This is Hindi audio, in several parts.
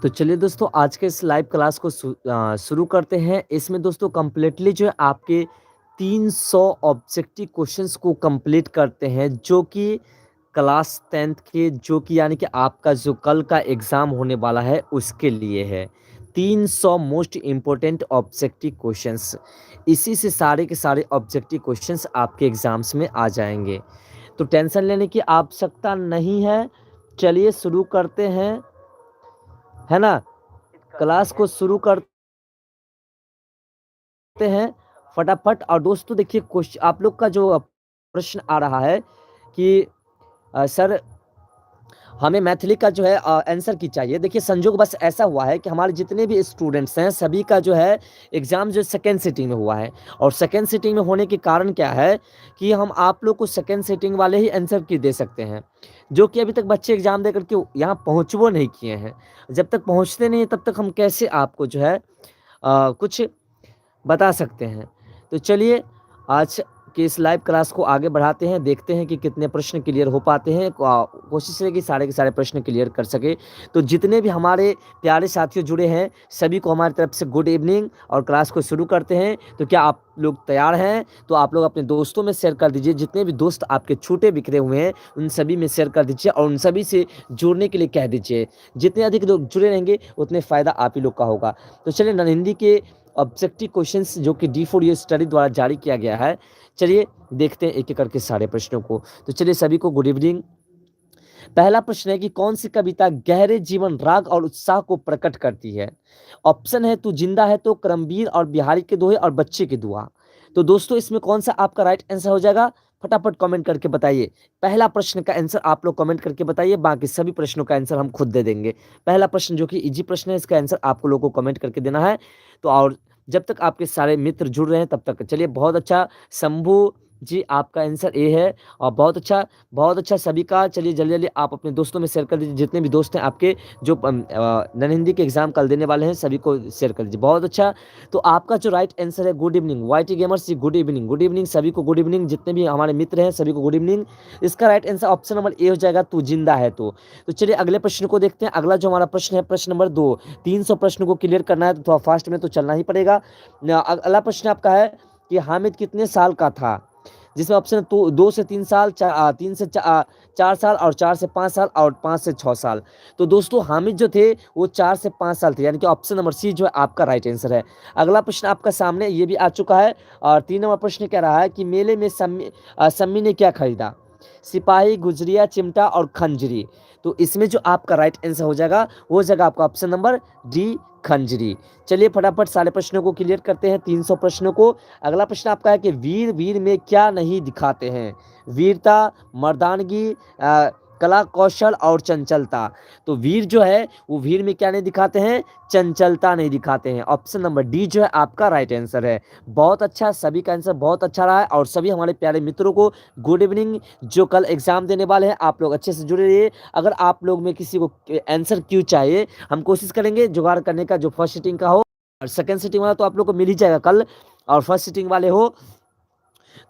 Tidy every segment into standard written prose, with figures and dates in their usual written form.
तो चलिए दोस्तों आज के इस लाइव क्लास को शुरू करते हैं। इसमें दोस्तों कंप्लीटली जो है आपके 300 ऑब्जेक्टिव क्वेश्चंस को कंप्लीट करते हैं जो कि क्लास 10th के जो कि यानी कि आपका जो कल का एग्ज़ाम होने वाला है उसके लिए है। 300 मोस्ट इम्पोर्टेंट ऑब्जेक्टिव क्वेश्चंस, इसी से सारे के सारे ऑब्जेक्टिव क्वेश्चंस आपके एग्ज़ाम्स में आ जाएँगे। तो टेंशन लेने की आवश्यकता नहीं है। चलिए शुरू करते हैं, है ना? क्लास को शुरू करते हैं फटाफट। और दोस्तों देखिए क्वेश्चन आप लोग का जो प्रश्न आ रहा है कि सर हमें मैथिली का जो है आंसर की चाहिए। देखिए संजोग बस ऐसा हुआ है कि हमारे जितने भी स्टूडेंट्स हैं सभी का जो है एग्ज़ाम जो सेकेंड सिटिंग में हुआ है। और सेकेंड सिटिंग में होने के कारण क्या है कि हम आप लोग को सेकेंड सिटिंग वाले ही आंसर की दे सकते हैं, जो कि अभी तक बच्चे एग्ज़ाम दे करके यहाँ पहुँचवो नहीं किए हैं। जब तक पहुँचते नहीं हैं तब तक हम कैसे आपको जो है कुछ बता सकते हैं। तो चलिए आज की इस लाइव क्लास को आगे बढ़ाते हैं, देखते हैं कि कितने प्रश्न क्लियर हो पाते हैं। कोशिश है कि सारे के सारे प्रश्न क्लियर कर सके। तो जितने भी हमारे प्यारे साथियों जुड़े हैं सभी को हमारी तरफ से गुड इवनिंग और क्लास को शुरू करते हैं। तो क्या आप लोग तैयार हैं? तो आप लोग अपने दोस्तों में शेयर कर दीजिए। जितने भी दोस्त आपके छूटे बिखरे हुए हैं उन सभी में शेयर कर दीजिए और उन सभी से जुड़ने के लिए कह दीजिए। जितने अधिक लोग जुड़े रहेंगे उतने फ़ायदा आप ही लोग का होगा। तो चलिए नन हिंदी के ऑब्जेक्टिव क्वेश्चंस जो कि D4U स्टडी द्वारा जारी किया गया है, चलिए देखते हैं एक-एक करके सारे प्रश्नों को। तो चलिए सभी को गुड इवनिंग। पहला प्रश्न है कि कौन सी कविता गहरे जीवन, राग और उत्साह को प्रकट करती है? ऑप्शन है तू जिंदा है तो, करमवीर और बिहारी के दोहे और बच्चे की दुआ। तो दोस्तों इसमें कौन सा आपका राइट आंसर हो जाएगा? फटाफट कमेंट करके बताइए। पहला प्रश्न का आंसर आप लोग कमेंट करके बताइए, बाकी सभी प्रश्नों का आंसर हम खुद दे देंगे। पहला प्रश्न जो कि इजी प्रश्न है इसका आंसर आप लोगों को कमेंट करके देना है। तो और जब तक आपके सारे मित्र जुड़ रहे हैं तब तक चलिए बहुत अच्छा। शंभू जी आपका आंसर ए है और बहुत अच्छा सभी का। चलिए जल्दी-जल्दी आप अपने दोस्तों में शेयर कर दीजिए। जितने भी दोस्त हैं आपके जो नन हिंदी के एग्ज़ाम कल देने वाले हैं सभी को शेयर कर दीजिए। बहुत अच्छा। तो आपका जो राइट आंसर है गुड इवनिंग। वाईटी गेमर्स जी गुड इवनिंग, गुड इवनिंग सभी को गुड इवनिंग। जितने भी हमारे मित्र हैं सभी को गुड इवनिंग। इसका right answer option number A हो जाएगा, तू जिंदा है तो। तो चलिए अगले प्रश्न को देखते हैं। अगला जो हमारा प्रश्न है प्रश्न नंबर 2। 300 प्रश्न को क्लियर करना है तो थोड़ा फास्ट में तो चलना ही पड़ेगा। अगला प्रश्न आपका है कि हामिद कितने साल का था? जिसमें ऑप्शन है तो 2 से 3 साल, 3 से 4 साल और 4 से 5 साल और 5 से 6 साल। तो दोस्तों हामिद जो थे वो 4 से 5 साल थे, यानी कि ऑप्शन नंबर सी जो है आपका राइट आंसर है। अगला प्रश्न आपका सामने ये भी आ चुका है और 3 नंबर प्रश्न कह रहा है कि मेले में सम्मी ने क्या खरीदा? सिपाही, गुजरिया, चिमटा और खंजरी। तो इसमें जो आपका राइट आंसर हो जाएगा वो हो जाएगा आपका ऑप्शन नंबर डी, खंजरी। चलिए फटाफट सारे प्रश्नों को क्लियर करते हैं, 300 प्रश्नों को। अगला प्रश्न आपका है कि वीर वीर में क्या नहीं दिखाते हैं? वीरता, मर्दानगी, कला कौशल और चंचलता। तो वीर जो है वो वीर में क्या नहीं दिखाते हैं? चंचलता नहीं दिखाते हैं। ऑप्शन नंबर डी जो है आपका राइट आंसर है। बहुत अच्छा, सभी का आंसर बहुत अच्छा रहा है और सभी हमारे प्यारे मित्रों को गुड इवनिंग। जो कल एग्जाम देने वाले हैं आप लोग अच्छे से जुड़े रहिए। अगर आप लोग में किसी को आंसर क्यों चाहिए हम कोशिश करेंगे जुगाड़ करने का, जो फर्स्ट सिटिंग का हो। और सेकंड सिटिंग वाला तो आप लोग को मिल ही जाएगा कल। और फर्स्ट सिटिंग वाले हो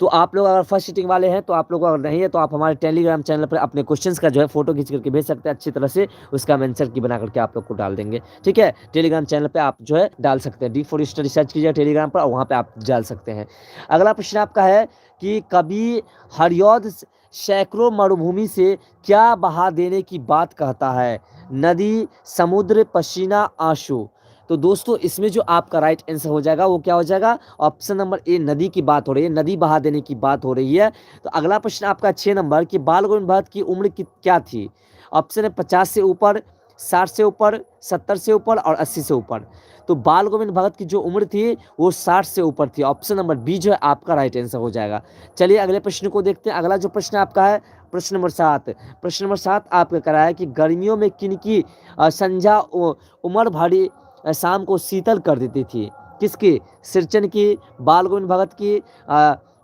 तो आप लोग अगर फर्स्ट सिटिंग वाले हैं तो आप लोग अगर नहीं है तो आप हमारे टेलीग्राम चैनल पर अपने क्वेश्चंस का जो है फोटो खींच करके भेज सकते हैं अच्छी तरह से। उसका हम आंसर की बना करके आप लोग को डाल देंगे, ठीक है? टेलीग्राम चैनल पे आप जो है डाल सकते हैं। D4 स्टडी सर्च कीजिए टेलीग्राम पर और वहाँ पे आप डाल सकते हैं। अगला प्रश्न आपका है कि कवि हरिऔध सैकड़ों मरुभूमि से क्या बहा देने की बात कहता है? नदी, समुद्र, पसीना, आंसू। तो दोस्तों इसमें जो आपका राइट आंसर हो जाएगा वो क्या हो जाएगा? ऑप्शन नंबर ए, नदी की बात हो रही है, नदी बहा देने की बात हो रही है। तो अगला प्रश्न आपका 6 नंबर कि बाल गोविंद भगत की उम्र क्या थी? ऑप्शन है 50 से ऊपर, 60 से ऊपर, 70 से ऊपर और 80 से ऊपर। तो बाल गोविंद भगत की जो उम्र थी वो 60 से ऊपर थी। ऑप्शन नंबर बी जो है आपका राइट आंसर हो जाएगा। चलिए अगले प्रश्न को देखते हैं। अगला जो प्रश्न आपका है प्रश्न नंबर 7। प्रश्न नंबर 7 आपका कह रहा है कि गर्मियों में किनकी संध्या उमर भरी शाम को शीतल कर देती थी? किसकी? सिरचन की, बाल गोविंद भगत की,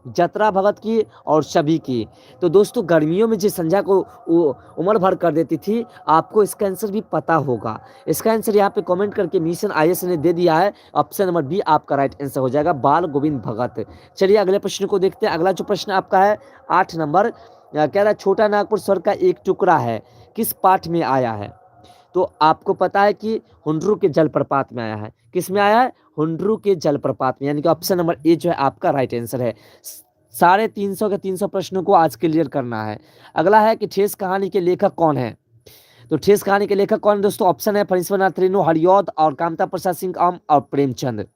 जतरा भगत की और सभी की। तो दोस्तों गर्मियों में जिस संध्या को उम्र भर कर देती थी, आपको इसका आंसर भी पता होगा। इसका आंसर यहाँ पे कमेंट करके मिशन IAS ने दे दिया है। ऑप्शन नंबर बी आपका राइट आंसर हो जाएगा, बाल गोविंद भगत। चलिए अगले प्रश्न को देखते हैं। अगला जो प्रश्न आपका है 8 नंबर कह रहा है छोटा नागपुर स्वर्ग का एक टुकड़ा है, किस पाठ में आया है? तो आपको पता है कि हुंड्रू के जलप्रपात में आया है। किस में आया है? हुंड्रू के जलप्रपात में, यानी कि ऑप्शन नंबर ए जो है आपका राइट आंसर है। 350 के 300 प्रश्नों को आज क्लियर करना है। अगला है कि ठेस कहानी के लेखक कौन है? तो ठेस कहानी के लेखक कौन है दोस्तों? ऑप्शन है फणीश्वरनाथ रेणु, हरिऔध और कामता प्रसाद सिंह आम और प्रेमचंद।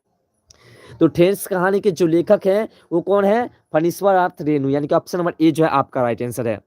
तो ठेस कहानी के जो लेखक हैं वो कौन है? फणीश्वरनाथ रेणु, यानी कि ऑप्शन नंबर ए जो है आपका राइट आंसर है।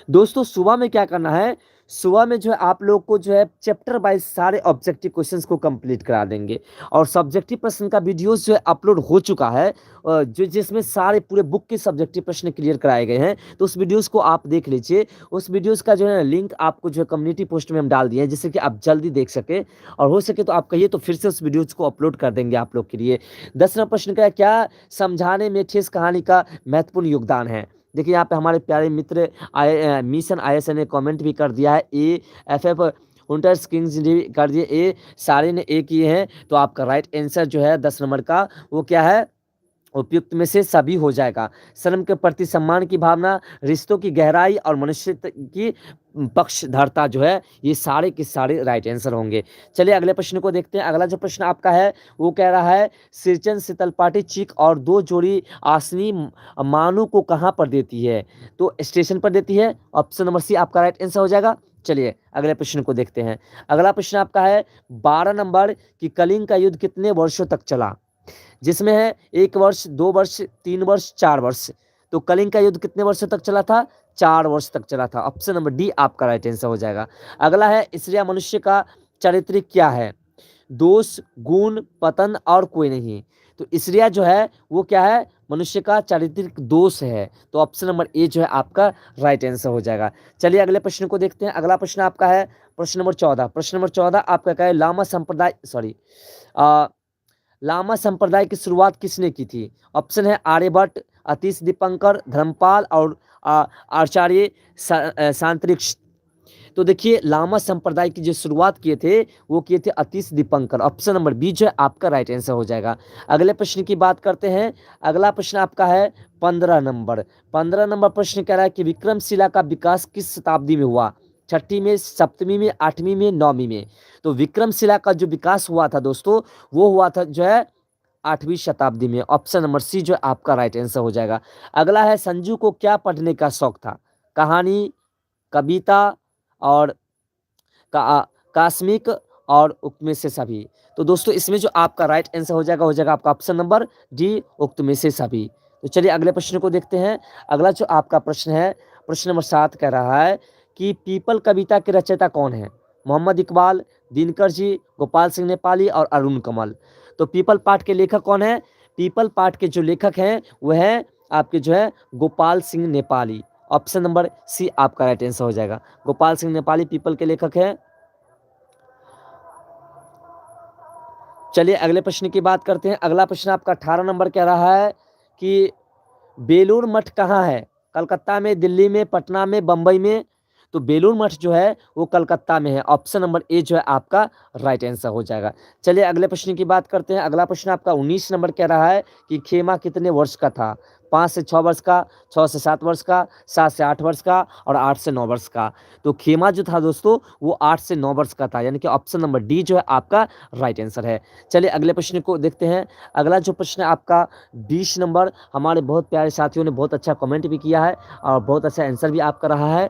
दोस्तों सुबह में क्या करना है? सुबह में जो है आप लोग को जो है चैप्टर वाइज सारे ऑब्जेक्टिव क्वेश्चंस को कंप्लीट करा देंगे, और सब्जेक्टिव प्रश्न का वीडियोस जो है अपलोड हो चुका है, जो जिसमें सारे पूरे बुक के सब्जेक्टिव प्रश्न क्लियर कराए गए हैं। तो उस वीडियोस को आप देख लीजिए। उस वीडियोस का जो है लिंक आपको जो है कम्युनिटी पोस्ट में हम डाल दिए हैं, जिससे कि आप जल्दी देख सके, और हो सके तो आप कहिए तो फिर से उस वीडियोस को अपलोड कर देंगे आप लोग के लिए। 10वां प्रश्न का है, क्या समझाने में ठेस कहानी का महत्वपूर्ण योगदान है? देखिए यहाँ पे हमारे प्यारे मित्र मिशन IS ने कमेंट भी कर दिया है, AFF हुंटर्स किंग्स ने भी कर दिए, ए सारे ने ए किए हैं। तो आपका राइट आंसर जो है 10 नंबर का वो क्या है? उपयुक्त में से सभी हो जाएगा। श्रम के प्रति सम्मान की भावना, रिश्तों की गहराई और मनुष्य की पक्षधरता जो है, ये सारे के सारे राइट आंसर होंगे। चलिए अगले प्रश्न को देखते हैं। अगला जो प्रश्न आपका है वो कह रहा है, सिरचन शीतलपाटी चीक और 2 जोड़ी आसनी मानू को कहाँ पर देती है? तो स्टेशन पर देती है। ऑप्शन नंबर सी आपका राइट आंसर हो जाएगा। चलिए अगले प्रश्न को देखते हैं। अगला प्रश्न आपका है 12 नंबर की कलिंग का युद्ध कितने वर्षों तक चला? जिसमें है 1 वर्ष, 2 वर्ष, 3 वर्ष, 4 वर्ष। तो कलिंग का युद्ध कितने वर्षों तक चला था? 4 वर्ष तक चला था। ऑप्शन नंबर डी आपका राइट आंसर हो जाएगा। अगला है, स्त्रियां मनुष्य का चरित्र क्या है? दोष, गुण, पतन और कोई नहीं। तो स्त्रियां जो है वो क्या है? मनुष्य का चारित्रिक दोष है। तो ऑप्शन नंबर ए जो है आपका राइट आंसर हो जाएगा। चलिए अगले प्रश्न को देखते हैं। अगला प्रश्न आपका है प्रश्न नंबर 14। प्रश्न नंबर 14 आपका क्या है? लामा संप्रदाय की शुरुआत किसने की थी? ऑप्शन है आर्यभट्ट, अतीश दीपंकर, धर्मपाल और आचार्य सांतरिक्ष। तो देखिए लामा संप्रदाय की जो शुरुआत किए थे वो किए थे Atish Dipankar. Option number B जो है आपका राइट आंसर हो जाएगा। अगले प्रश्न की बात करते हैं। अगला प्रश्न आपका है 15 नंबर। 15 नंबर प्रश्न कह रहा है कि विक्रमशिला का विकास किस शताब्दी में हुआ? 6वीं में, 7वीं में, 8वीं में, 9वीं में। तो विक्रमशिला का जो विकास हुआ था दोस्तों वो हुआ था जो है 8वीं शताब्दी में। ऑप्शन नंबर सी जो आपका राइट आंसर हो जाएगा। अगला है, संजू को क्या पढ़ने का शौक था? कहानी, कविता और का कास्मिक और उक्त में से सभी। तो दोस्तों इसमें जो आपका राइट आंसर हो जाएगा आपका ऑप्शन नंबर डी, उक्त में से सभी। तो चलिए अगले प्रश्न को देखते हैं। अगला जो आपका प्रश्न है प्रश्न नंबर 7 कह रहा है कि पीपल कविता के रचयिता कौन है? मोहम्मद इकबाल, दिनकर जी, गोपाल सिंह नेपाली और अरुण कमल। तो पीपल पाठ के लेखक कौन है? पीपल पाठ के जो लेखक हैं वह है आपके जो है Gopal Singh Nepali. Option number C आपका राइट आंसर हो जाएगा। गोपाल सिंह नेपाली पीपल के लेखक हैं। चलिए अगले प्रश्न की बात करते हैं। अगला प्रश्न आपका 18 नंबर कह रहा है कि बेलूर मठ कहाँ है? कलकत्ता में, दिल्ली में, पटना में, बंबई में। तो बेलूर मठ जो है वो कलकत्ता में है। ऑप्शन नंबर ए जो है आपका राइट आंसर हो जाएगा। चलिए अगले प्रश्न की बात करते हैं। अगला प्रश्न आपका 19 नंबर कह रहा है कि खेमा कितने वर्ष का था? 5 से 6 वर्ष का, 6 से 7 वर्ष का, 7 से 8 वर्ष का और 8 से 9 वर्ष का। तो खेमा जो था दोस्तों वो 8 से 9 वर्ष का था, यानी कि ऑप्शन नंबर डी जो है आपका राइट आंसर है। चलिए अगले प्रश्न को देखते हैं। अगला जो प्रश्न है आपका 20 नंबर। हमारे बहुत प्यारे साथियों ने बहुत अच्छा कमेंट भी किया है और बहुत अच्छा आंसर भी आपका रहा है।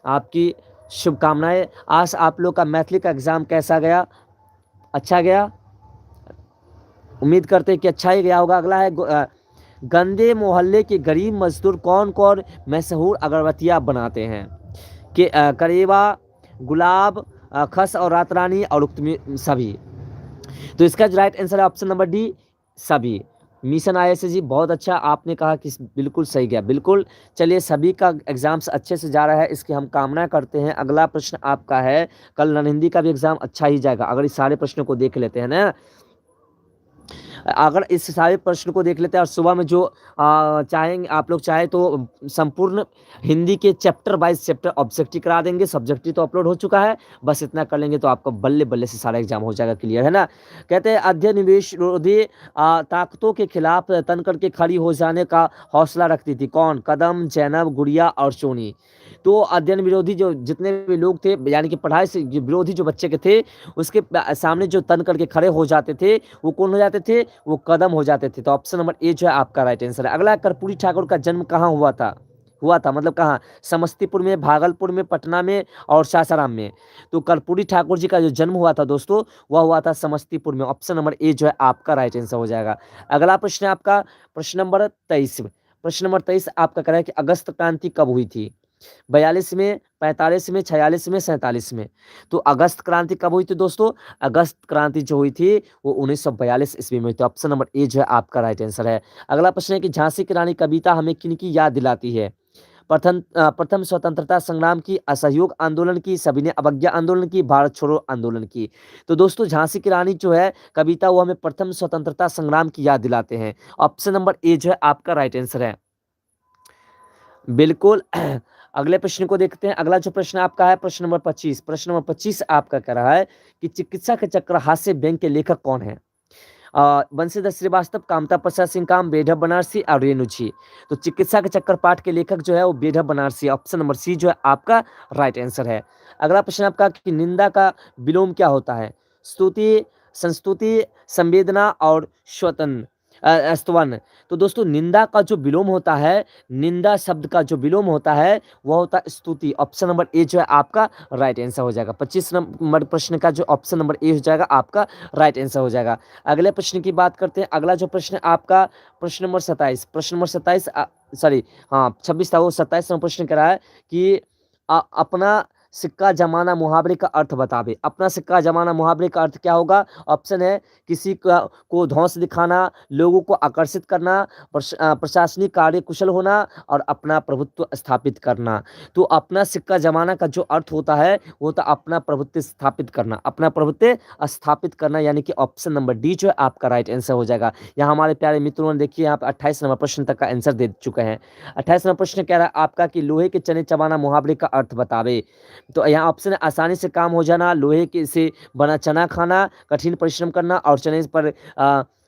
आपकी शुभकामनाएं। आज आप लोग का मैथिली का एग्ज़ाम कैसा गया? अच्छा गया? उम्मीद करते हैं कि अच्छा ही गया होगा। अगला है गंदे मोहल्ले के गरीब मजदूर कौन कौन मशहूर अगरबत्तियाँ बनाते हैं? कि करेवा, गुलाब, खस और रात रानी और उक्त में सभी। तो इसका जो राइट आंसर है ऑप्शन नंबर डी, सभी। मिशन IS जी बहुत अच्छा, आपने कहा कि बिल्कुल सही गया, बिल्कुल। चलिए सभी का एग्जाम्स अच्छे से जा रहा है इसकी हम कामना करते हैं। अगला प्रश्न आपका है, कल नन हिंदी का भी एग्जाम अच्छा ही जाएगा अगर इस सारे प्रश्नों को देख लेते हैं ना। अगर इस सारे प्रश्न को देख लेते हैं और सुबह में जो चाहेंगे आप लोग चाहे तो संपूर्ण हिंदी के चैप्टर वाइज चैप्टर ऑब्जेक्टिव करा देंगे। सब्जेक्टिव तो अपलोड हो चुका है, बस इतना कर लेंगे तो आपका बल्ले बल्ले से सारा एग्जाम हो जाएगा क्लियर, है ना। कहते हैं अध्यनिवेश विरोधी ताकतों के खिलाफ तन करके खड़ी हो जाने का हौसला रखती थी कौन? कदम, जैनब, गुड़िया और सोनी। तो अध्ययन विरोधी जो जितने भी लोग थे, यानी कि पढ़ाई से जो विरोधी जो बच्चे के थे, उसके सामने जो तन करके खड़े हो जाते थे, वो कौन हो जाते थे? वो कदम हो जाते थे। तो ऑप्शन नंबर ए जो है आपका राइट आंसर है। अगला, कर्पूरी ठाकुर का जन्म कहाँ हुआ था मतलब कहाँ? समस्तीपुर में, भागलपुर में, पटना में और सासाराम में। तो कर्पूरी ठाकुर जी का जो जन्म हुआ था दोस्तों, वह हुआ था समस्तीपुर में। ऑप्शन नंबर ए जो है आपका राइट आंसर हो जाएगा। अगला प्रश्न है आपका प्रश्न नंबर 23। प्रश्न नंबर 23 आपका कह रहा है कि अगस्त क्रांति कब हुई थी? 42 में, 45 में, 46 में, 47 में। तो अगस्त क्रांति कब हुई थी दोस्तों? अगस्त क्रांति जो हुई थी वो 1942 ईस्वी में हुई थी। ऑप्शन नंबर ए जो है आपका राइट आंसर है। अगला प्रश्न है कि झांसी की रानी कविता हमें किनकी याद दिलाती है? प्रथम स्वतंत्रता संग्राम की, असहयोग आंदोलन की, सविनय अवज्ञा आंदोलन की, भारत छोड़ो आंदोलन की। तो दोस्तों झांसी की रानी जो है कविता, वो हमें प्रथम स्वतंत्रता संग्राम की याद दिलाते हैं। ऑप्शन नंबर ए जो है आपका राइट आंसर है। बिल्कुल। अगले प्रश्न को देखते हैं। अगला जो प्रश्न आपका है प्रश्न नंबर 25। प्रश्न नंबर 25 आपका कह रहा है कि चिकित्सा के चक्र हास्य व्यंग्य के लेखक कौन है? बंशीधर श्रीवास्तव, कामता प्रसाद सिंह काम, बेढब बनारसी और रेणु जी। तो चिकित्सा के चक्कर पाठ के लेखक जो है वो बेढब बनारसी। ऑप्शन नंबर सी जो है आपका राइट आंसर है। अगला प्रश्न आपका कि निंदा का विलोम क्या होता है? स्तुति, संस्तुति, संवेदना और स्तवन। तो दोस्तों निंदा का जो विलोम होता है, निंदा शब्द का जो विलोम होता है वह होता है स्तुति। ऑप्शन नंबर ए जो है आपका राइट आंसर हो जाएगा। 25 नंबर प्रश्न का जो ऑप्शन नंबर ए हो जाएगा आपका राइट आंसर हो जाएगा। अगले प्रश्न की बात करते हैं। अगला जो प्रश्न आपका प्रश्न नंबर 27। प्रश्न नंबर 27 सॉरी, हाँ 26 था, वो 27 नंबर प्रश्न कह रहा है कि अपना सिक्का जमाना मुहावरे का अर्थ बतावे। अपना सिक्का जमाना मुहावरे का अर्थ क्या होगा? ऑप्शन है किसी का को धौंस दिखाना, लोगों को आकर्षित करना, प्रशासनिक कार्य कुशल होना और अपना प्रभुत्व स्थापित करना। तो अपना सिक्का जमाना का जो अर्थ होता है वो होता अपना प्रभुत्व स्थापित करना। अपना प्रभुत्व स्थापित करना, यानी कि ऑप्शन नंबर डी जो है आपका राइट आंसर हो जाएगा। यहाँ हमारे प्यारे मित्रों ने देखिए यहाँ पे 28 नंबर प्रश्न तक का आंसर दे चुके हैं। 28 नंबर प्रश्न कह रहा है आपका कि लोहे के चने चबाना मुहावरे का अर्थ बतावे। तो यहाँ ऑप्शन है आसानी से काम हो जाना, लोहे के से बना चना खाना, कठिन परिश्रम करना और चने पर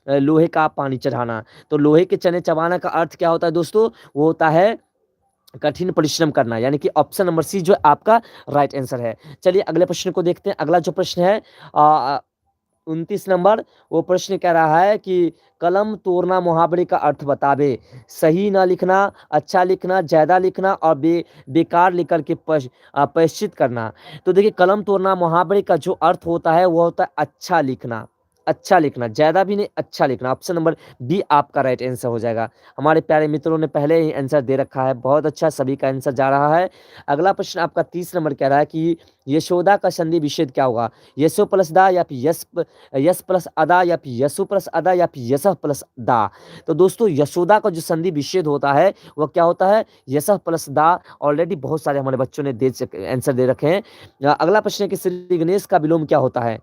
लोहे का पानी चढ़ाना। तो लोहे के चने चबाना का अर्थ क्या होता है दोस्तों? वो होता है कठिन परिश्रम करना, यानी कि ऑप्शन नंबर सी जो आपका राइट आंसर है। चलिए अगले प्रश्न को देखते हैं। अगला जो प्रश्न है 29 नंबर, वो प्रश्न कह रहा है कि कलम तोड़ना मुहावरे का अर्थ बतावे। सही ना लिखना, अच्छा लिखना, ज्यादा लिखना और बेकार लिख के पश्चित करना। तो देखिए कलम तोड़ना मुहावरे का जो अर्थ होता है वो होता है अच्छा लिखना। अच्छा लिखना, ज्यादा भी नहीं, अच्छा लिखना। ऑप्शन नंबर बी आपका राइट आंसर हो जाएगा। हमारे प्यारे मित्रों ने पहले ही आंसर दे रखा है, बहुत अच्छा, सभी का आंसर जा रहा है। अगला प्रश्न आपका 30 नंबर कह रहा है कि यशोदा का संधि विच्छेद क्या होगा? यशो प्लस दा, या फिर यस प्लस अदा, या फिर यसु प्लस अदा, या फिर यस प्लस दा। तो दोस्तों यशोदा का जो संधि विच्छेद होता है वह क्या होता है? यस प्लस दा। ऑलरेडी बहुत सारे हमारे बच्चों ने आंसर दे रखे हैं। अगला प्रश्न है कि श्री गणेश का विलोम क्या होता है?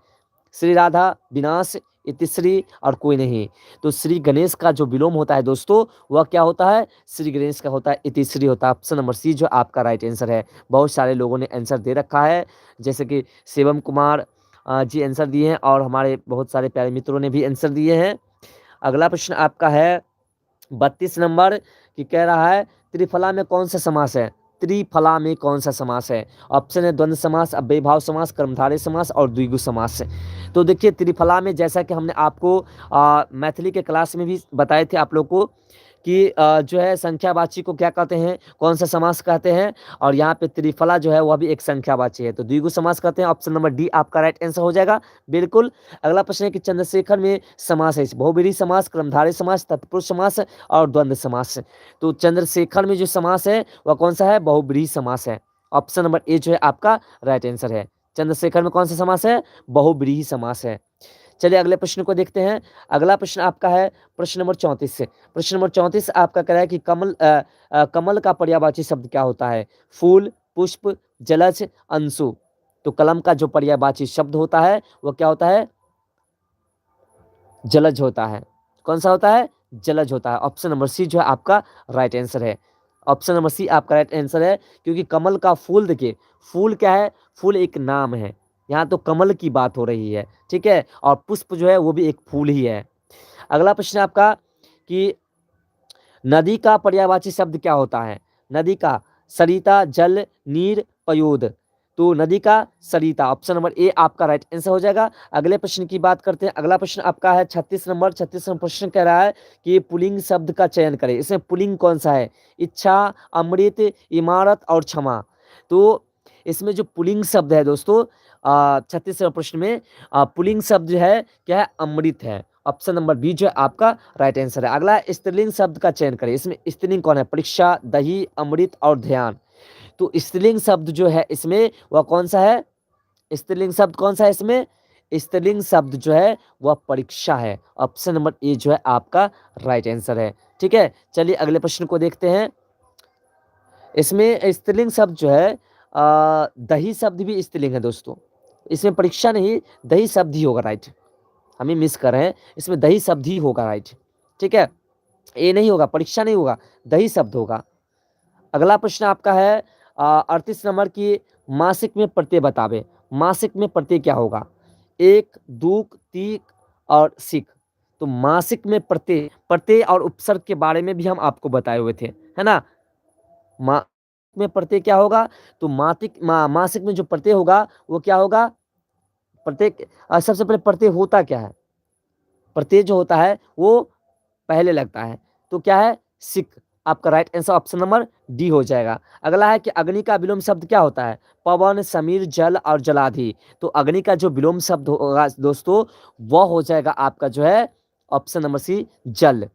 श्री राधा, विनाश, इतिश्री और कोई नहीं। तो श्री गणेश का जो विलोम होता है दोस्तों वह क्या होता है? श्री गणेश का होता है इतिश्री होता है। ऑप्शन नंबर सी जो आपका राइट आंसर है। बहुत सारे लोगों ने आंसर दे रखा है, जैसे कि शिवम कुमार जी आंसर दिए हैं और हमारे बहुत सारे प्यारे मित्रों ने भी आंसर दिए हैं। अगला प्रश्न आपका है 32 नंबर की कह रहा है त्रिफला में कौन सा समास है? त्रिफला में कौन सा समास है? ऑप्शन है द्वंद्व समास, अव्ययभाव समास, कर्मधारय समास और द्विगु समास। तो देखिए त्रिफला में जैसा कि हमने आपको मैथिली के क्लास में भी बताए थे आप लोग को कि जो है संख्यावाची को क्या कहते हैं, कौन सा समास कहते हैं, और यहाँ पे त्रिफला जो है वह भी एक संख्यावाची है, तो द्विगु समास कहते हैं। ऑप्शन नंबर डी आपका राइट आंसर हो जाएगा। बिल्कुल। अगला प्रश्न है कि चंद्रशेखर में समास है बहुब्रीहि समास, कर्मधारय समास, तत्पुरुष समास और द्वंद्व समास। तो चंद्रशेखर में जो समास है वह कौन सा है? बहुब्रीहि समास है। ऑप्शन नंबर ए जो है आपका राइट आंसर है। चंद्रशेखर में कौन सा समास है? बहुब्रीहि समास है। चलिए अगले प्रश्न को देखते हैं। अगला प्रश्न आपका है प्रश्न नंबर 34 से। प्रश्न नंबर 34 आपका कह रहा है कि कमल का पर्यायवाची शब्द क्या होता है? फूल, पुष्प, जलज, अंशु। तो कलम का जो पर्यायवाची शब्द होता है वो क्या होता है? जलज होता है। कौन सा होता है? जलज होता है। ऑप्शन नंबर सी जो है आपका राइट आंसर है। ऑप्शन नंबर सी आपका राइट आंसर है, क्योंकि कमल का फूल, देखिए फूल क्या है? फूल एक नाम है, यहाँ तो कमल की बात हो रही है, ठीक है, और पुष्प जो है वो भी एक फूल ही है। अगला प्रश्न आपका कि नदी का पर्यायवाची शब्द क्या होता है? नदी का सरिता, जल, नीर, पयोद। तो नदी का सरिता, ऑप्शन नंबर ए आपका राइट आंसर हो जाएगा। अगले प्रश्न की बात करते हैं। अगला प्रश्न आपका है 36 नंबर। 36 नंबर प्रश्न कह रहा है कि पुल्लिंग शब्द का चयन करें। इसमें पुल्लिंग कौन सा है? इच्छा, अमृत, इमारत और क्षमा। तो इसमें जो पुल्लिंग शब्द है दोस्तों 36 नंबर प्रश्न में पुल्लिंग शब्द जो है क्या है? अमृत है। ऑप्शन नंबर बी जो है आपका राइट आंसर है। अगला है स्त्रीलिंग शब्द का चयन करें। इसमें स्त्रीलिंग कौन है? परीक्षा, दही, अमृत और ध्यान। तो स्त्रीलिंग शब्द जो है इसमें वह कौन सा है? स्त्रीलिंग शब्द कौन सा है इसमें? स्त्रीलिंग शब्द जो है वह परीक्षा है। ऑप्शन नंबर ए जो है आपका राइट आंसर है। ठीक है, चलिए अगले प्रश्न को देखते हैं। इसमें स्त्रीलिंग शब्द जो है दही शब्द भी स्त्रीलिंग है दोस्तों। इसमें परीक्षा नहीं, दही शब्द ही होगा राइट। हमें मिस कर रहे हैं, इसमें दही शब्द ही होगा राइट। ठीक है, ए नहीं होगा, परीक्षा नहीं होगा, दही शब्द होगा। अगला प्रश्न आपका है 38 नंबर की, मासिक में प्रत्यय बतावे। मासिक में प्रत्यय क्या होगा? एक, दूक, तीक और सिक। तो मासिक में प्रत्यय, प्रत्यय और उपसर्ग के बारे में भी हम आपको बताए हुए थे, है ना। मा में प्रत्यय क्या होगा? तो मासिक में जो प्रत्यय होगा वो क्या होगा? प्रत्यय सबसे पहले प्रत्यय होता क्या है? प्रत्यय जो होता है वो पहले लगता है, तो क्या है? सिक। आपका right answer option number D हो जाएगा। अगला है कि अग्नि का विलोम शब्द क्या होता है? पवन, समीर, जल और जलाधि। तो अग्नि का जो विलोम शब्द होगा दोस्तों वह हो जाएगा आपका जो है ऑप्शन नंबर सी, जल।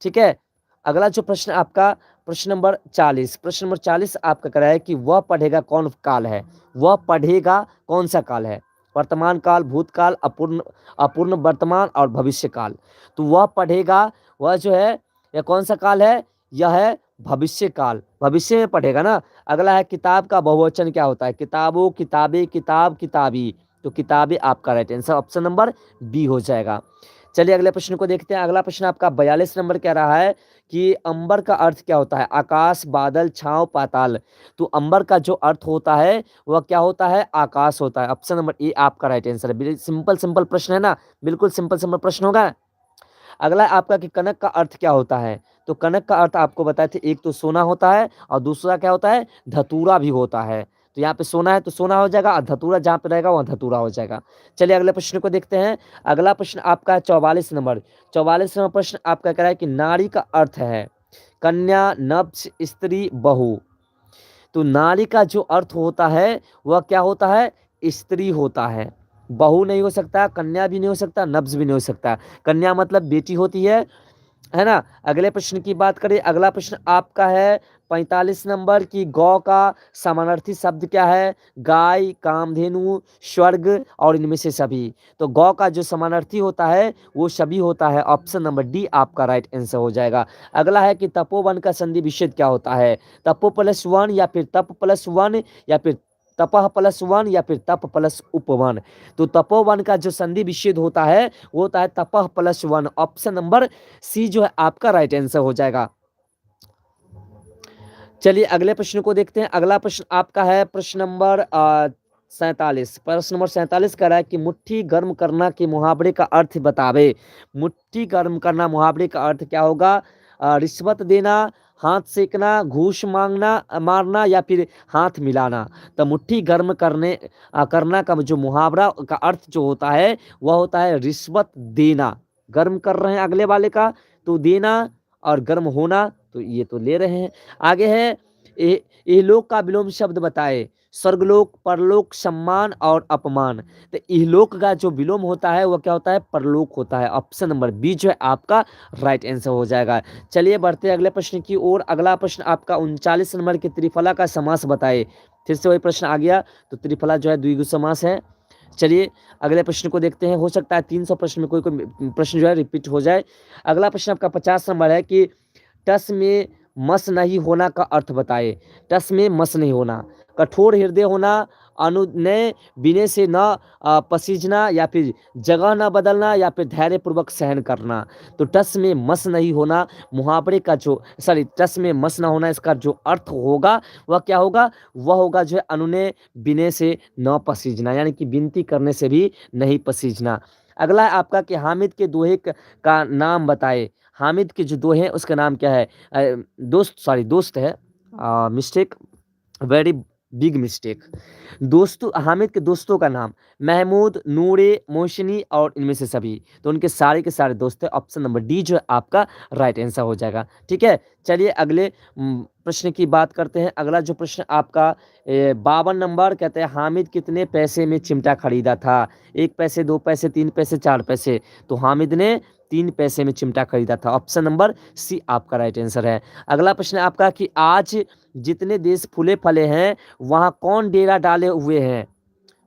ठीक है, अगला जो प्रश्न आपका प्रश्न नंबर 40। प्रश्न नंबर 40 आपका कह रहा है कि वह पढ़ेगा कौन काल है? वह पढ़ेगा कौन सा काल है? वर्तमान काल, भूतकाल, अपूर्ण अपूर्ण वर्तमान और भविष्य काल। तो वह पढ़ेगा, वह जो है यह कौन सा काल है? यह है भविष्य काल, भविष्य में पढ़ेगा ना। अगला है किताब का बहुवचन क्या होता है? किताबों, किताबें, किताब, किताबी। तो किताबें आपका right answer option number B हो जाएगा। चलिए अगले प्रश्न को देखते हैं। अगला प्रश्न आपका 42 नंबर कह रहा है कि अंबर का अर्थ क्या होता है? आकाश, बादल, छांव, पाताल। तो अंबर का जो अर्थ होता है वह क्या होता है? आकाश होता है। ऑप्शन नंबर ए आपका राइट आंसर है। सिंपल सिंपल प्रश्न है ना, बिल्कुल सिंपल सिंपल प्रश्न होगा। अगला आपका कि कनक का अर्थ क्या होता है? तो कनक का अर्थ आपको बताए थे, एक तो सोना होता है और दूसरा क्या होता है? धतूरा भी होता है। तो यहाँ पे सोना है तो सोना हो जाएगा, और धतूरा जहाँ पे रहेगा वहाँ धतूरा हो जाएगा। चलिए अगले प्रश्न को देखते हैं। अगला प्रश्न आपका है 44 नंबर। 44 नंबर प्रश्न आपका कह रहा है कि नारी का अर्थ है कन्या, नब्ज, स्त्री, बहू। तो नारी का जो अर्थ होता है वह क्या होता है? स्त्री होता है। बहू नहीं हो सकता, कन्या भी नहीं हो सकता, नब्ज भी नहीं हो सकता। कन्या मतलब बेटी होती है ना। अगले प्रश्न की बात करें। अगला प्रश्न आपका है 45 नंबर की, गौ का समानार्थी शब्द क्या है? गाय, कामधेनु, स्वर्ग और इनमें से सभी। तो गौ का जो समानार्थी होता है वो सभी होता है। ऑप्शन नंबर डी आपका राइट आंसर हो जाएगा। अगला है कि तपोवन का संधि विच्छेद क्या होता है? तपो प्लस वन, या फिर तप प्लस वन, या फिर तपह प्लस वन, या फिर तप प्लस उपवन। तो तपोवन का जो संधि विच्छेद होता है वो होता है तपह plus one. Option number C जो है आपका राइट आंसर हो जाएगा। चलिए अगले प्रश्न को देखते हैं। अगला प्रश्न आपका है प्रश्न नंबर 47। प्रश्न नंबर 47 कह रहा है कि मुट्ठी गर्म करना के मुहावरे का अर्थ बतावे। मुट्ठी गर्म करना मुहावरे का अर्थ क्या होगा? रिश्वत देना, हाथ सेकना, घूस मांगना मारना, या फिर हाथ मिलाना। तो मुट्ठी गर्म करना का जो मुहावरा का अर्थ जो होता है वह होता है रिश्वत देना। गर्म कर रहे हैं अगले वाले का तो देना, और गर्म होना तो ये तो ले रहे हैं। आगे है इहलोक का विलोम शब्द बताए। स्वर्गलोक, परलोक, सम्मान और अपमान। तो इहलोक का जो विलोम होता है वह क्या होता है? परलोक होता है। ऑप्शन नंबर बी जो है आपका राइट आंसर हो जाएगा। चलिए बढ़ते हैं अगले प्रश्न की ओर। अगला प्रश्न आपका 39 नंबर के त्रिफला का समास बताए। फिर से वही प्रश्न आ गया। तो त्रिफला जो है द्विगु समास है। चलिए अगले प्रश्न को देखते हैं। हो सकता है 300 प्रश्न में कोई कोई प्रश्न जो है रिपीट हो जाए। अगला प्रश्न आपका 50 नंबर है कि टस में मस नहीं होना का अर्थ बताए। टस में मस नहीं होना, कठोर हृदय होना, अनुनय, विनय से न पसीजना, या फिर जगह न बदलना, या फिर धैर्य पूर्वक सहन करना। तो टस में मस नहीं होना मुहावरे का जो टस में मस ना होना, इसका जो अर्थ होगा वह क्या होगा? वह होगा जो है अनुनय, विनय से न पसीजना, यानी कि विनती करने से भी नहीं पसीजना। अगला है आपका कि हामिद के दोहे का नाम बताए। हामिद के जो दोहे हैं उसका नाम क्या है? दोस्त है, मिस्टेक। Very big mistake. दोस्तों हामिद के दोस्तों का नाम महमूद, नूरे, मोहसिनी और इनमें से सभी। तो उनके सारे के सारे दोस्त हैं। ऑप्शन नंबर डी जो है आपका राइट आंसर हो जाएगा। ठीक है, चलिए अगले प्रश्न की बात करते हैं। अगला जो प्रश्न आपका 52 नंबर, कहते हैं हामिद कितने पैसे में चिमटा खरीदा था? 1 पैसे, 2 पैसे, 3 पैसे, 4 पैसे। तो हामिद ने 3 पैसे में चिमटा खरीदा था। ऑप्शन नंबर सी आपका राइट आंसर है। अगला प्रश्न आपका कि आज जितने देश फूले फले हैं वहाँ कौन डेरा डाले हुए हैं?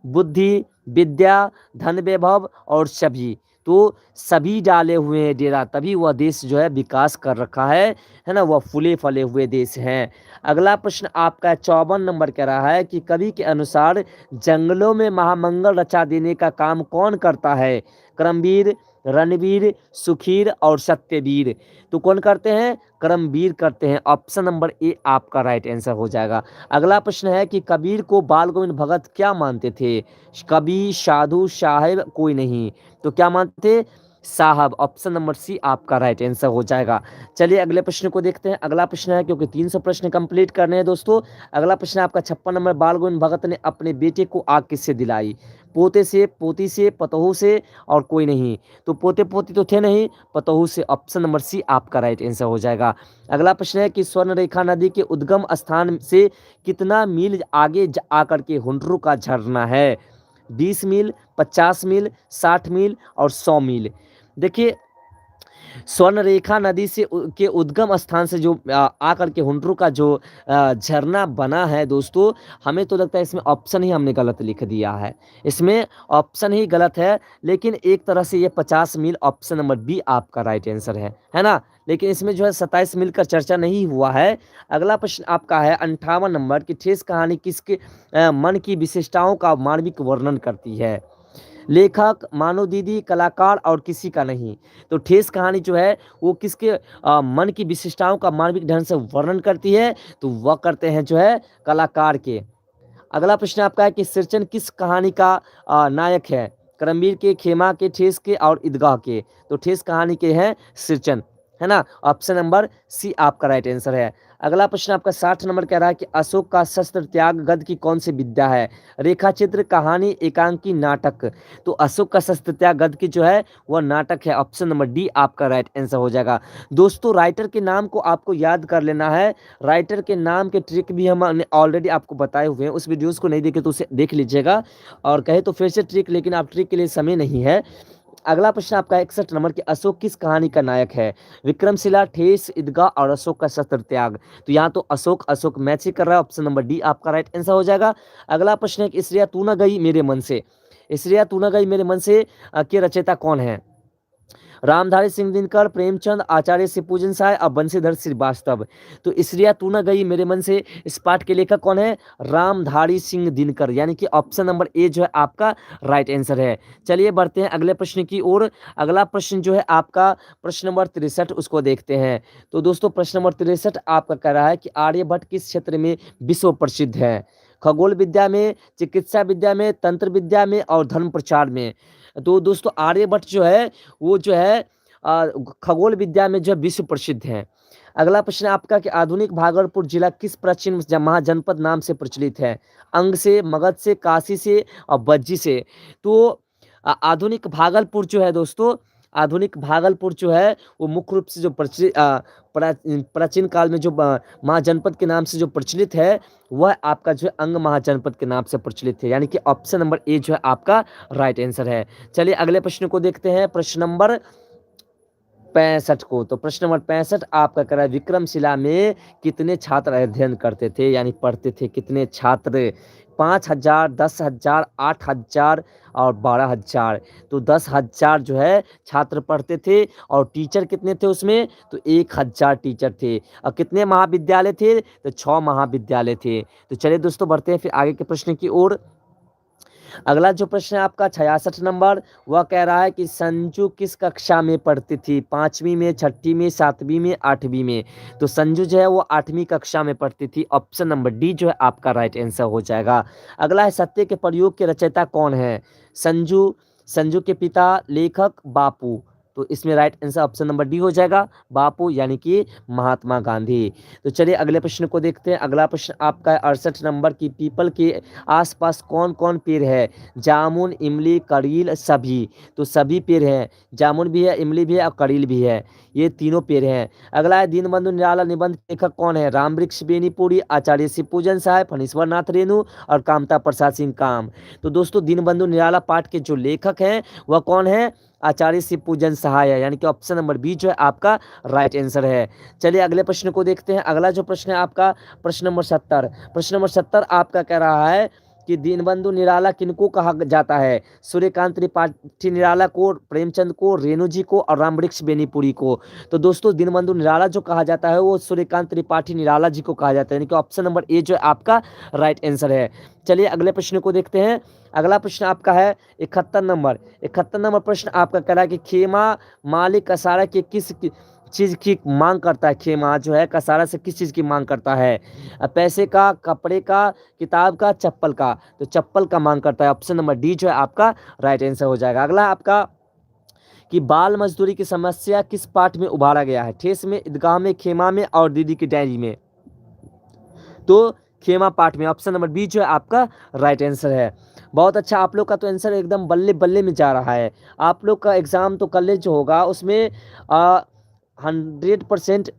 बुद्धि, विद्या, धन वैभव और सभी। तो सभी डाले हुए हैं डेरा, तभी वह देश जो है विकास कर रखा है ना, वह फूले फले हुए देश हैं। अगला प्रश्न आपका 54 नंबर कह रहा है कि कवि के अनुसार जंगलों में महामंगल रचा देने का काम कौन करता है? कर्मवीर, रणवीर, सुखीर और सत्यवीर। तो कौन करते हैं? कर्मवीर करते हैं। ऑप्शन नंबर ए आपका राइट आंसर हो जाएगा। अगला प्रश्न है कि कबीर को बाल गोविंद भगत क्या मानते थे? कवि, साधु, साहिब, कोई नहीं। तो क्या मानते थे? साहब। ऑप्शन नंबर सी आपका राइट आंसर हो जाएगा। चलिए अगले प्रश्न को देखते हैं। अगला प्रश्न है, क्योंकि 300 प्रश्न कंप्लीट करने हैं दोस्तों। अगला प्रश्न आपका 56 नंबर, बाल गोविंद भगत ने अपने बेटे को आग किससे दिलाई? पोते से, पोती से, पतोहू से और कोई नहीं। तो पोते पोती तो थे नहीं, पतोहू से। ऑप्शन नंबर सी आपका राइट आंसर हो जाएगा। अगला प्रश्न है कि स्वर्ण रेखा नदी के उद्गम स्थान से कितना मील आगे आकर के हुंडरू का झरना है? 20 मील, 50 मील, 60 मील और 100 मील। देखिए स्वर्ण रेखा नदी से के उद्गम स्थान से जो आकर के हुंडरू का जो झरना बना है दोस्तों, हमें तो लगता है इसमें ऑप्शन ही हमने गलत लिख दिया है। इसमें ऑप्शन ही गलत है, लेकिन एक तरह से ये 50 मील। ऑप्शन नंबर बी आपका राइट आंसर है ना। लेकिन इसमें जो है 27 मील का चर्चा नहीं हुआ है। अगला प्रश्न आपका है 58 नंबर की ठेस कहानी किसके मन की विशेषताओं का मानविक वर्णन करती है? लेखक, मानव दीदी, कलाकार और किसी का नहीं। तो ठेस कहानी जो है वो किसके मन की विशेषताओं का मानविक ढंग से वर्णन करती है? तो वह करते हैं जो है कलाकार के। अगला प्रश्न आपका है कि सिरचन किस कहानी का नायक है? करमवीर के, खेमा के, ठेस के और ईदगाह के। तो ठेस कहानी के हैं सिरचन, है ना। ऑप्शन नंबर सी आपका राइट आंसर है। अगला प्रश्न आपका 60 नंबर कह रहा है कि अशोक का शस्त्र त्याग गद्य की कौन सी विद्या है? रेखा चित्र, कहानी, एकांकी, नाटक। तो अशोक का शस्त्र त्याग गद्य की जो है वह नाटक है। ऑप्शन नंबर डी आपका राइट आंसर हो जाएगा। दोस्तों राइटर के नाम को आपको याद कर लेना है। राइटर के नाम के ट्रिक भी हम ऑलरेडी आपको बताए हुए हैं, उस वीडियोस को नहीं देखे तो उसे देख लीजिएगा, और कहे तो फिर से ट्रिक, लेकिन आप ट्रिक के लिए समय नहीं है। अगला प्रश्न आपका 61 नंबर की अशोक किस कहानी का नायक है? विक्रमशिला, ठेस, ईदगाह और अशोक का शस्त्र त्याग। तो यहाँ तो अशोक अशोक मैच ही कर रहा है। ऑप्शन नंबर डी आपका राइट आंसर हो जाएगा। अगला प्रश्न है कि इसरिया तू न गई मेरे मन से। इसरिया तू न गई मेरे मन से के रचयिता कौन है? रामधारी सिंह दिनकर, प्रेमचंद, आचार्य शिवपूजन साय और बंशीधर श्रीवास्तव। तो इसरिया तू न गई मेरे मन से, इस पाठ के लेखक कौन है? रामधारी सिंह दिनकर, यानी कि ऑप्शन नंबर ए जो है आपका राइट आंसर है। चलिए बढ़ते हैं अगले प्रश्न की ओर। अगला प्रश्न जो है आपका प्रश्न नंबर 63, उसको देखते हैं। तो दोस्तों प्रश्न नंबर 63 आपका कह रहा है कि आर्यभट्ट किस क्षेत्र में विश्व प्रसिद्ध है? खगोल विद्या में, चिकित्सा विद्या में, तंत्र विद्या में और धर्म प्रचार में। तो दोस्तों आर्यभट्ट जो है वो जो है खगोल विद्या में जो है विश्व प्रसिद्ध है। अगला प्रश्न आपका कि आधुनिक भागलपुर जिला किस प्राचीन महाजनपद नाम से प्रचलित है? अंग से, मगध से, काशी से और बज्जी से। तो आधुनिक भागलपुर जो है दोस्तों, आधुनिक भागलपुर जो है वो मुख्य रूप से जो प्राचीन काल में जो महाजनपद के नाम से जो प्रचलित है, वह आपका जो है अंग महाजनपद के नाम से प्रचलित है, यानी कि ऑप्शन नंबर ए जो है आपका राइट आंसर है। चलिए अगले प्रश्न को देखते हैं, प्रश्न नंबर 65 को। तो प्रश्न नंबर 65 आपका कह रहा है विक्रमशिला में कितने छात्र अध्ययन करते थे, यानी पढ़ते थे? कितने छात्र? 5,000, 10,000, 8,000 और 12,000। तो 10,000 जो है छात्र पढ़ते थे, और टीचर कितने थे उसमें? तो 1,000 टीचर थे। और कितने महाविद्यालय थे? तो 6 महाविद्यालय थे। तो चलिए दोस्तों बढ़ते हैं फिर आगे के प्रश्न की ओर। अगला जो प्रश्न है आपका 66 नंबर, वह कह रहा है कि संजू किस कक्षा में पढ़ती थी? 5वीं में, 6ठी में, 7वीं में, 8वीं में। तो संजू जो है वो 8वीं कक्षा में पढ़ती थी। ऑप्शन नंबर डी जो है आपका राइट आंसर हो जाएगा। अगला है सत्य के प्रयोग के रचयिता कौन है? संजू, संजू के पिता, लेखक, बापू। तो इसमें right answer option number D हो जाएगा, बापू यानी कि महात्मा गांधी। तो चलिए अगले प्रश्न को देखते हैं। अगला प्रश्न आपका है 68 नंबर की, पीपल के आसपास कौन कौन पेड़ है? जामुन, इमली, करील, सभी। तो सभी पेड़ हैं, जामुन भी है, इमली भी है और करील भी है, ये तीनों पेड़ हैं। अगला है दीनबंधु निराला निबंध के लेखक कौन है? रामवृक्ष बेनीपुरी, आचार्य शिवपूजन साय, फणीश्वर नाथ रेणु और कामता प्रसाद सिंह काम। तो दोस्तों दीनबंधु निराला पाठ के जो लेखक हैं वह कौन है? आचार्य शिवपूजन सहाय है, यानी कि ऑप्शन नंबर बी जो है आपका राइट आंसर है। चलिए अगले प्रश्न को देखते हैं। अगला जो प्रश्न है आपका प्रश्न नंबर 70। प्रश्न नंबर 70 आपका कह रहा है कि दीनबंधु निराला किनको कहा जाता है? सूर्यकांत त्रिपाठी निराला को, प्रेमचंद को, रेणु जी को और रामवृक्ष बेनीपुरी को। तो दोस्तों दीनबंधु निराला जो कहा जाता है वो सूर्यकांत त्रिपाठी निराला जी को कहा जाता है, यानी कि ऑप्शन नंबर ए जो है आपका राइट आंसर है। चलिए अगले प्रश्न को देखते हैं। अगला प्रश्न आपका है 71 नंबर। 71 नंबर प्रश्न आपका कह रहा है कि खेमा मालिक कसारा के किस चीज़ की मांग करता है? खेमा जो है कसारा से किस चीज़ की मांग करता है? पैसे का, कपड़े का, किताब का, चप्पल का। तो चप्पल का मांग करता है, ऑप्शन नंबर डी जो है आपका राइट आंसर हो जाएगा। अगला आपका कि बाल मजदूरी की समस्या किस पाठ में उभारा गया है? ठेस में, ईदगाह में, खेमा में और दीदी की डायरी में। तो खेमा पाठ में, ऑप्शन नंबर बी जो है आपका राइट आंसर है। बहुत अच्छा, आप लोग का तो आंसर एकदम बल्ले बल्ले में जा रहा है। आप लोग का एग्जाम तो कल जो होगा उसमें 100%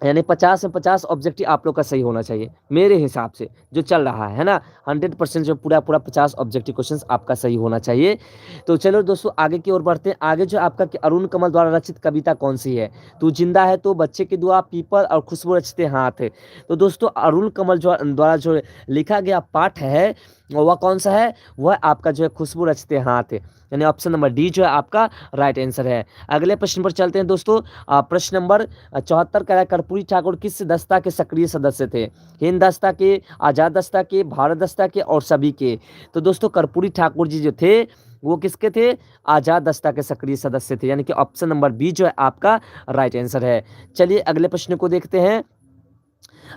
यानी 50 में 50 ऑब्जेक्टिव आप लोग का सही होना चाहिए मेरे हिसाब से जो चल रहा है ना। 100% जो पूरा पूरा 50 ऑब्जेक्टिव क्वेश्चंस आपका सही होना चाहिए। तो चलो दोस्तों आगे की ओर बढ़ते हैं। आगे जो आपका कि अरुण कमल द्वारा रचित कविता कौन सी है? तू जिंदा है तो, बच्चे की दुआ, पीपल और खुशबू रचते हाथ। तो दोस्तों अरुण कमल द्वारा जो लिखा गया पाठ है वह कौन सा है? वह आपका जो है खुशबू रचते हाथ, यानी ऑप्शन नंबर डी जो है आपका राइट आंसर है। अगले प्रश्न पर चलते हैं दोस्तों। प्रश्न नंबर 74 कह रहा है कर्पूरी ठाकुर किस दस्ता के सक्रिय सदस्य थे? हिंद दस्ता के, आजाद दस्ता के, भारत दस्ता के और सभी के। तो दोस्तों कर्पूरी ठाकुर जी जो थे वो किसके थे? आजाद दस्ता के सक्रिय सदस्य थे, यानी कि ऑप्शन नंबर बी जो है आपका राइट आंसर है। चलिए अगले प्रश्न को देखते हैं।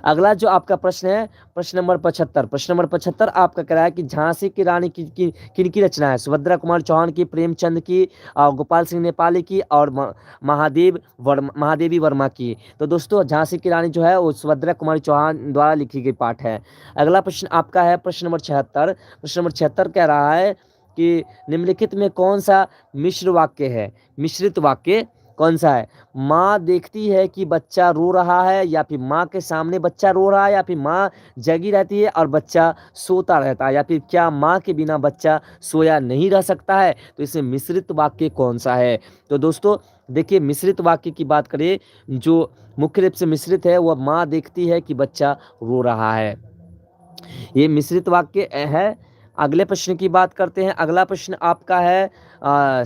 अगला जो आपका प्रश्न है प्रश्न नंबर 75। प्रश्न नंबर 75 आपका कह रहा है कि झांसी की रानी किन की रचना है? सुभद्रा कुमार चौहान की, प्रेमचंद की, गोपाल सिंह नेपाली की और महादेवी वर्मा की। तो दोस्तों झांसी की रानी जो है वो सुभद्रा कुमारी चौहान द्वारा लिखी गई पाठ है। अगला प्रश्न आपका है प्रश्न नंबर 76। प्रश्न नंबर 76 कह रहा है कि निम्नलिखित में कौन सा मिश्र वाक्य है? मिश्रित वाक्य कौन सा है? माँ देखती है कि बच्चा रो रहा है, या फिर माँ के सामने बच्चा रो रहा है, या फिर माँ जगी रहती है और बच्चा सोता रहता है, या फिर क्या माँ के बिना बच्चा सोया नहीं रह सकता है? तो इसमें मिश्रित वाक्य कौन सा है? तो दोस्तों देखिए मिश्रित वाक्य की बात करें, जो मुख्य रूप से मिश्रित है वह माँ देखती है कि बच्चा रो रहा है, ये मिश्रित वाक्य है। अगले प्रश्न की बात करते हैं। अगला प्रश्न आपका है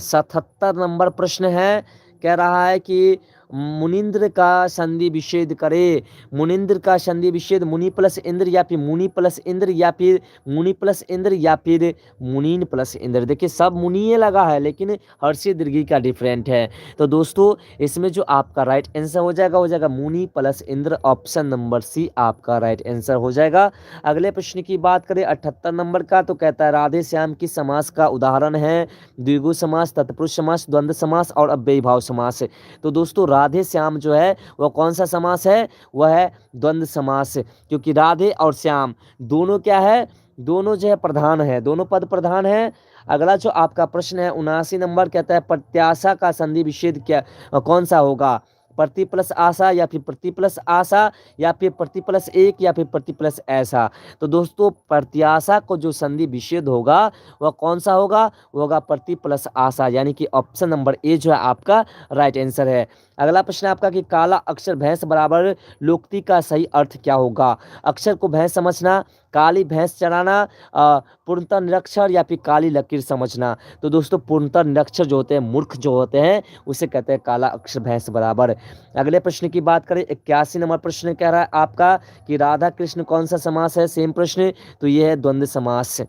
77 नंबर प्रश्न है। कह रहा है कि मुनिंद्र का संधि विच्छेद करे। मुनिंद्र का संधि विच्छेद मुनि प्लस इंद्र, या फिर मुनि प्लस इंद्र, या फिर मुनि प्लस इंद्र, या फिर मुनीन प्लस इंद्र। देखिए सब मुनिये लगा है लेकिन हर्षी दीर्घी का डिफरेंट है। तो दोस्तों इसमें जो आपका राइट आंसर हो जाएगा मुनि plus Indra, option number C आपका राइट आंसर हो जाएगा। अगले प्रश्न की बात करें 78 नंबर का, तो कहता है राधे श्याम किस समास का उदाहरण है? द्विगु समास, तत्पुरुष समास, द्वंद्व समास और अव्ययी भाव समास। तो दोस्तों राधे श्याम जो है वह कौन सा समास है? वह है द्वंद्व समास, क्योंकि राधे और श्याम दोनों क्या है? दोनों जो है प्रधान है, दोनों पद प्रधान है। अगला जो आपका प्रश्न है 79 नंबर, कहता है प्रत्याशा का संधि विच्छेद क्या कौन सा होगा? प्रति प्लस आशा, या फिर प्रति प्लस आशा, या फिर प्रति प्लस एक, या फिर प्रति प्लस ऐसा। तो दोस्तों प्रत्याशा को जो संधि विच्छेद होगा वह कौन सा होगा? वो होगा प्रति प्लस आशा, यानी कि ऑप्शन नंबर ए जो है आपका राइट आंसर है। अगला प्रश्न आपका कि काला अक्षर भैंस बराबर लोकोक्ति का सही अर्थ क्या होगा? अक्षर को भैंस समझना, काली भैंस चराना, पूर्णतः निरक्षर, या फिर काली लकीर समझना। तो दोस्तों पूर्णतः निरक्षर जो होते हैं, मूर्ख जो होते हैं, उसे कहते हैं काला अक्षर भैंस बराबर। अगले प्रश्न की बात करें 81 नंबर प्रश्न कह रहा है आपका कि राधा कृष्ण कौन सा समास है? सेम प्रश्न, तो यह है द्वंद्व समास,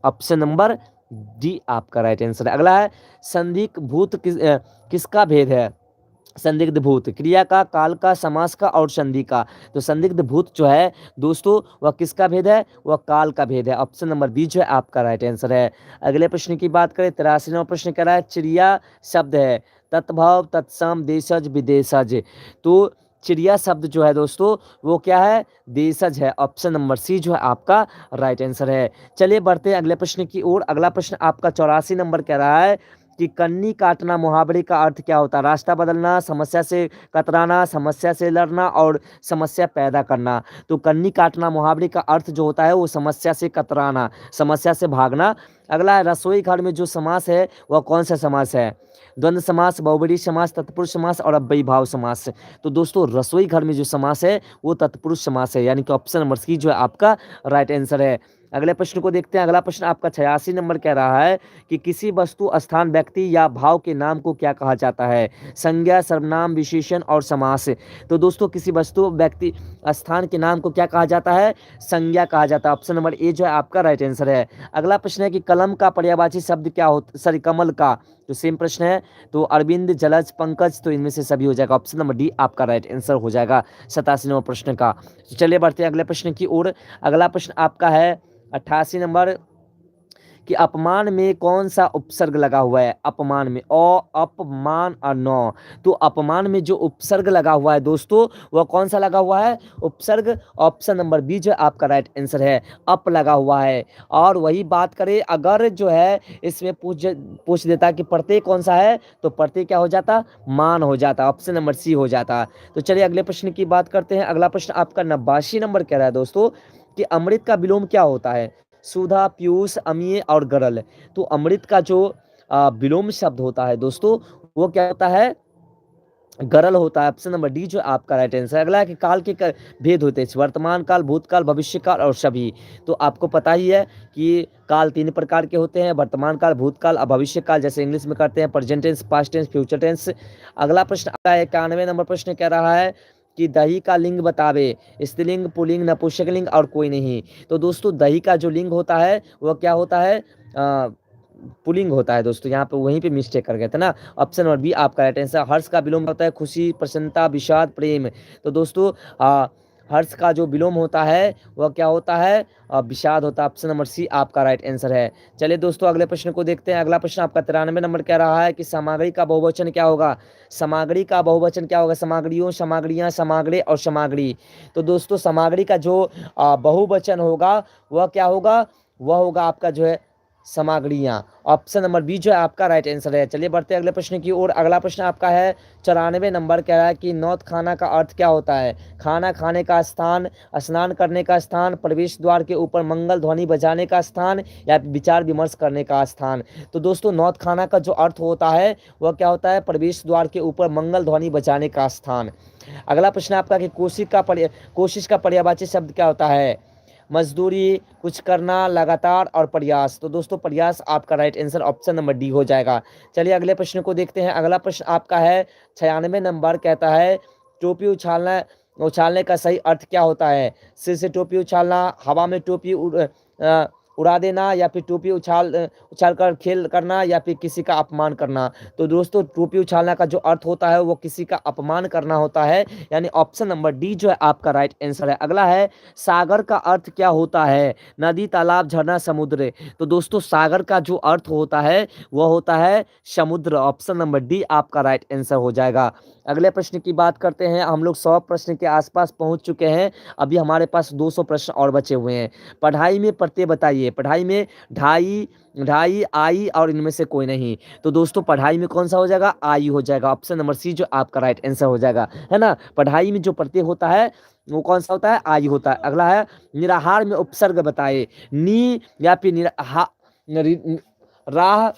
ऑप्शन नंबर डी आपका राइट आंसर है। अगला है संधि भूत किसका भेद है? संदिग्ध भूत क्रिया का, काल का, समास का और संधि का। तो संदिग्ध भूत जो है दोस्तों वह किसका भेद है? वह काल का भेद है। ऑप्शन नंबर बी जो है आपका राइट आंसर है। अगले प्रश्न की बात करें, 83वां प्रश्न कह रहा है चिड़िया शब्द है तत्भव, तत्सम, देशज, विदेशज। तो चिड़िया शब्द जो है दोस्तों वो क्या है? देशज है। ऑप्शन नंबर सी जो है आपका राइट आंसर है। चलिए बढ़ते हैं अगले प्रश्न की ओर। अगला प्रश्न आपका 84 नंबर कह रहा है कि कन्नी काटना मुहावरे का अर्थ क्या होता है? रास्ता बदलना, समस्या से कतराना, समस्या से लड़ना और समस्या पैदा करना। तो कन्नी काटना मुहावरे का अर्थ जो होता है वो समस्या से कतराना, समस्या से भागना। अगला है रसोई घर में जो समास है वह कौन सा समास है? द्वंद्व समास, बहुब्रीहि समास, तत्पुरुष समास और अव्ययी भाव समास। तो दोस्तों रसोई घर में जो समास है वो तत्पुरुष समास है, यानी कि ऑप्शन नंबर सी जो है आपका राइट आंसर है। अगले प्रश्न को देखते हैं। अगला प्रश्न आपका 86 नंबर कह रहा है कि किसी वस्तु, स्थान, व्यक्ति या भाव के नाम को क्या कहा जाता है? संज्ञा, सर्वनाम, विशेषण और समास। तो दोस्तों किसी वस्तु, व्यक्ति, स्थान के नाम को क्या कहा जाता है? संज्ञा कहा जाता है। ऑप्शन नंबर ए जो है आपका राइट आंसर है। अगला प्रश्न है कि कलम का पर्यायवाची शब्द क्या होता, सॉरी कमल का। तो सेम प्रश्न है। तो अरविंद, जलज, पंकज, तो इनमें से सभी हो जाएगा। ऑप्शन नंबर डी आपका राइट आंसर हो जाएगा 87वें प्रश्न का। तो चलिए बढ़ते हैं अगले प्रश्न की ओर। अगला प्रश्न आपका है 88 नंबर कि अपमान में कौन सा उपसर्ग लगा हुआ है? अपमान में अ, अपमान और न। तो अपमान में जो उपसर्ग लगा हुआ है दोस्तों वह कौन सा लगा हुआ है? उपसर्ग। ऑप्शन नंबर बी जो आपका राइट आंसर है, अप लगा हुआ है। और वही बात करें अगर जो है इसमें पूछ देता कि प्रत्यय कौन सा है, तो प्रत्यय क्या हो जाता? मान हो जाता। ऑप्शन नंबर सी हो जाता। तो चलिए अगले प्रश्न की बात करते हैं। अगला प्रश्न आपका 89 नंबर कह रहा है दोस्तों कि अमृत का विलोम क्या होता है? सुधा, पीयूष, अमीय और गरल। तो अमृत का जो विलोम शब्द होता है दोस्तों वो क्या होता है? गरल होता है। ऑप्शन नंबर डी जो आपका राइट आंसर है। अगला है कि काल के भेद होते हैं, वर्तमान काल, भूतकाल, भविष्य काल और सभी। तो आपको पता ही है कि काल 3 प्रकार के होते हैं, वर्तमान काल, भूतकाल और भविष्य काल, जैसे इंग्लिश में करते हैं present tense, past tense, future tense. अगला प्रश्न आता है 91 नंबर प्रश्न कह रहा है कि दही का लिंग बतावे, स्त्रीलिंग, पुल्लिंग, नपुंसकलिंग और कोई नहीं। तो दोस्तों दही का जो लिंग होता है वह क्या होता है? पुलिंग होता है दोस्तों, यहाँ पे वहीं पे मिस्टेक कर गए थे ना। ऑप्शन नंबर बी आपका राइट आंसर। हर्ष का विलोम होता है खुशी, प्रसन्नता, विषाद, प्रेम। तो दोस्तों हर्ष का जो विलोम होता है वह क्या होता है? विषाद होता है। ऑप्शन नंबर सी आपका राइट आंसर है। चलिए दोस्तों अगले प्रश्न को देखते हैं। अगला प्रश्न आपका 93 नंबर कह रहा है कि सामग्री का बहुवचन क्या होगा? सामग्री का बहुवचन क्या होगा? सामग्रियों, सामग्रियां, सामग्री और सामग्री। तो दोस्तों सामग्री का जो बहुवचन होगा वह क्या होगा? वह होगा आपका जो है सामग्रियां। ऑप्शन नंबर बी जो है आपका राइट आंसर है। चलिए बढ़ते हैं अगले प्रश्न की ओर। अगला प्रश्न आपका है 94 नंबर कह रहा है कि नौत खाना का अर्थ क्या होता है? खाना खाने का स्थान, स्नान करने का स्थान, प्रवेश द्वार के ऊपर मंगल ध्वनि बजाने का स्थान या विचार विमर्श करने का स्थान। तो दोस्तों नौत खाना का जो अर्थ होता है वह क्या होता है? प्रवेश द्वार के ऊपर मंगल ध्वनि बजाने का स्थान। अगला प्रश्न आपका कि कोशिश का पर्यायवाची शब्द क्या होता है? मजदूरी, कुछ करना, लगातार और प्रयास। तो दोस्तों प्रयास आपका right answer option number D हो जाएगा। चलिए अगले प्रश्न को देखते हैं। अगला प्रश्न आपका है 96 नंबर कहता है टोपी उछालना, उछालने का सही अर्थ क्या होता है? सिर से टोपी उछालना, हवा में टोपी उड़ा देना या फिर टोपी उछाल कर खेल करना या फिर किसी का अपमान करना। तो दोस्तों टोपी उछालना का जो अर्थ होता है वो किसी का अपमान करना होता है, यानी ऑप्शन नंबर डी जो है आपका राइट आंसर है। अगला है सागर का अर्थ क्या होता है? नदी, तालाब, झरना, समुद्र। तो दोस्तों सागर का जो अर्थ होता है वह होता है समुद्र। ऑप्शन नंबर डी आपका राइट आंसर हो जाएगा। अगले प्रश्न की बात करते हैं। हम लोग 100 प्रश्न के आसपास पहुंच चुके हैं। अभी हमारे पास 200 प्रश्न और बचे हुए हैं। पढ़ाई में प्रत्यय बताइए। पढ़ाई में ढाई, ढाई, आई और इनमें से कोई नहीं। तो दोस्तों पढ़ाई में कौन सा हो जाएगा? आई हो जाएगा। ऑप्शन नंबर सी जो आपका राइट आंसर हो जाएगा, है ना। पढ़ाई में जो प्रत्यय होता है वो कौन सा होता है? आई होता है। अगला है निराहार में उपसर्ग बताए। नी या फिर राह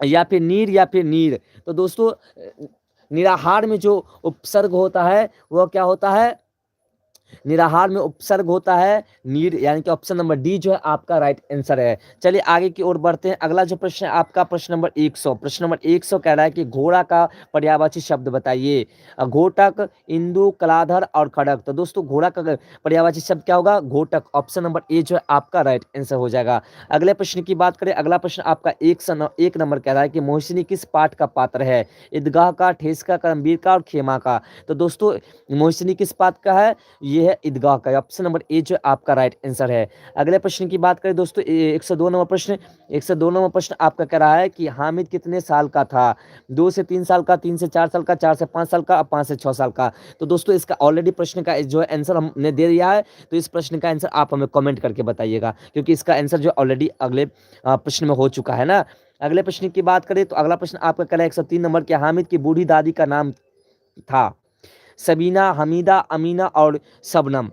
या फिर नीर या फिर नीर। तो दोस्तों निराहार में जो उपसर्ग होता है वह क्या होता है? निराहार में उपसर्ग होता है नीड, यानी कि ऑप्शन नंबर डी जो है आपका राइट आंसर है। चलिए आगे की ओर बढ़ते हैं। अगला जो प्रश्न है आपका प्रश्न नंबर 100, प्रश्न नंबर 100 कह रहा है कि घोड़ा का पर्यायवाची शब्द बताइए। घोटक, इंदु, कलाधर और खड़क। तो दोस्तों घोड़ा का पर्यायवाची शब्द क्या होगा? घोटक। ऑप्शन नंबर ए जो है आपका राइट आंसर हो जाएगा। अगले प्रश्न की बात करें, अगला प्रश्न आपका 1 नंबर कह रहा है कि मोहिनी किस पाठ का पात्र है? ईदगाह का, ठेस का, करमवीर का और खेमा का। तो दोस्तों मोहिनी किस पाठ का है? ये है ईदगाह का। ऑप्शन नंबर ए जो आपका राइट आंसर है। अगले प्रश्न की बात करें दोस्तों 102 नंबर प्रश्न, 102 नंबर प्रश्न आपका कह रहा है कि हामिद कितने साल का था? 2 से 3 साल का, 3 से 4 साल का, 4 से 5 साल का और 5 से 6 साल का। तो दोस्तों इसका ऑलरेडी प्रश्न का जो है आंसर हमने दे दिया है, तो इस प्रश्न का आंसर आप हमें कमेंट करके बताइएगा, क्योंकि इसका आंसर जो ऑलरेडी अगले प्रश्न में हो चुका है ना। अगले प्रश्न की बात करें तो अगला प्रश्न आपका कह रहा है 103 नंबर के हामिद की बूढ़ी दादी का नाम था? सबीना, हमीदा, अमीना और शबनम।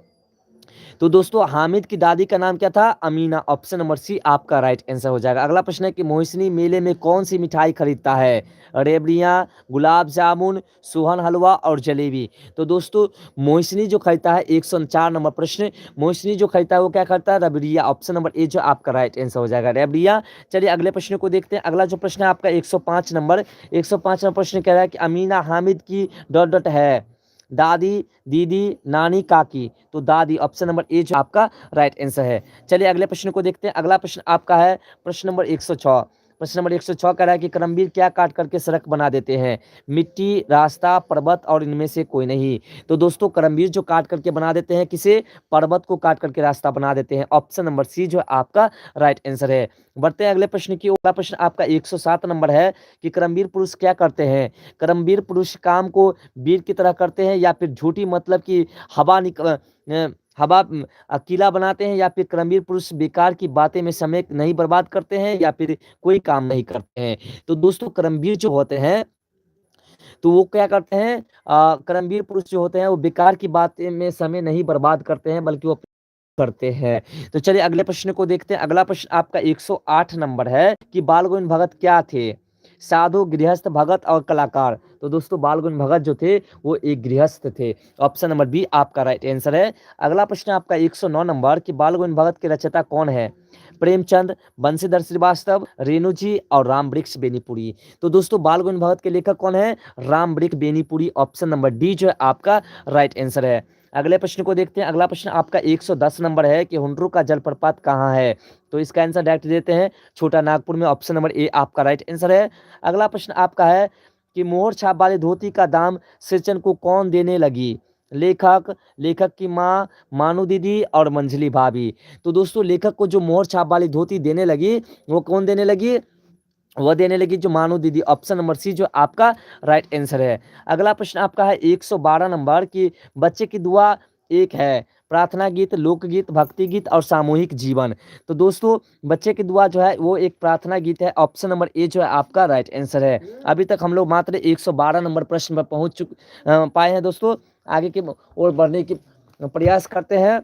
तो दोस्तों हामिद की दादी का नाम क्या था? अमीना। ऑप्शन नंबर सी आपका राइट आंसर हो जाएगा। अगला प्रश्न है कि मोहिनी मेले में कौन सी मिठाई खरीदता है? रेवड़ियाँ, गुलाब जामुन, सोहन हलवा और जलेबी। तो दोस्तों मोहिनी जो खरीदता है, 104 नंबर प्रश्न, मोहिनी जो खरीदता है वो क्या खरीदता है? रबड़िया। ऑप्शन नंबर ए जो आपका राइट आंसर हो जाएगा, रेवड़िया। चलिए अगले प्रश्न को देखते हैं। अगला जो प्रश्न है आपका 105 नंबर, 105 नंबर प्रश्न कह रहा है कि अमीना हामिद की डॉट डॉट है? दादी, दीदी, नानी, काकी। तो दादी। ऑप्शन नंबर ए जो आपका राइट आंसर है। चलिए अगले प्रश्न को देखते हैं। अगला प्रश्न आपका है प्रश्न नंबर 106, प्रश्न नंबर 106 कह रहा है कि करमवीर क्या काट करके सड़क बना देते हैं? मिट्टी, रास्ता, पर्वत और इनमें से कोई नहीं। तो दोस्तों करमवीर जो काट करके बना देते हैं किसे? पर्वत को काट करके रास्ता बना देते हैं। ऑप्शन नंबर सी जो आपका राइट आंसर है। बढ़ते हैं अगले प्रश्न की। अगला प्रश्न आपका 107 नंबर है कि करमवीर पुरुष क्या करते हैं? करमवीर पुरुष काम को वीर की तरह करते हैं, या फिर झूठी मतलब कि हवा हवा किला बनाते हैं, या फिर करमवीर पुरुष बेकार की बातें में समय नहीं बर्बाद करते हैं, या फिर कोई काम नहीं करते हैं। तो दोस्तों करमवीर जो होते हैं तो वो क्या करते हैं? करमवीर पुरुष जो होते हैं वो बेकार की बातें में समय नहीं बर्बाद करते हैं, बल्कि वो करते हैं। तो चलिए अगले प्रश्न को देखते हैं। अगला प्रश्न आपका 108 नंबर है कि बाल गोविंद भगत क्या थे? साधु, गृहस्थ, भगत और कलाकार। तो दोस्तों बाल गोविंद भगत जो थे वो एक गृहस्थ थे। ऑप्शन नंबर बी आपका राइट आंसर है। अगला प्रश्न आपका 109 नंबर कि बाल गोविंद भगत के रचयिता कौन है? प्रेमचंद, बंशीधर श्रीवास्तव, रेणु जी और राम वृक्ष बेनीपुरी। तो दोस्तों बाल गोविंद भगत के लेखक कौन है? राम वृक्ष बेनीपुरी। ऑप्शन नंबर डी जो है आपका राइट आंसर है। अगले प्रश्न को देखते हैं। अगला प्रश्न आपका 110 नंबर है कि हुंड्रू का जलप्रपात कहाँ है? तो इसका आंसर डायरेक्ट देते हैं छोटा नागपुर में। ऑप्शन नंबर ए आपका राइट आंसर है। अगला प्रश्न आपका है कि मोहर छाप वाली धोती का दाम सृजन को कौन देने लगी? लेखक, लेखक की माँ, मानू दीदी और मंझली भाभी। तो दोस्तों लेखक को जो मोहर छाप वाली धोती देने लगी वो कौन देने लगी? वो देने लगी जो मानू दीदी। ऑप्शन नंबर सी जो आपका राइट आंसर है। अगला प्रश्न आपका है 112 नंबर की बच्चे की दुआ एक है? प्रार्थना गीत, लोकगीत, भक्ति गीत और सामूहिक जीवन। तो दोस्तों बच्चे की दुआ जो है वो एक प्रार्थना गीत है। ऑप्शन नंबर ए जो है आपका राइट आंसर है। अभी तक हम लोग मात्र 112 नंबर प्रश्न पर पहुंच पाए हैं दोस्तों। आगे की ओर बढ़ने की प्रयास करते हैं।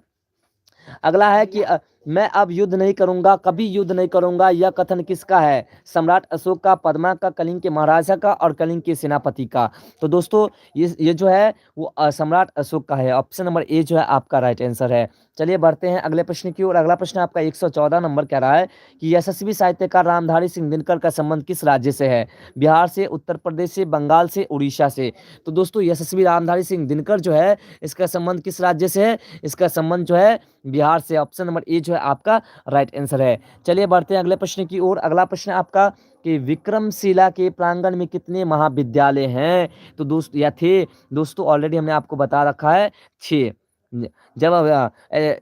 अगला है कि मैं अब युद्ध नहीं करूंगा, कभी युद्ध नहीं करूंगा, यह कथन किसका है? सम्राट अशोक का, पद्मा का, कलिंग के महाराजा का और कलिंग के सेनापति का। तो दोस्तों ये जो है वो सम्राट अशोक का है। ऑप्शन नंबर ए जो है आपका राइट आंसर है। चलिए बढ़ते हैं अगले प्रश्न की ओर। अगला प्रश्न आपका 114 नंबर कह रहा है कि यशस्वी साहित्यकार रामधारी सिंह दिनकर का संबंध किस राज्य से है? बिहार से, उत्तर प्रदेश से, बंगाल से, उड़ीसा से। तो दोस्तों यशस्वी रामधारी सिंह दिनकर जो है इसका संबंध किस राज्य से है? इसका संबंध जो है बिहार से। ऑप्शन नंबर ए जो है आपका राइट आंसर है। चलिए बढ़ते हैं अगले प्रश्न की ओर। अगला प्रश्न आपका कि विक्रमशिला के प्रांगण में कितने महाविद्यालय हैं? तो दोस्त या थे दोस्तों ऑलरेडी हमने आपको बता रखा है 6। जब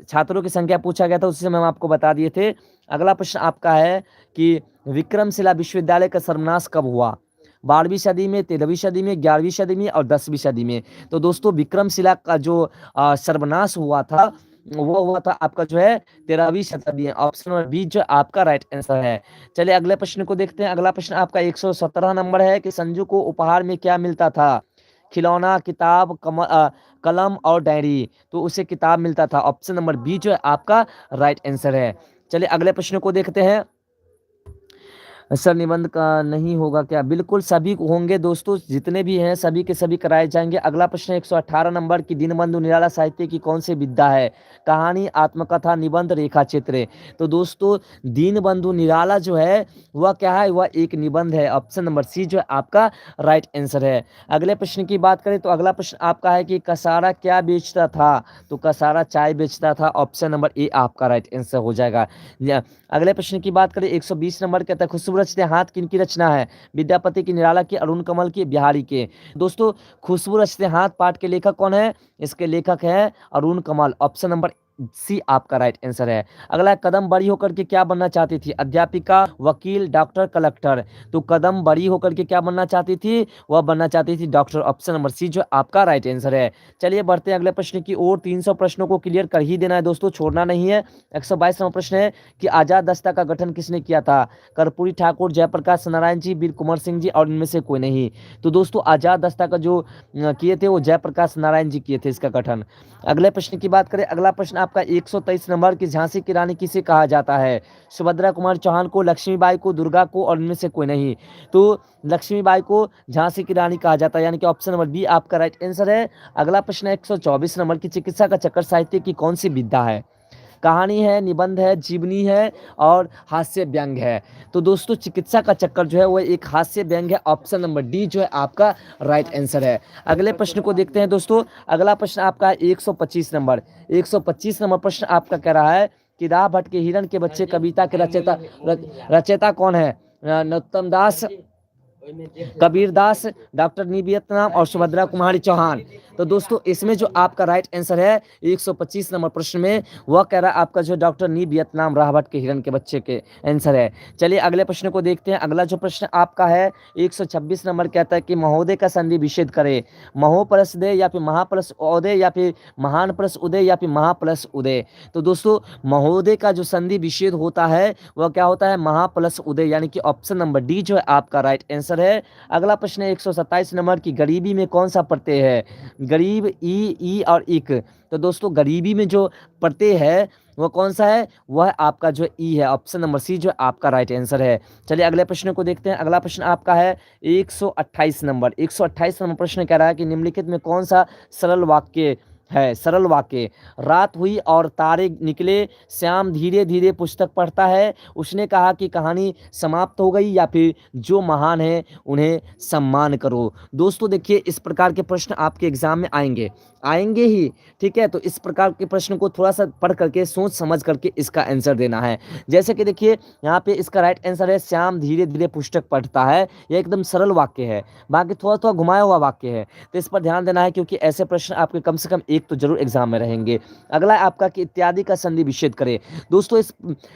छात्रों की संख्या पूछा गया था उसी समय हम आपको बता दिए थे। अगला प्रश्न आपका है कि विक्रमशिला विश्वविद्यालय का सर्वनाश कब हुआ? 12वीं सदी में, 13वीं सदी में, 11वीं सदी में और 10वीं सदी में। तो दोस्तों विक्रमशिला का जो सर्वनाश हुआ था वो हुआ था आपका जो है 13वीं शताब्दी में। ऑप्शन नंबर बी जो आपका राइट आंसर है। चलिए अगले प्रश्न को देखते हैं। अगला प्रश्न आपका 117 नंबर है कि संजू को उपहार में क्या मिलता था? खिलौना, किताब, कलम और डायरी। तो उसे किताब मिलता था। ऑप्शन नंबर बी जो है आपका राइट आंसर है। चलिए अगले प्रश्न को देखते हैं। सर निबंध का नहीं होगा क्या? बिल्कुल सभी को होंगे दोस्तों, जितने भी हैं सभी के सभी कराए जाएँगे। अगला प्रश्न है 118 नंबर की, दीनबंधु निराला साहित्य की कौन सी विधा है? कहानी, आत्मकथा, निबंध, रेखा चित्र। तो दोस्तों दीनबंधु निराला जो है वह क्या है? वह एक निबंध है। ऑप्शन नंबर सी जो है आपका राइट आंसर है। अगले प्रश्न की बात करें तो अगला प्रश्न आपका है कि कसारा क्या बेचता था? तो कसारा चाय बेचता था। ऑप्शन नंबर ए आपका राइट आंसर हो जाएगा। अगले प्रश्न की बात करें 120 नंबर कहता है खुशबू रचते हाथ किनकी रचना है? विद्यापति की, निराला की, अरुण कमल की, बिहारी के। दोस्तों खुशबू रचते हाथ पाठ के लेखक कौन है? इसके लेखक है अरुण कमल। ऑप्शन नंबर सी आपका राइट आंसर है। अगला है कदम बड़ी होकर के क्या बनना चाहती थी? अध्यापिका, वकील, डॉक्टर, कलेक्टर। तो कदम बड़ी होकर के क्या बनना चाहती थी? वह बनना चाहती थी डॉक्टर। ऑप्शन नंबर सी जो आपका राइट आंसर है। चलिए बढ़ते हैं अगले प्रश्न की ओर। 300 प्रश्नों को क्लियर कर ही देना है दोस्तों, छोड़ना नहीं है। 122 नंबर प्रश्न है कि आजाद दस्ता का गठन किसने किया था? कर्पूरी ठाकुर, जयप्रकाश नारायण जी, वीर कुंवर सिंह जी और इनमें से कोई नहीं। तो दोस्तों आजाद दस्ता का जो किए थे वो जयप्रकाश नारायण जी किए थे इसका गठन। अगले प्रश्न की बात करें, अगला प्रश्न आपका 123 नंबर की, झांसी की रानी किसे कहा जाता है? सुभद्रा कुमार चौहान को, लक्ष्मीबाई को, दुर्गा को और इनमें से कोई नहीं। तो लक्ष्मीबाई को झांसी की रानी कहा जाता है, यानी कि ऑप्शन नंबर बी आपका राइट आंसर है। अगला प्रश्न है 124 नंबर की, चिकित्सा का चक्कर साहित्य की कौन सी विधा है? कहानी है, निबंध है, जीवनी है और हास्य व्यंग है। तो दोस्तों चिकित्सा का चक्कर जो है वो एक हास्य व्यंग है। ऑप्शन नंबर डी जो है आपका राइट आंसर है। अगले प्रश्न को देखते हैं दोस्तों। अगला प्रश्न आपका है 125 नंबर। 125 नंबर प्रश्न आपका कह रहा है कि राह भट्ट के हिरण के बच्चे कविता के रचयिता कौन है? नरोत्तम दास, कबीर दास, डॉक्टर नियतनाम और सुभद्रा कुमारी चौहान। तो दोस्तों इसमें जो आपका राइट आंसर है 125 नंबर प्रश्न में वह कह रहा है आपका जो डॉक्टर नियतनाम राहभट्ट के हिरण के बच्चे के आंसर है। चलिए अगले प्रश्न को देखते हैं। अगला जो प्रश्न आपका है 126 नंबर कहता है कि महोदय का संधि विच्छेद करे। महो प्लस दे या फिर महा प्लस उदय या फिर महान प्लस उदय या फिर महा प्लस उदय। तो दोस्तों महोदय का जो संधि विच्छेद होता है वह क्या होता है? महा प्लस उदय, यानी कि ऑप्शन नंबर डी जो है आपका राइट आंसर है। अगला प्रश्न है 127 नंबर की, गरीबी में कौन सा प्रत्यय है? गरीब, ई और इक। तो दोस्तों गरीबी में जो प्रत्यय है वह कौन सा है? वह आपका जो ई है। ऑप्शन नंबर सी जो आपका राइट आंसर है। चलिए अगले प्रश्न को देखते हैं। अगला प्रश्न आपका है 128 नंबर। 128 नंबर प्रश्न कह रहा है कि निम्नलिखित में कौन सा सरल वाक्य है? सरल वाक्य, रात हुई और तारे निकले, श्याम धीरे धीरे पुस्तक पढ़ता है, उसने कहा कि कहानी समाप्त हो गई, या फिर जो महान है उन्हें सम्मान करो। दोस्तों देखिए इस प्रकार के प्रश्न आपके एग्जाम में आएंगे ही, ठीक है। तो इस प्रकार के प्रश्न को थोड़ा सा पढ़ करके सोच समझ करके इसका आंसर देना है। जैसे कि देखिए यहाँ पे इसका राइट आंसर है श्याम धीरे धीरे पुस्तक पढ़ता है। यह एकदम सरल वाक्य है, बाकी थोड़ा थोड़ा घुमाया हुआ वाक्य है, तो इस पर ध्यान देना है क्योंकि ऐसे प्रश्न आपके कम से कम एक तो जरूर एग्जाम में रहेंगे। अगला है आपका कि इत्यादि का संधि विच्छेद करे। दोस्तों इस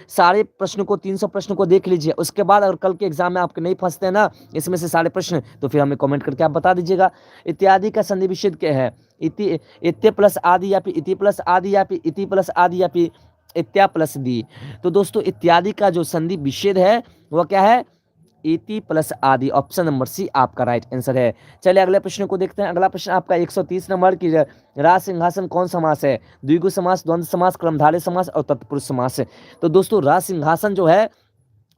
सारे प्रश्न को 300 प्रश्न को देख लीजिए, उसके बाद अगर कल के एग्जाम में आपके नहीं फंसते हैं ना इसमें से सारे प्रश्न, तो फिर हमें कमेंट करके आप बता दीजिएगा। इत्यादि का संधि विच्छेद क्या है? इत्य प्लस आदि या फिर इति प्लस आदि या फिर इति प्लस आदि या फिर इत्या प्लस दी। तो दोस्तों इत्यादि का जो संधि विच्छेद है वह क्या है? इति प्लस आदि। ऑप्शन नंबर सी आपका राइट आंसर है। चलिए अगले प्रश्न को देखते हैं। अगला प्रश्न आपका 130 नंबर की, राज सिंहासन कौन समास है? द्विगु समास, द्वंद्व समास, क्रमधारय समास और तत्पुरुष समास। तो दोस्तों राज सिंहासन जो है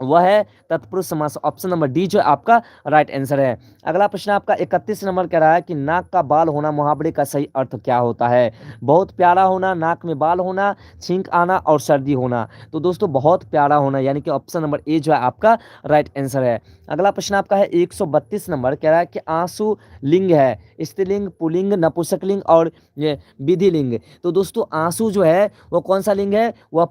वह है तत्पुरुष समास। ऑप्शन नंबर डी जो आपका राइट आंसर है। अगला प्रश्न आपका 31 नंबर कह रहा है कि नाक का बाल होना मुहावरे का सही अर्थ क्या होता है? बहुत प्यारा होना, नाक में बाल होना, छींक आना और सर्दी होना। तो दोस्तों बहुत प्यारा होना, यानी कि ऑप्शन नंबर ए जो है आपका राइट आंसर है। अगला प्रश्न आपका है 132 नंबर कह रहा है कि आंसू लिंग है, स्त्रीलिंग, पुल्लिंग, नपुंसकलिंग और विधिलिंग। तो दोस्तों आंसू जो है वो कौन सा लिंग है? वह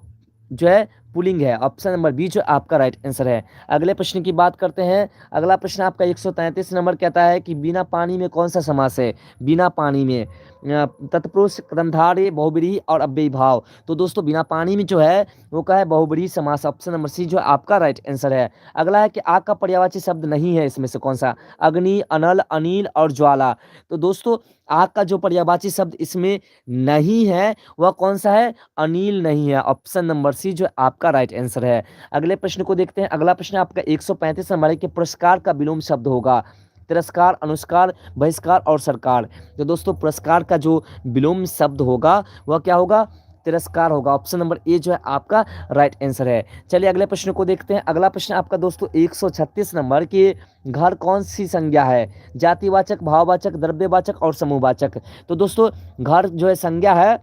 जो है पुलिंग है। ऑप्शन नंबर बी जो आपका राइट आंसर है। अगले प्रश्न की बात करते हैं। अगला प्रश्न आपका 133 नंबर कहता है कि बिना पानी में कौन सा समास है? बिना पानी में तत्पुरुष, क्रमधारय, बहुब्रीहि और अव्ययी भाव। तो दोस्तों बिना पानी में जो है वो क्या है? बहुब्रीहि समास। ऑप्शन नंबर सी जो आपका राइट आंसर है। अगला है कि आग का पर्यायवाची शब्द नहीं है, इसमें से कौन सा? अग्नि, अनल, अनिल और ज्वाला। तो दोस्तों आग का जो पर्यायवाची शब्द इसमें नहीं है वह कौन सा है? अनिल नहीं है। ऑप्शन नंबर सी जो आपका राइट आंसर है। अगले प्रश्न को देखते हैं। अगला प्रश्न आपका 135 नंबर के पुरस्कार का विलोम शब्द होगा तिरस्कार, अनुस्कार, बहिष्कार और सरकार। तो दोस्तों पुरस्कार का जो विलोम शब्द होगा वह क्या होगा? तिरस्कार होगा। ऑप्शन नंबर ए जो है आपका राइट आंसर है। चलिए अगले प्रश्न को देखते हैं। अगला प्रश्न आपका दोस्तों 136 नंबर की, घर कौन सी संज्ञा है? जातिवाचक, भाववाचक, द्रव्यवाचक और समूहवाचक। तो दोस्तों घर जो है संज्ञा है,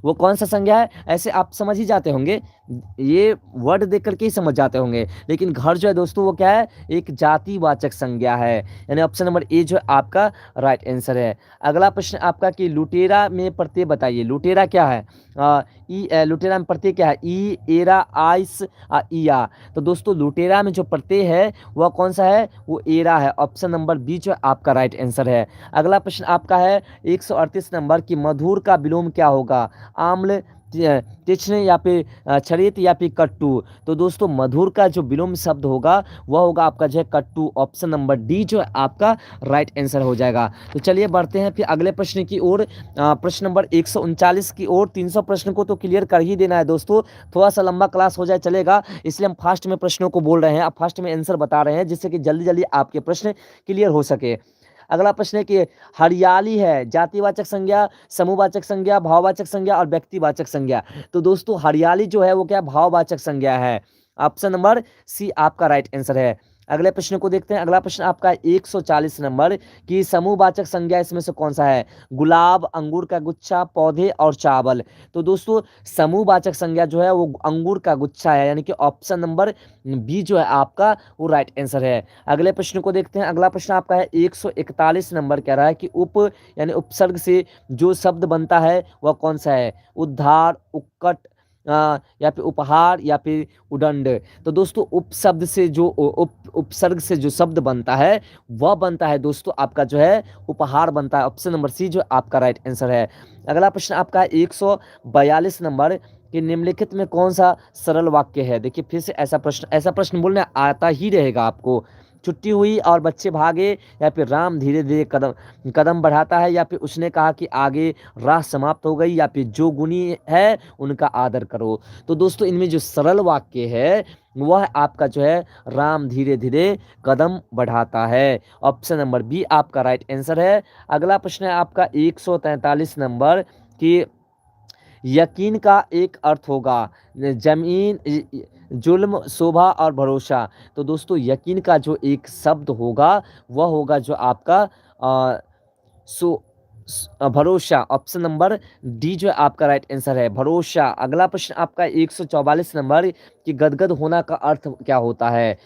वो कौन सा संज्ञा है? ऐसे आप समझ ही जाते होंगे, ये वर्ड देख करके ही समझ जाते होंगे, लेकिन घर जो है दोस्तों वो क्या है? एक जातिवाचक संज्ञा है, यानी ऑप्शन नंबर ए जो है आपका राइट आंसर है। अगला प्रश्न आपका कि लुटेरा में प्रत्यय बताइए। लुटेरा क्या है? लुटेरा में प्रत्यय क्या है? ई, एरा, आइस, ईया। तो दोस्तों लुटेरा में जो प्रत्यय है वह कौन सा है? वो एरा है। ऑप्शन नंबर बी जो है आपका राइट आंसर है। अगला प्रश्न आपका है 138 नंबर की, मधुर का विलोम क्या होगा? आम्ल, तीक्ष्ण या फिर क्षरित या फिर कट्टू। तो दोस्तों मधुर का जो विलोम शब्द होगा वह होगा आपका जो है कट्टू। ऑप्शन नंबर डी जो है आपका राइट आंसर हो जाएगा। तो चलिए बढ़ते हैं फिर अगले प्रश्न की ओर, प्रश्न नंबर 139 की ओर। 300 प्रश्न को तो क्लियर कर ही देना है दोस्तों, थोड़ा सा लंबा क्लास हो जाए चलेगा, इसलिए हम फास्ट में प्रश्नों को बोल रहे हैं, आप फास्ट में आंसर बता रहे हैं, जिससे कि जल्दी जल्दी आपके प्रश्न क्लियर हो सके। अगला प्रश्न है कि हरियाली है जातिवाचक संज्ञा, समूहवाचक संज्ञा, भाववाचक संज्ञा और व्यक्तिवाचक संज्ञा। तो दोस्तों हरियाली जो है वो क्या? भाववाचक संज्ञा है। ऑप्शन नंबर सी आपका राइट आंसर है। अगले प्रश्न को देखते हैं। अगला प्रश्न आपका 140 नंबर की, समूहवाचक संज्ञा इसमें से कौन सा है? गुलाब, अंगूर का गुच्छा, पौधे और चावल। तो दोस्तों समूहवाचक संज्ञा जो है वो अंगूर का गुच्छा है, यानी कि ऑप्शन नंबर बी जो है आपका वो राइट आंसर है। अगले प्रश्न को देखते हैं। अगला प्रश्न आपका है 141 नंबर, कह रहा है कि उप यानी उपसर्ग से जो शब्द बनता है वह कौन सा है? उद्धार, उक्कट, या फिर उपहार या फिर उदंड। तो दोस्तों उपशब्द से जो उपसर्ग से जो शब्द बनता है वह बनता है दोस्तों आपका जो है उपहार बनता है। ऑप्शन नंबर सी जो आपका राइट आंसर है। अगला प्रश्न आपका है 142 नंबर कि निम्नलिखित में कौन सा सरल वाक्य है? देखिए फिर से ऐसा प्रश्न बोलने आता ही रहेगा आपको। छुट्टी हुई और बच्चे भागे, या फिर राम धीरे धीरे कदम कदम बढ़ाता है, या फिर उसने कहा कि आगे राह समाप्त हो गई, या फिर जो गुणी है उनका आदर करो। तो दोस्तों इनमें जो सरल वाक्य है वह आपका जो है राम धीरे धीरे कदम बढ़ाता है। ऑप्शन नंबर बी आपका राइट आंसर है। अगला प्रश्न है आपका 143 नंबर कि यकीन का एक अर्थ होगा जमीन, जुल्म, शोभा और भरोसा। तो दोस्तों यकीन का जो एक शब्द होगा वह होगा जो आपका सो भरोसा। ऑप्शन नंबर डी जो है आपका राइट आंसर है, भरोसा। अगला प्रश्न आपका 144 नंबर कि गदगद होना का अर्थ क्या होता है?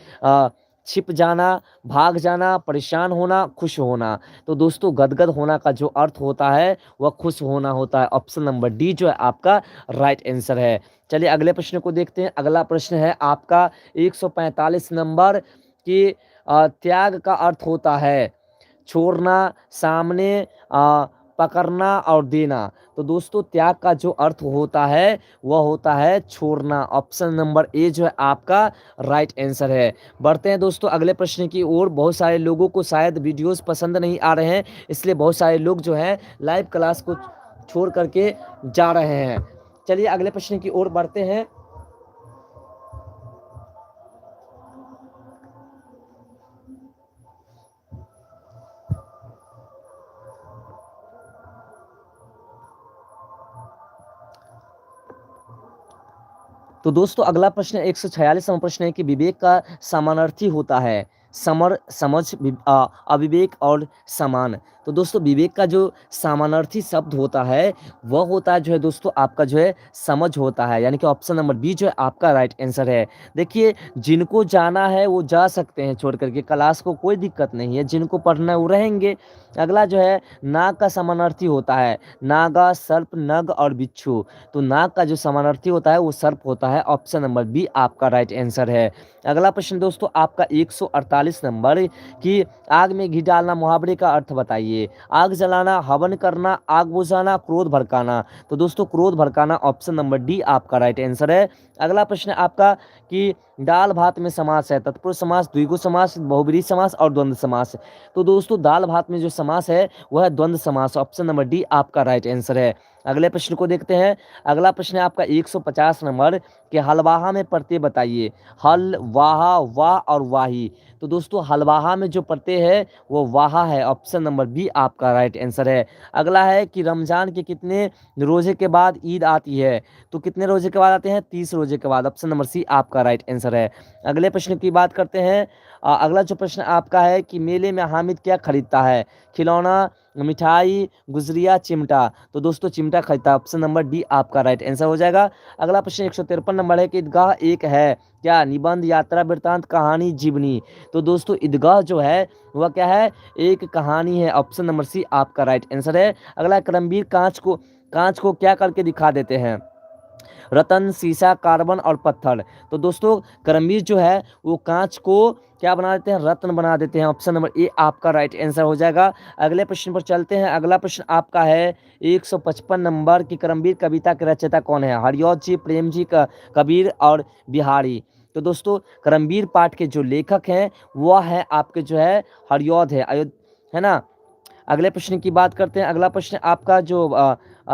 छिप जाना, भाग जाना, परेशान होना, खुश होना। तो दोस्तों गदगद होना का जो अर्थ होता है वह खुश होना होता है। ऑप्शन नंबर डी जो है आपका राइट आंसर है। चलिए अगले प्रश्न को देखते हैं। अगला प्रश्न है आपका 145 नंबर कि त्याग का अर्थ होता है छोड़ना, सामने, पकड़ना और देना। तो दोस्तों त्याग का जो अर्थ होता है वह होता है छोड़ना। ऑप्शन नंबर ए जो है आपका राइट आंसर है। बढ़ते हैं दोस्तों अगले प्रश्न की ओर। बहुत सारे लोगों को शायद वीडियोस पसंद नहीं आ रहे हैं, इसलिए बहुत सारे लोग जो हैं लाइव क्लास को छोड़ करके जा रहे हैं। चलिए अगले प्रश्न की ओर बढ़ते हैं। तो दोस्तों अगला प्रश्न 146वां प्रश्न है कि विवेक का समानार्थी होता है समर, समझ, अविवेक और समान। तो दोस्तों विवेक का जो समानार्थी शब्द होता है वह होता है जो है दोस्तों आपका जो है समझ होता है, यानी कि ऑप्शन नंबर बी जो है आपका राइट आंसर है। देखिए जिनको जाना है वो जा सकते हैं छोड़ करके, क्लास को कोई दिक्कत नहीं है, जिनको पढ़ना है वो रहेंगे। अगला जो है नाग का समानार्थी होता है नागा, सर्प, नग और बिच्छू। तो नाग का जो समानार्थी होता है वो सर्प होता है। ऑप्शन नंबर बी आपका राइट आंसर है। अगला प्रश्न दोस्तों आपका 148 नंबर कि आग में घी डालना मुहावरे का अर्थ बताइए। आग जलाना, हवन करना, आग बुझाना, क्रोध भड़काना। तो दोस्तों क्रोध भड़काना ऑप्शन नंबर डी आपका राइट आंसर है। अगला प्रश्न आपका कि दाल भात में समास है तत्पुरुष समास, द्विगु समास, बहुब्रीहि समास और द्वंद्व समास। तो दोस्तों दाल भात में जो समास है वह है द्वंद्व समास। ऑप्शन नंबर डी आपका राइट आंसर है। अगले प्रश्न को देखते हैं। अगला प्रश्न है आपका 150 नंबर कि हलवाहा में प्रत्यय बताइए। हल, वाहा, वाह और वाही। तो दोस्तों हलवाहा में जो प्रत्यय है वो वाहा है, ऑप्शन नंबर बी आपका राइट आंसर है। अगला है कि रमजान के कितने रोजे के बाद ईद आती है? तो कितने रोजे के बाद आते हैं? 30 रोजे के बाद, ऑप्शन नंबर सी आपका राइट आंसर है। अगले प्रश्न की बात करते हैं। अगला जो प्रश्न आपका है कि मेले में हामिद क्या खरीदता है? खिलौना, मिठाई, गुजरिया, चिमटा। तो दोस्तों चिमटा खरीदता है, ऑप्शन नंबर डी आपका राइट आंसर हो जाएगा। अगला प्रश्न 153 नंबर है कि ईदगाह एक है क्या? निबंध, यात्रा, वृत्तांत, कहानी, जीवनी। तो दोस्तों ईदगाह जो है वह क्या है? एक कहानी है, ऑप्शन नंबर सी आपका राइट आंसर है। अगला करमबीर कांच को क्या करके दिखा देते हैं? रतन, शीशा, कार्बन और पत्थर। तो दोस्तों करमबीर जो है वो कांच को क्या बना देते हैं? रत्न बना देते हैं, ऑप्शन नंबर ए आपका राइट आंसर हो जाएगा। अगले प्रश्न पर चलते हैं। अगला प्रश्न आपका है 155 नंबर की करमबीर कविता के रचयिता कौन है? हरिऔध जी, प्रेम जी, कबीर और बिहारी। तो दोस्तों करमबीर पाठ के जो लेखक हैं वह है आपके जो है हरिऔध है ना। अगले प्रश्न की बात करते हैं। अगला प्रश्न आपका जो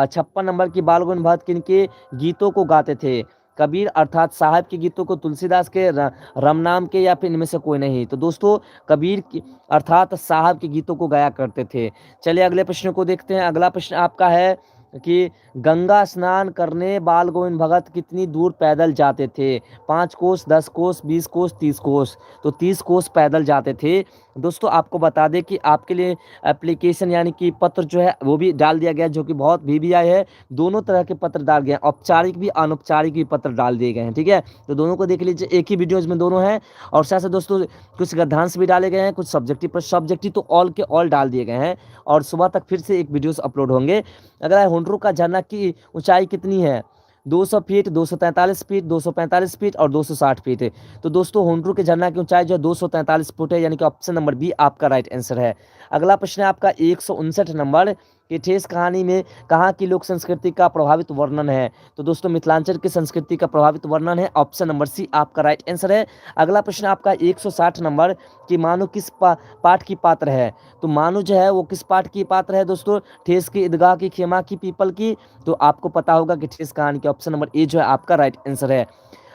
56 नंबर की बाल गुण भट्ट किनके गीतों को गाते थे? कबीर अर्थात साहब के गीतों को, तुलसीदास के, राम नाम के, या फिर इनमें से कोई नहीं? तो दोस्तों कबीर अर्थात साहब के गीतों को गाया करते थे। चलिए अगले प्रश्न को देखते हैं। अगला प्रश्न आपका है कि गंगा स्नान करने बाल गोविंद भगत कितनी दूर पैदल जाते थे? 5 कोस, 10 कोस, 20 कोस, 30 कोस। तो 30 कोस पैदल जाते थे। दोस्तों आपको बता दें कि आपके लिए एप्लीकेशन यानी कि पत्र जो है वो भी डाल दिया गया, जो कि बहुत VVI है। दोनों तरह के पत्र डाल गए हैं, औपचारिक भी अनौपचारिक भी पत्र डाल दिए गए हैं, ठीक है। तो दोनों को देख लीजिए, एक ही वीडियोज में दोनों हैं। और साथ साथ दोस्तों कुछ गद्यांश भी डाले गए हैं, कुछ सब्जेक्टिव पर सब्जेक्टिव तो ऑल के ऑल डाल दिए गए हैं। और सुबह तक फिर से एक वीडियोस अपलोड होंगे। अगर हुंडरू का झरना की ऊंचाई कितनी है? 200 फीट, 243 फीट, 245 फीट और 260 फीट है। तो दोस्तों हुंडरू के झरना की ऊंचाई जो है 243 फुट है, यानी कि ऑप्शन नंबर बी आपका राइट आंसर है। अगला प्रश्न है आपका 159 नंबर कि ठेस कहानी में कहाँ की लोक संस्कृति का प्रभावित वर्णन है? तो दोस्तों मिथिलांचल की संस्कृति का प्रभावित वर्णन है, ऑप्शन नंबर सी आपका राइट आंसर है। अगला प्रश्न आपका 160 नंबर कि मानो किस पाठ की पात्र है? तो मानो जो है वो किस पाठ की पात्र है दोस्तों? ठेस की, ईदगाह की, खेमा की, पीपल की। तो आपको पता होगा कि ठेस कहानी की, ऑप्शन नंबर ए जो है आपका राइट आंसर है।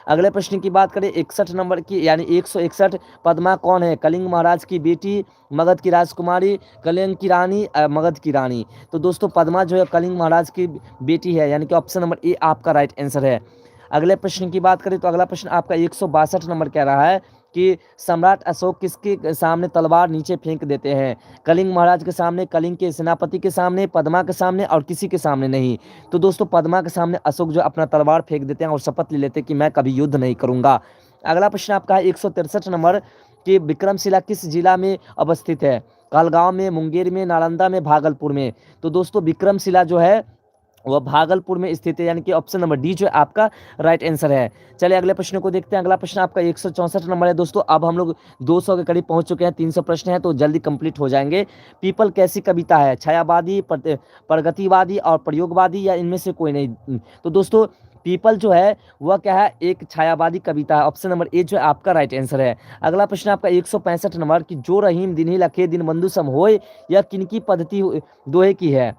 अगले प्रश्न की बात करें 61 नंबर की, यानी 161। पद्मा कौन है? कलिंग महाराज की बेटी, मगध की राजकुमारी, कलिंग की रानी, मगध की रानी। तो दोस्तों पद्मा जो है कलिंग महाराज की बेटी है, यानी कि ऑप्शन नंबर ए आपका राइट आंसर है। अगले प्रश्न की बात करें तो अगला प्रश्न आपका 162 नंबर कह रहा है कि सम्राट अशोक किसके सामने तलवार नीचे फेंक देते हैं? कलिंग महाराज के सामने, कलिंग के सेनापति के सामने, पद्मा के सामने और किसी के सामने नहीं? तो दोस्तों पद्मा के सामने अशोक जो अपना तलवार फेंक देते हैं और शपथ ले लेते हैं कि मैं कभी युद्ध नहीं करूंगा। अगला प्रश्न आपका है 163 नंबर कि विक्रमशिला किस जिला में अवस्थित है? कहलगांव में, मुंगेर में, नालंदा में, भागलपुर में। तो दोस्तों विक्रमशिला जो है वह भागलपुर में स्थित है, यानी कि ऑप्शन नंबर डी जो है आपका राइट आंसर है। चलिए अगले प्रश्न को देखते हैं। अगला प्रश्न आपका 164 नंबर है दोस्तों। अब हम लोग 200 के करीब पहुंच चुके हैं, 300 प्रश्न हैं तो जल्दी कंप्लीट हो जाएंगे। पीपल कैसी कविता है? छायावादी, प्रगतिवादी और प्रयोगवादी, या इनमें से कोई नहीं? तो दोस्तों पीपल जो है वह क्या है? एक छायावादी कविता है, ऑप्शन नंबर ए जो है आपका राइट आंसर है। अगला प्रश्न आपका 165 नंबर कि जो रहीम दिनही लखे दिन बंधु सम होए, यह किनकी पद्धति दोहे की है?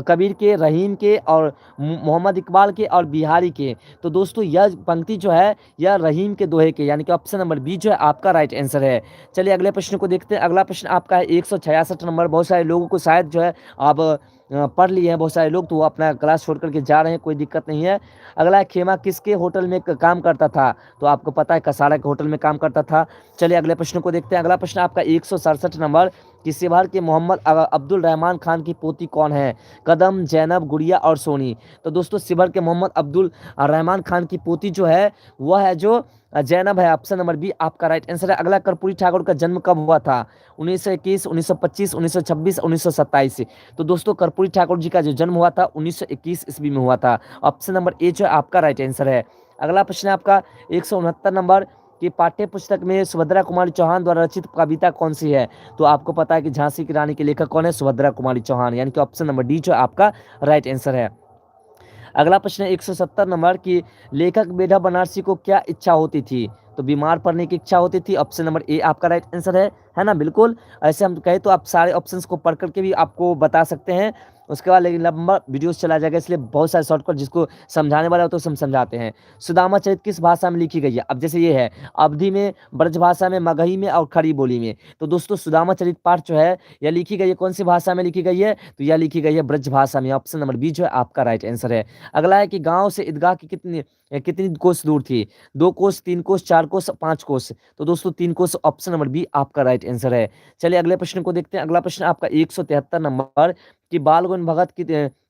कबीर के, रहीम के और मोहम्मद इकबाल के और बिहारी के। तो दोस्तों यह पंक्ति जो है यह रहीम के दोहे के, यानी कि ऑप्शन नंबर बी जो है आपका राइट आंसर है। चलिए अगले प्रश्न को देखते हैं। अगला प्रश्न आपका है 166 नंबर। बहुत सारे लोगों को शायद जो है आप पढ़ लिए हैं बहुत सारे लोग, तो वो अपना क्लास छोड़ करके जा रहे हैं, कोई दिक्कत नहीं है। अगला खेमा किसके होटल में काम करता था? तो आपको पता है कसारा के होटल में काम करता था। चलिए अगले प्रश्न को देखते हैं। अगला प्रश्न आपका 167 नंबर कि शिवहर के मोहम्मद अब्दुल रहमान खान की पोती कौन है? कदम, जैनब, गुड़िया और सोनी। तो दोस्तों शिवहर के मोहम्मद अब्दुल रहमान खान की पोती जो है वह है जो जैनब है, ऑप्शन नंबर बी आपका राइट आंसर है। अगला कर्पूरी ठाकुर का जन्म कब हुआ था? 1921, 1925, 1926, 1927। तो दोस्तों कर्पूरी ठाकुर जी का जो जन्म हुआ था 1921 ईस्वी में हुआ था, ऑप्शन नंबर ए जो है आपका राइट आंसर है। अगला प्रश्न है आपका 169 नंबर कि पाठ्य पुस्तक में सुभद्रा कुमारी चौहान द्वारा रचित कविता कौन सी है? तो आपको पता है कि झांसी की रानी के लेखक कौन है? सुभद्रा कुमारी चौहान, यानी कि ऑप्शन नंबर डी जो आपका राइट आंसर है। अगला प्रश्न है 170 नंबर की लेखक बेढा बनारसी को क्या इच्छा होती थी? तो बीमार पड़ने की इच्छा होती थी, ऑप्शन नंबर ए आपका राइट आंसर है ना। बिल्कुल ऐसे हम कहें तो आप सारे ऑप्शंस को पढ़ करके भी आपको बता सकते हैं। उसके बाद लेकिन लंबा वीडियोस चला जाएगा, इसलिए बहुत सारे शॉर्टकट जिसको समझाने वाला हो तो हम समझाते हैं। सुदामा चरित किस भाषा में लिखी गई है? अब जैसे ये है अवधी में, ब्रज भाषा में, मगही में और खड़ी बोली में। तो दोस्तों सुदामा चरित पाठ जो है यह लिखी गई है कौन सी भाषा में लिखी गई है? तो यह लिखी गई है ब्रज भाषा में। ऑप्शन नंबर बी जो है आपका राइट आंसर है। अगला है कि गांव से ईदगाह की कितनी कितनी कोस दूर थी? 2 कोस, 3 कोस, 4 कोस, 5 कोस। तो दोस्तों 3 कोस, ऑप्शन नंबर बी आपका राइट आंसर है। चलिए अगले प्रश्न को देखते हैं। अगला प्रश्न आपका 173 नंबर कि बाल गौन भगत की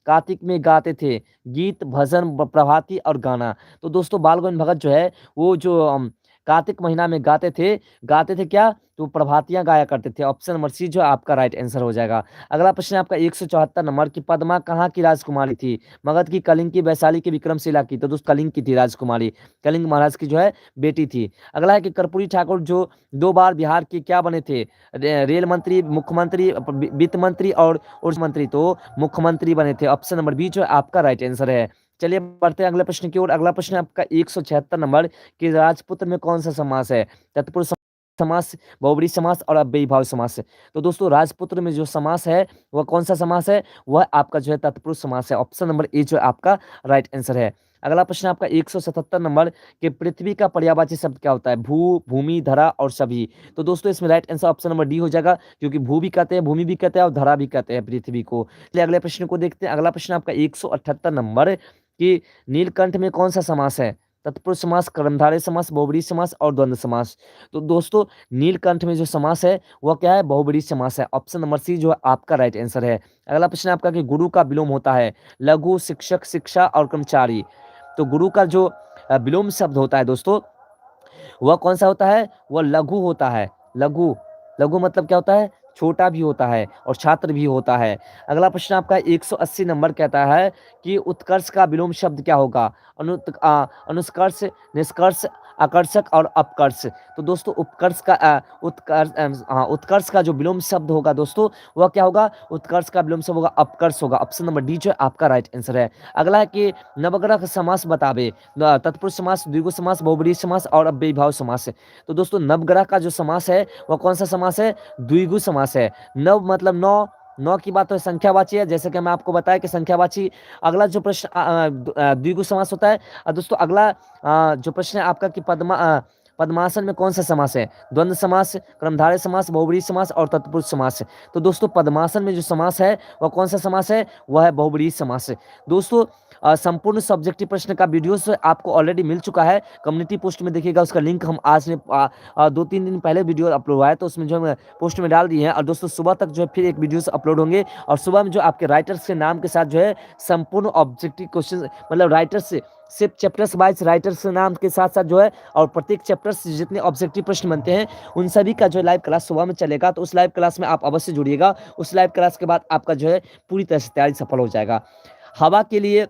कार्तिक में गाते थे गीत, भजन, प्रभाती और गाना। तो दोस्तों बाल गौन भगत जो है वो जो कार्तिक महीना में गाते थे क्या? तो प्रभातियां गाया करते थे। ऑप्शन नंबर सी जो है आपका राइट आंसर हो जाएगा। अगला प्रश्न है आपका 174 नंबर की पद्मा कहाँ की राजकुमारी थी? मगध की, कलिंग की, वैशाली की, विक्रमशिला की। तो दोस्त कलिंग की थी राजकुमारी, कलिंग महाराज की जो है बेटी थी। अगला है कि कर्पूरी ठाकुर जो 2 बार बिहार के क्या बने थे? रेल मंत्री, मुख्यमंत्री, वित्त मंत्री और ऊर्जा मंत्री। तो मुख्यमंत्री बने थे। ऑप्शन नंबर बी जो है आपका राइट आंसर है। चलिए बढ़ते हैं अगले प्रश्न की ओर। अगला प्रश्न है आपका 176 नंबर कि राजपुत्र में कौन सा समास है? तत्पुरुष समास, बहुब्रीहि समास और अव्ययीभाव समास। तो दोस्तों राजपुत्र में जो समास है वह कौन सा समास है? वह आपका जो है तत्पुरुष समास है। ऑप्शन नंबर ए जो है आपका राइट आंसर है। अगला प्रश्न आपका 177 नंबर कि पृथ्वी का पर्यायवाची शब्द क्या होता है? भू, भूमि, धरा और सभी। तो दोस्तों इसमें right answer option number D हो जाएगा, क्योंकि भू भी कहते हैं, भूमि भी कहते हैं और धरा भी कहते हैं पृथ्वी को। चलिए अगले प्रश्न को देखते हैं। अगला प्रश्न आपका 178 नंबर कि नीलकंठ में कौन सा समास है? तत्पुरुष समास, कर्मधारय समास, बहुब्रीहि समास और द्वंद्व समास। तो दोस्तों नीलकंठ में जो समास है वह क्या है? बहुब्रीहि समास है। ऑप्शन नंबर सी जो है आपका राइट आंसर है। अगला प्रश्न आपका कि गुरु का विलोम होता है लघु, शिक्षक, शिक्षा और कर्मचारी। तो गुरु का जो विलोम शब्द होता है दोस्तों वह कौन सा होता है? वह लघु होता है। लघु, लघु मतलब क्या होता है? छोटा भी होता है और छात्र भी होता है। अगला प्रश्न आपका 180 नंबर कहता है कि उत्कर्ष का विलोम शब्द क्या होगा? अनुष्कर्ष, निष्कर्ष, आकर्षक और अपकर्ष। तो दोस्तों उत्कर्ष का जो विलोम शब्द होगा दोस्तों वह क्या होगा? उत्कर्ष का विलोम शब्द होगा अपकर्ष होगा। ऑप्शन नंबर डी जो है आपका राइट आंसर है। अगला है कि नवग्रह समास बतावे तत्पुरुष समास, द्विगु समास, बहुब्रीहि समास और अव्ययीभाव समास। तो दोस्तों नवग्रह का जो समास है वह कौन सा समास है? द्विगु समास है। नव मतलब नौ, नौ की बात तो संख्यावाची है, जैसे कि मैं आपको बताया कि संख्यावाची। अगला जो प्रश्न द्विगु समास होता है। दोस्तों अगला जो प्रश्न है आपका कि पद्मासन में कौन सा समास है? द्वंद्व समास, कर्मधारय समास, बहुब्रीहि समास और तत्पुरुष समास। तो दोस्तों पद्मासन में जो समास है वह कौन सा समास है? वह है बहुब्रीहि समास। दोस्तों संपूर्ण सब्जेक्टिव प्रश्न का वीडियोस आपको ऑलरेडी मिल चुका है, कम्युनिटी पोस्ट में देखिएगा। उसका लिंक हम आज ने 2-3 दिन पहले वीडियो अपलोड हुआ है तो उसमें जो हम पोस्ट में डाल दिए हैं। और दोस्तों सुबह तक जो है फिर एक वीडियोस अपलोड होंगे और सुबह में जो आपके राइटर्स के नाम के साथ जो है संपूर्ण ऑब्जेक्टिव क्वेश्चन, मतलब राइटर्स से सिर्फ चैप्टर्स वाइज राइटर्स के नाम के साथ साथ जो है और प्रत्येक चैप्टर से जितने ऑब्जेक्टिव प्रश्न बनते हैं उन सभी का जो लाइव क्लास सुबह में चलेगा। तो उस लाइव क्लास में आप अवश्य जुड़िएगा। उस लाइव क्लास के बाद आपका जो है पूरी तरह से तैयारी सफल हो जाएगा। हवा के लिए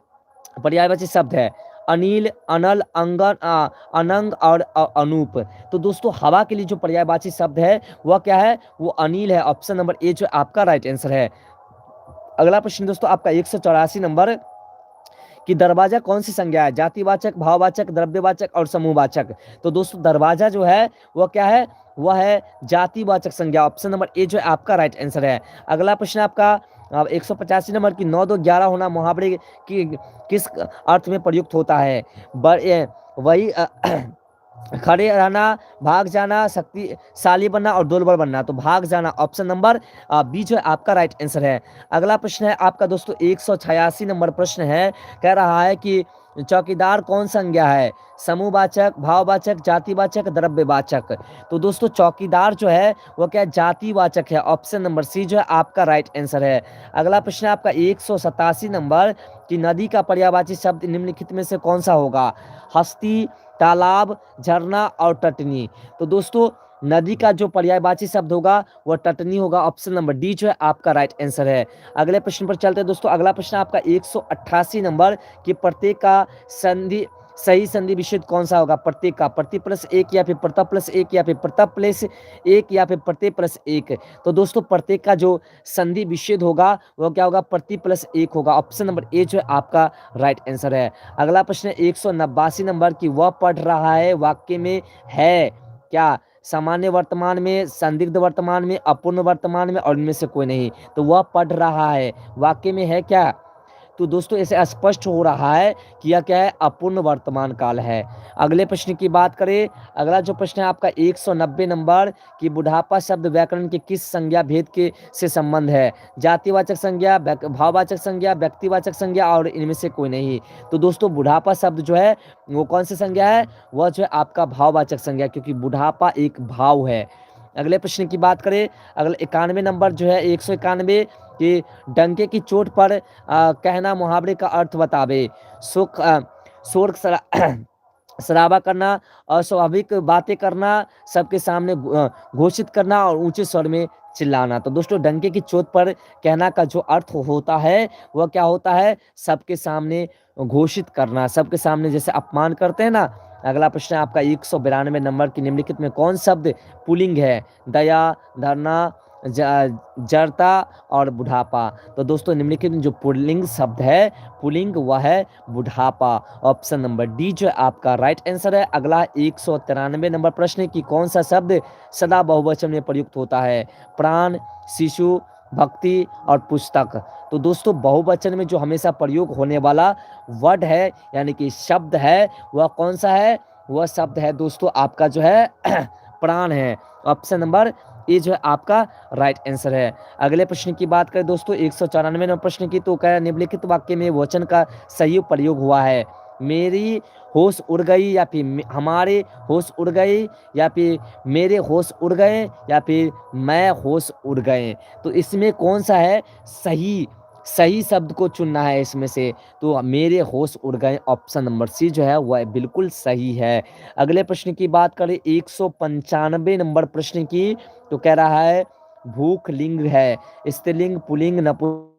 पर्यायवाची शब्द है अनिल, अनल, अंगन, अनंग और अनूप। तो दोस्तों हवा के लिए जो पर्यायवाची शब्द है वह क्या है? वो अनिल है। ऑप्शन नंबर ए जो आपका राइट आंसर है। अगला प्रश्न दोस्तों आपका 184 नंबर कि दरवाजा कौन सी संज्ञा है? जातिवाचक, भाववाचक, द्रव्यवाचक और समूहवाचक। तो दोस्तों दरवाजा जो है वह क्या है? वह है जातिवाचक संज्ञा। ऑप्शन नंबर ए जो है आपका राइट आंसर है। अगला प्रश्न आपका 185 नंबर की 9 2 11 होना मुहावरे की किस अर्थ में प्रयुक्त होता है? वही खड़े रहना, भाग जाना, शक्तिशाली बनना और दोलबर बनना। तो भाग जाना ऑप्शन नंबर बी जो है आपका राइट आंसर है। अगला प्रश्न है आपका दोस्तों 186 नंबर प्रश्न है, कह रहा है कि चौकीदार कौन संज्ञा है? समूहवाचक, भाववाचक, जातिवाचक, द्रव्यवाचक। तो दोस्तों चौकीदार जो है वह क्या जातिवाचक है। ऑप्शन नंबर सी जो है आपका राइट आंसर है। अगला प्रश्न है आपका 187 नंबर कि नदी का पर्यायवाची शब्द निम्नलिखित में से कौन सा होगा? हस्ती, तालाब, झरना और टटनी। तो दोस्तों नदी का जो पर्यायवाची शब्द होगा वह टटनी होगा। ऑप्शन नंबर डी जो है आपका राइट आंसर है। अगले प्रश्न पर चलते हैं दोस्तों। अगला प्रश्न आपका 188 नंबर कि प्रत्येक का सही संधि विच्छेद कौन सा होगा? प्रत्येक का, प्रति प्लस एक या फिर प्रता प्लस एक या फिर प्रता प्लस एक या फिर प्रत्येक प्लस एक। तो दोस्तों प्रत्येक का जो संधि विच्छेद होगा वह क्या होगा? प्रति प्लस एक होगा। ऑप्शन नंबर ए जो है आपका राइट आंसर है। अगला प्रश्न 189 नंबर की वह पढ़ रहा है वाक्य में है क्या? सामान्य वर्तमान में, संदिग्ध वर्तमान में, अपूर्ण वर्तमान में और इनमें से कोई नहीं। तो वह पढ़ रहा है, वाक्य में है क्या? तो दोस्तों ऐसे स्पष्ट हो रहा है कि यह क्या है? अपूर्ण वर्तमान काल है। अगले प्रश्न की बात करें, अगला जो प्रश्न है आपका 190 नंबर कि बुढ़ापा शब्द व्याकरण के किस संज्ञा भेद के से संबंध है? जातिवाचक संज्ञा, भाववाचक संज्ञा, व्यक्तिवाचक संज्ञा और इनमें से कोई नहीं। तो दोस्तों बुढ़ापा शब्द जो है वो कौन सी संज्ञा है? वह जो है आपका भाववाचक संज्ञा, क्योंकि बुढ़ापा एक भाव है। अगले प्रश्न की बात करें, अगले 91 नंबर जो है 191 कि डंके की चोट पर कहना मुहावरे का अर्थ बतावे। सुख शोर शराबा करना, अस्वाभाविक बातें करना, सबके सामने घोषित करना और ऊंचे स्वर में चिल्लाना। तो दोस्तों डंके की चोट पर कहना का जो अर्थ होता है वह क्या होता है? सबके सामने घोषित करना, सबके सामने जैसे अपमान करते हैं ना। अगला प्रश्न है आपका 192 नंबर की निम्नलिखित में कौन शब्द पुल्लिंग है? दया, धरना, जड़ता और बुढ़ापा। तो दोस्तों निम्नलिखित में जो पुल्लिंग शब्द है, पुल्लिंग वह है बुढ़ापा। ऑप्शन नंबर डी जो है आपका राइट आंसर है। अगला 193 नंबर प्रश्न है कि कौन सा शब्द सदा बहुवचन में प्रयुक्त होता है? प्राण, शिशु, भक्ति और पुस्तक। तो दोस्तों बहुवचन में जो हमेशा प्रयोग होने वाला वर्ड है यानी कि शब्द है वह कौन सा है? वह शब्द है दोस्तों आपका जो है प्राण है। ऑप्शन नंबर ए जो है आपका राइट आंसर है। अगले प्रश्न की बात करें दोस्तों 194 नंबर प्रश्न की, तो क्या निम्नलिखित वाक्य में वचन का सही प्रयोग हुआ है? मेरी होश उड़ गई, या फिर हमारे होश उड़ गई, या फिर मेरे होश उड़ गए, या फिर मैं होश उड़ गए। तो इसमें कौन सा है सही? सही शब्द को चुनना है इसमें से। तो मेरे होश उड़ गए ऑप्शन नंबर सी जो है वह बिल्कुल सही है। अगले प्रश्न की बात करें 195 नंबर प्रश्न की, तो कह रहा है भूख लिंग है, स्त्रीलिंग, पुल्लिंग, नपुंसकलिंग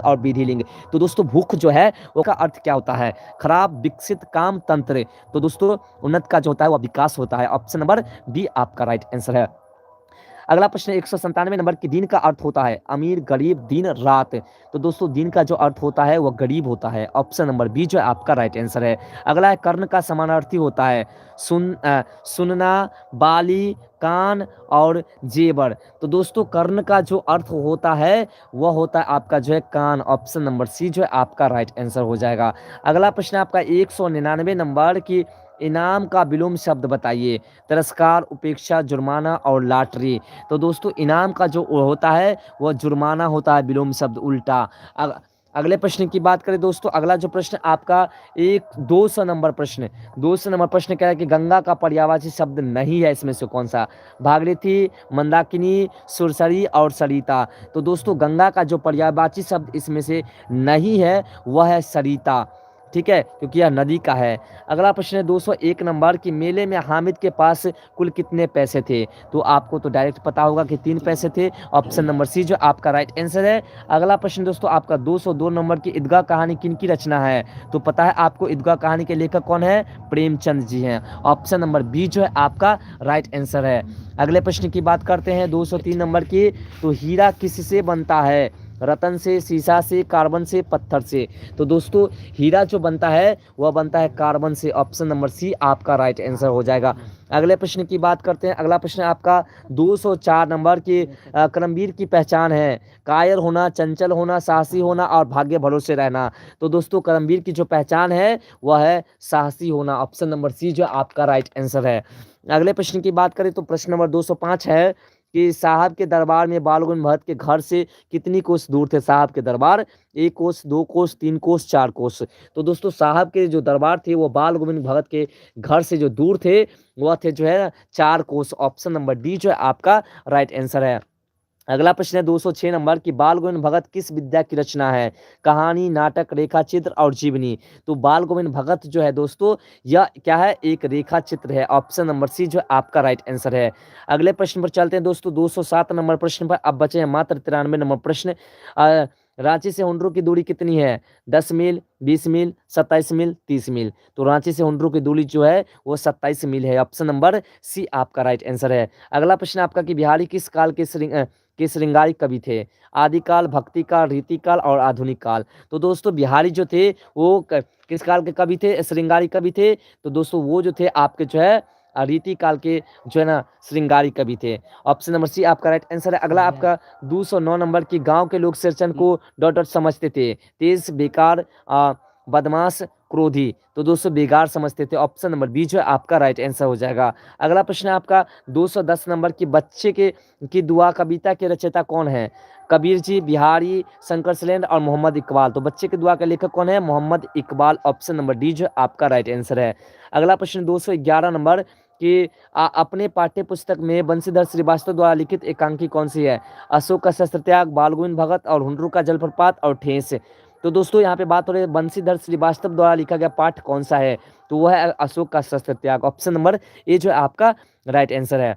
और विधिलिंग। तो दोस्तों भूख जो है उसका अर्थ क्या होता है? खराब, विकसित, काम, तंत्र। तो दोस्तों उन्नत का जो होता है वह विकास होता है। ऑप्शन नंबर बी आपका राइट आंसर है। अगला प्रश्न 197 नंबर की दिन का अर्थ होता है अमीर, गरीब, दिन, रात। तो दोस्तों दिन का जो अर्थ होता है वह गरीब होता है। ऑप्शन नंबर बी जो है आपका राइट आंसर है। अगला है कर्ण का समानार्थी होता है सुनना, बाली, कान और जेवर। तो दोस्तों कर्ण का जो अर्थ होता है वह होता है आपका जो है कान। ऑप्शन नंबर सी जो है आपका राइट आंसर हो जाएगा। अगला प्रश्न आपका 199 नंबर की इनाम का विलोम शब्द बताइए? तिरस्कार, उपेक्षा, जुर्माना और लॉटरी। तो दोस्तों इनाम का जो होता है वह जुर्माना होता है, विलोम शब्द उल्टा। अगले प्रश्न की बात करें दोस्तों, अगला जो प्रश्न आपका 200 नंबर प्रश्न, 200 नंबर प्रश्न क्या है कि गंगा का पर्यायवाची शब्द नहीं है इसमें से कौन सा? भागीरथी, मंदाकिनी, सुरसरी और सरिता। तो दोस्तों गंगा का जो पर्यायवाची शब्द इसमें से नहीं है वह है सरिता, ठीक है, क्योंकि यह नदी का है। अगला प्रश्न है 201 नंबर की मेले में हामिद के पास कुल कितने पैसे थे? तो आपको तो डायरेक्ट पता होगा कि 3 पैसे थे। ऑप्शन नंबर सी जो आपका राइट आंसर है। अगला प्रश्न दोस्तों आपका 202 नंबर की ईदगाह कहानी किन की रचना है? तो पता है आपको ईदगाह कहानी के लेखक कौन है? प्रेमचंद जी हैं। ऑप्शन नंबर बी जो है आपका राइट आंसर है। अगले प्रश्न की बात करते हैं 203 नंबर की, तो हीरा किससे बनता है? रतन से, शीशा से, कार्बन से, पत्थर से। तो दोस्तों हीरा जो बनता है वह बनता है कार्बन से। ऑप्शन नंबर सी आपका राइट आंसर हो जाएगा। अगले प्रश्न की बात करते हैं, अगला प्रश्न आपका 204 नंबर की कर्मवीर की पहचान है कायर होना, चंचल होना, साहसी होना और भाग्य भरोसे रहना। तो दोस्तों कर्मवीर की जो पहचान है वह है साहसी होना। ऑप्शन नंबर सी जो आपका राइट आंसर है। अगले प्रश्न की बात करें तो प्रश्न नंबर 205 है कि साहब के दरबार में बाल गंगा भगत के घर से कितनी कोस दूर थे? साहब के दरबार 1 कोस, 2 कोस, 3 कोस, 4 कोस। तो दोस्तों साहब के जो दरबार थे वो बाल गोविंद भगत के घर से जो दूर थे वह थे जो है 4 कोस। ऑप्शन नंबर डी जो है आपका राइट आंसर है। अगला प्रश्न है 206 नंबर की बाल गोविंद भगत किस विद्या की रचना है? कहानी, नाटक, रेखा चित्र और जीवनी। तो बाल गोविंद भगत जो है दोस्तों यह क्या है? एक रेखा चित्र है। ऑप्शन नंबर सी जो है आपका राइट आंसर है। अगले प्रश्न पर चलते हैं दोस्तों 207 नंबर प्रश्न पर। अब बचे हैं मात्र 93 नंबर प्रश्न। रांची से हुंडरू की दूरी कितनी है? 10 मील, 20 मील, 27 मील, 30 मील। तो रांची से हुंडरू की दूरी जो है वो 27 मील है। ऑप्शन नंबर सी आपका राइट आंसर है। अगला प्रश्न आपका कि बिहारी किस काल के श्रृंगारी कवि थे? आदिकाल, भक्ति काल, रीति काल और आधुनिक काल। तो दोस्तों बिहारी जो थे वो किस काल के कवि थे? श्रृंगारी कवि थे। तो दोस्तों वो जो थे आपके जो है रीति काल के जो है ना श्रृंगारी कवि थे। ऑप्शन नंबर सी आपका राइट आंसर है। अगला आपका 209 नंबर की गांव के लोग शेरचंद को डॉट डॉट समझते थे। तेज, बेकार, बदमाश, क्रोधी। तो दोस्तों बेकार समझते थे। ऑप्शन नंबर बी जो है आपका राइट आंसर हो जाएगा। अगला प्रश्न है आपका 210 नंबर की बच्चे के की दुआ कविता के रचयिता कौन है? कबीर जी, बिहारी, शंकर सलेंड और मोहम्मद इकबाल। तो बच्चे की दुआ का लेखक कौन है? Mohammad Iqbal. Option number D जो आपका राइट आंसर है। अगला प्रश्न 211 नंबर कि अपने पाठ्य पुस्तक में बंशीधर श्रीवास्तव द्वारा लिखित एकांकी कौन सी है? अशोक का शस्त्र त्याग, बाल गोविंद भगत और हुंडरू का जलप्रपात और ठेस। तो दोस्तों यहाँ पे बात हो रही है बंशीधर श्रीवास्तव द्वारा लिखा गया पाठ कौन सा है? तो वह है अशोक का शस्त्र त्याग। ऑप्शन नंबर ए जो है आपका राइट आंसर है।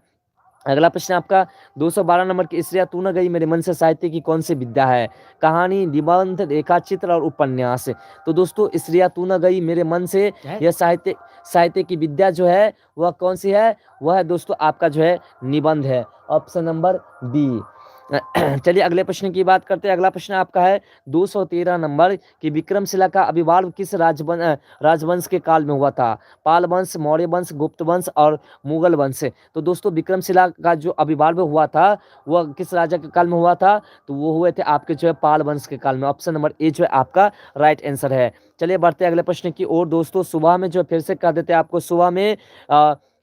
अगला प्रश्न आपका 212 नंबर की स्त्रियां तू न गई मेरे मन से साहित्य की कौन सी विद्या है? कहानी, निबंध, रेखाचित्र और उपन्यास। तो दोस्तों स्त्रियां तू न गई मेरे मन से यह साहित्य साहित्य की विद्या जो है वह कौन सी है? वह है दोस्तों आपका जो है निबंध है। Option number B. चलिए अगले प्रश्न की बात करते हैं। अगला प्रश्न आपका है 213 नंबर कि विक्रमशिला का आविर्भाव किस राजवंश के काल में हुआ था? पाल वंश, मौर्य वंश, गुप्त वंश और मुगल वंश। तो दोस्तों विक्रमशिला का जो आविर्भाव हुआ था वह किस राजा के काल में हुआ था? तो वो हुए थे आपके जो है पाल वंश के काल में। ऑप्शन नंबर ए जो है आपका राइट आंसर है। चलिए बढ़ते हैं अगले प्रश्न की ओर। दोस्तों सुबह में जो फिर से कर देते हैं आपको, सुबह में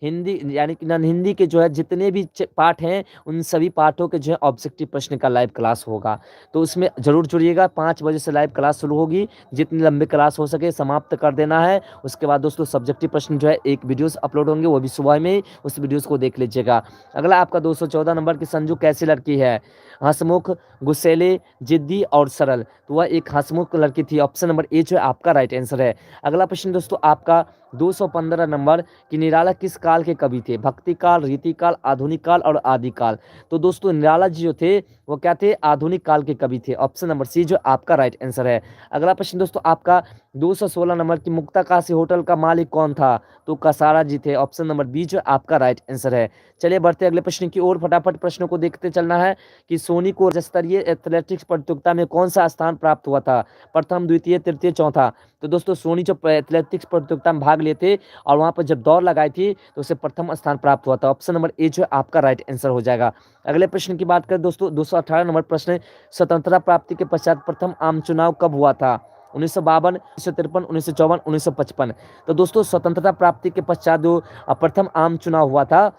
हिंदी यानी कि नॉन हिंदी के जो है जितने भी पाठ हैं उन सभी पाठों के जो है ऑब्जेक्टिव प्रश्न का लाइव क्लास होगा। तो उसमें जरूर जुड़िएगा। 5 बजे से लाइव क्लास शुरू होगी। जितनी लंबी क्लास हो सके समाप्त कर देना है। उसके बाद दोस्तों सब्जेक्टिव प्रश्न जो है एक वीडियोस अपलोड होंगे, वो भी सुबह में, उस वीडियोस को देख लीजिएगा। अगला आपका 214 नंबर की संजू कैसी लड़की है? हंसमुख, गुस्सैले, जिद्दी और सरल। तो वह एक हंसमुख लड़की थी। ऑप्शन नंबर ए जो है आपका राइट आंसर है। अगला प्रश्न दोस्तों आपका 215 नंबर कि निराला किस काल के कवि थे? भक्ति काल, रीति काल, आधुनिक काल और आदि काल। तो दोस्तों निराला जी जो थे वो क्या थे? आधुनिक काल के कवि थे। ऑप्शन नंबर सी जो आपका राइट आंसर है। अगला प्रश्न दोस्तों आपका 216 नंबर की मुक्ताकाशी होटल का मालिक कौन था? तो कसारा जी थे। ऑप्शन नंबर बी जो आपका राइट आंसर है। चलिए बढ़ते अगले प्रश्न की ओर। फटाफट प्रश्नों को देखते चलना है कि सोनी को राज्य स्तरीय एथलेटिक्स प्रतियोगिता में कौन सा स्थान प्राप्त हुआ था? प्रथम, द्वितीय, तृतीय, चौथा। तो दोस्तों सोनी जो एथलेटिक्स प्रतियोगिता में भाग लेते और वहां पर जब दौड़ लगाई थी तो उसे प्रथम स्थान प्राप्त हुआ था। ऑप्शन नंबर ए जो आपका राइट आंसर हो जाएगा। अगले प्रश्न की बात करें दोस्तों 218 नंबर प्रश्न, स्वतंत्रता प्राप्ति के पश्चात प्रथम आम चुनाव कब हुआ था? 1952, 1953, 1954, 1955। तो दोस्तों स्वतंत्रता प्राप्ति के पश्चात जो प्रथम आम चुनाव हुआ था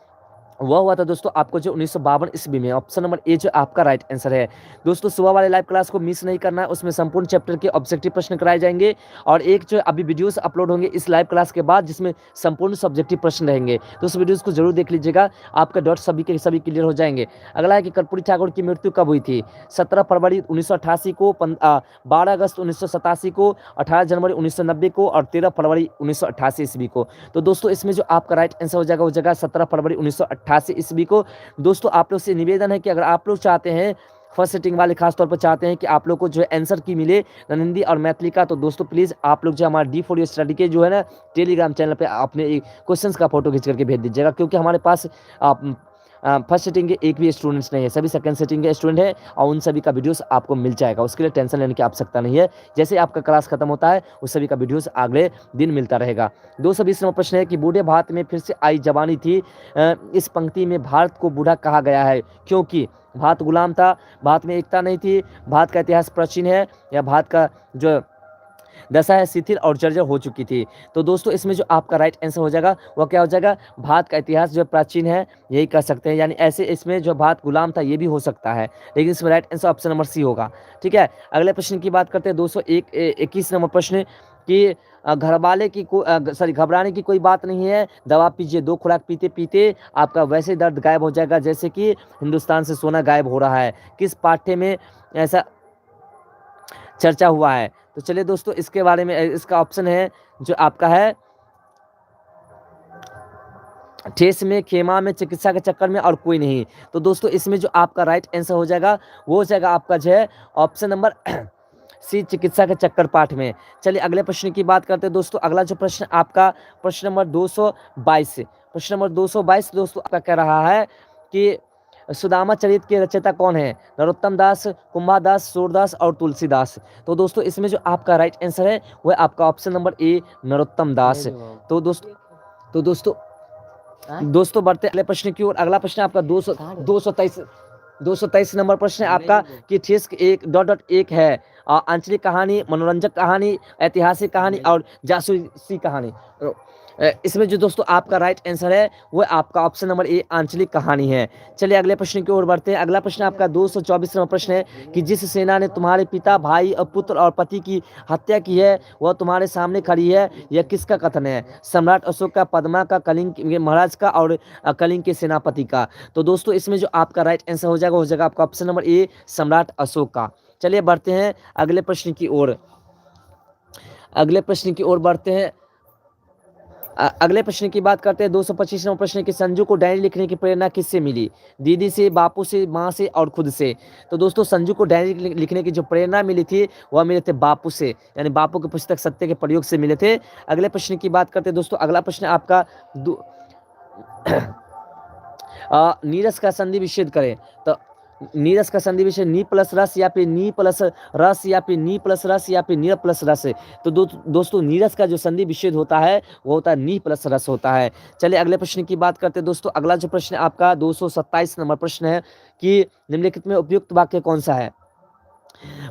वह हुआ था दोस्तों आपको जो 1952 ईस्वी में। ऑप्शन नंबर ए जो आपका राइट आंसर है। दोस्तों सुबह वाले लाइव क्लास को मिस नहीं करना है, उसमें संपूर्ण चैप्टर के ऑब्जेक्टिव प्रश्न कराए जाएंगे और एक जो अभी वीडियोस अपलोड होंगे इस लाइव क्लास के बाद जिसमें संपूर्ण सब्जेक्टिव प्रश्न रहेंगे। तो उस वीडियोस को जरूर देख लीजिएगा, आपका डाउट सभी के सभी क्लियर हो जाएंगे। अगला है कि कर्पूरी ठाकुर की मृत्यु कब हुई थी? 17 फरवरी 1988 को, 12 अगस्त 1987 को, 18 जनवरी 1990 को और 13 फरवरी 1988 ईस्वी को। तो दोस्तों इसमें जो आपका राइट आंसर हो जाएगा वो जगह 17 फरवरी 1988 ईस्वी को। दोस्तों आप लोग से निवेदन है कि अगर आप लोग चाहते हैं फर्स्ट सेटिंग वाले खास तौर पर चाहते हैं कि आप लोग को जो है आंसर की मिले हिंदी और मैथिली का, तो दोस्तों प्लीज़ आप लोग जो हमारा D4 स्टडी के जो है ना टेलीग्राम चैनल पे अपने क्वेश्चंस का फोटो खींच करके भेज दीजिएगा, क्योंकि हमारे पास फर्स्ट सेटिंग के एक भी स्टूडेंट्स नहीं है, सभी सेकंड सेटिंग के स्टूडेंट है और उन सभी का वीडियोस आपको मिल जाएगा। उसके लिए टेंशन लेने की आवश्यकता नहीं है। जैसे आपका क्लास खत्म होता है उस सभी का वीडियोस अगले दिन मिलता रहेगा। 220 नंबर प्रश्न है कि बूढ़े भारत में फिर से आई जवानी थी, इस पंक्ति में भारत को बूढ़ा कहा गया है क्योंकि भारत गुलाम था, भारत में एकता नहीं थी, भारत का इतिहास प्राचीन है या भारत का जो दशा है शिथिल और जर्जर हो चुकी थी। तो दोस्तों इसमें जो आपका राइट आंसर हो जाएगा वह क्या हो जाएगा? भारत का इतिहास जो प्राचीन है, यही कह सकते हैं। यानी ऐसे इसमें जो भारत गुलाम था ये भी हो सकता है, लेकिन इसमें right answer option number C होगा। ठीक है, अगले प्रश्न की बात करते हैं 221 नंबर प्रश्न कि घरवाले की घबराने की कोई बात नहीं है, दवा पीजिए, 2 खुराक पीते पीते आपका वैसे दर्द गायब हो जाएगा जैसे कि हिंदुस्तान से सोना गायब हो रहा है। किस पाठ्य में ऐसा चर्चा हुआ है? तो चलिए दोस्तों इसके बारे में, इसका ऑप्शन है जो आपका है ठेस में, खेमा में, चिकित्सा के चक्कर में और कोई नहीं। तो दोस्तों इसमें जो आपका राइट आंसर हो जाएगा वो हो जाएगा आपका जो है ऑप्शन नंबर सी, चिकित्सा के चक्कर पाठ में। चलिए अगले प्रश्न की बात करते हैं दोस्तों। अगला जो प्रश्न आपका प्रश्न नंबर 222, प्रश्न नंबर 222 दोस्तों आपका कह रहा है कि सुदामा चरित के रचयिता कौन है? नरोत्तम दास, कुंभादास, सूरदास और तुलसीदास। तो दोस्तों इसमें जो आपका राइट आंसर है वह आपका ऑप्शन नंबर ए, नरोत्तम दास। तो दोस्तों दोस्तों बढ़ते अगले प्रश्न की ओर। अगला प्रश्न आपका 223 नंबर प्रश्न है आपका कि ठेस एक डॉट डॉट एक है आंचलिक कहानी, मनोरंजक कहानी, ऐतिहासिक कहानी और जासूसी कहानी। इसमें जो दोस्तों आपका राइट आंसर है वो आपका ऑप्शन नंबर ए आंचलिक कहानी है। चलिए अगले प्रश्न की ओर बढ़ते हैं। अगला प्रश्न आपका 224 नंबर प्रश्न है कि जिस सेना ने तुम्हारे पिता, भाई और पुत्र और पति की हत्या की है वह तुम्हारे सामने खड़ी है, यह किसका कथन है? सम्राट अशोक का, पद्मा का, कलिंग के महाराज का और कलिंग के सेनापति का। तो दोस्तों इसमें जो आपका राइट आंसर हो जाएगा आपका ऑप्शन नंबर ए सम्राट अशोक का। चलिए बढ़ते हैं अगले प्रश्न की ओर। अगले प्रश्न की ओर बढ़ते हैं। अगले प्रश्न की बात करते हैं 225 नंबर प्रश्न कि संजू को डायरी लिखने की प्रेरणा किससे मिली? दीदी से, बापू से, माँ से और खुद से। तो दोस्तों संजू को डायरी लिखने की जो प्रेरणा मिली थी वह मिले थे बापू से, यानी बापू की पुस्तक सत्य के प्रयोग से मिले थे। अगले प्रश्न की बात करते हैं दोस्तों। अगला प्रश्न आपका नीरस का संधि विच्छेद करें। तो नीरस का संधि विच्छेद नी प्लस रस या फिर नी प्लस रस या फिर नी प्लस रस या फिर नी प्लस रस। तो दोस्तों नीरस का जो संधि विच्छेद होता है वो होता है नी प्लस रस होता है। चलिए अगले प्रश्न की बात करते हैं दोस्तों। अगला जो प्रश्न आपका 227 नंबर प्रश्न है कि निम्नलिखित में उपयुक्त वाक्य कौन सा है?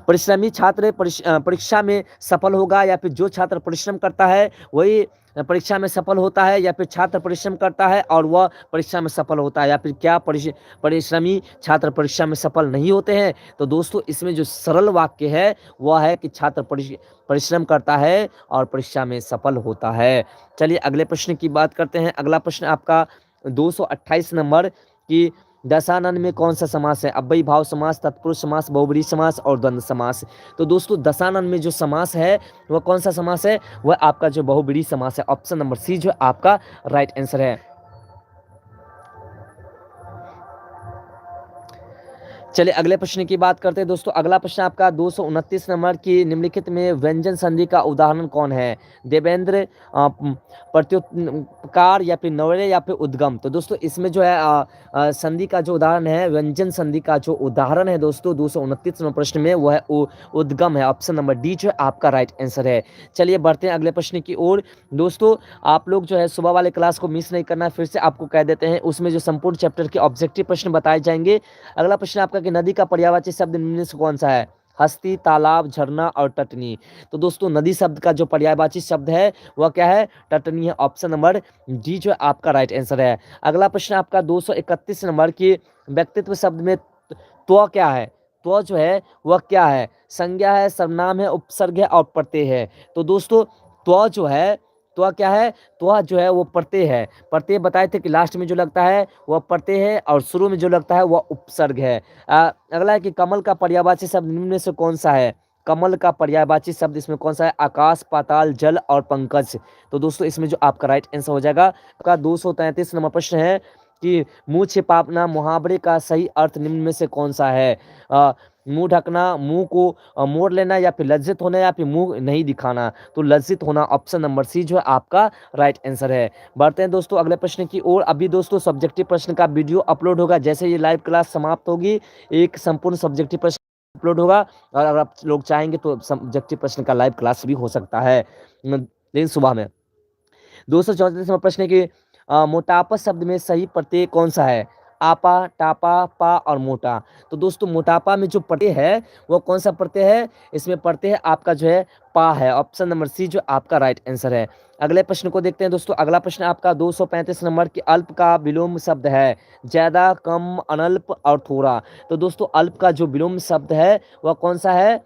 परिश्रमी छात्र परीक्षा में सफल होगा, या फिर जो छात्र परिश्रम करता है वही परीक्षा में सफल होता है, या फिर छात्र परिश्रम करता है और वह परीक्षा में सफल होता है, या फिर क्या परिश्रमी छात्र परीक्षा में सफल नहीं होते हैं? तो दोस्तों इसमें जो सरल वाक्य है वह है कि छात्र परिश्रम करता है और परीक्षा में सफल होता है। चलिए अगले प्रश्न की बात करते हैं। अगला प्रश्न आपका 228 नंबर की दशानन में कौन सा समास है? अव्ययी भाव समास, तत्पुरुष समास, बहुब्रीहि समास और द्वंद्व समास। तो दोस्तों दशानन में जो समास है वह कौन सा समास है? वह आपका जो बहुब्रीहि समास है। ऑप्शन नंबर सी जो आपका राइट आंसर है। चलिए अगले प्रश्न की बात करते हैं दोस्तों। अगला प्रश्न आपका 229 नंबर की निम्नलिखित में व्यंजन संधि का उदाहरण कौन है? देवेंद्र, प्रत्युपकार या फिर नवरे या फिर उद्गम। तो दोस्तों इसमें जो है संधि का जो उदाहरण है, व्यंजन संधि का जो उदाहरण है दोस्तों 229 नंबर प्रश्न में वह है उद्गम है। ऑप्शन नंबर डी जो है आपका राइट आंसर है। चलिए बढ़ते हैं अगले प्रश्न की ओर। दोस्तों आप लोग जो है सुबह वाले क्लास को मिस नहीं करना, फिर से आपको कह देते हैं उसमें जो संपूर्ण चैप्टर के ऑब्जेक्टिव प्रश्न बताए जाएंगे। अगला प्रश्न आपका कि नदी का पर्यायवाची शब्द निम्न से कौन सा है? हस्ती, तालाब, झरना और टटनी। तो दोस्तों नदी शब्द का जो पर्यायवाची शब्द है वह क्या है? टटनी है। ऑप्शन नंबर डी जो आपका राइट आंसर है। अगला प्रश्न आपका 231 नंबर की व्यक्तित्व शब्द में त्व क्या है? त्व जो है वह क्या है? संज्ञा है, सर्वनाम है, उपसर्ग है और प्रत्यय है। तो दोस्तों त्व जो है त्व क्या है? त्व जो है वो प्रत्यय है। प्रत्यय बताए थे कि लास्ट में जो लगता है वह प्रत्यय है और शुरू में जो लगता है वह उपसर्ग है। अगला है कि कमल का पर्यायवाची शब्द निम्न में से कौन सा है? कमल का पर्यायवाची शब्द इसमें कौन सा है? आकाश, पाताल, जल और पंकज। तो दोस्तों इसमें जो आपका राइट आंसर हो जाएगा आपका 233 नंबर प्रश्न है कि मुंह छिपाना मुहावरे का सही अर्थ निम्न में से कौन सा है? मुंह ढकना, मुंह को मोड़ लेना, या फिर लज्जित होना, या फिर मुंह नहीं दिखाना। तो लज्जित होना ऑप्शन नंबर सी जो है आपका राइट आंसर है। बढ़ते हैं दोस्तों अगले प्रश्न की ओर। अभी दोस्तों सब्जेक्टिव प्रश्न का वीडियो अपलोड होगा, जैसे ये लाइव क्लास समाप्त होगी एक संपूर्ण सब्जेक्टिव प्रश्न अपलोड होगा, और अगर आप लोग चाहेंगे तो सब्जेक्टिव प्रश्न का लाइव क्लास भी हो सकता है लेकिन सुबह में। 234 नंबर प्रश्न की मोटापा शब्द में सही प्रत्यय कौन सा है? आपा, टापा, पा और मोटा। तो दोस्तों मोटापा में जो प्रत्यय है वो कौन सा प्रत्यय है? इसमें प्रत्यय है आपका जो है पा है। ऑप्शन नंबर सी जो आपका राइट आंसर है। अगले प्रश्न को देखते हैं दोस्तों। अगला प्रश्न आपका 235 नंबर की अल्प का विलोम शब्द है ज्यादा, कम, अनल्प और थोड़ा। तो दोस्तों अल्प का जो विलोम शब्द है वह कौन सा है?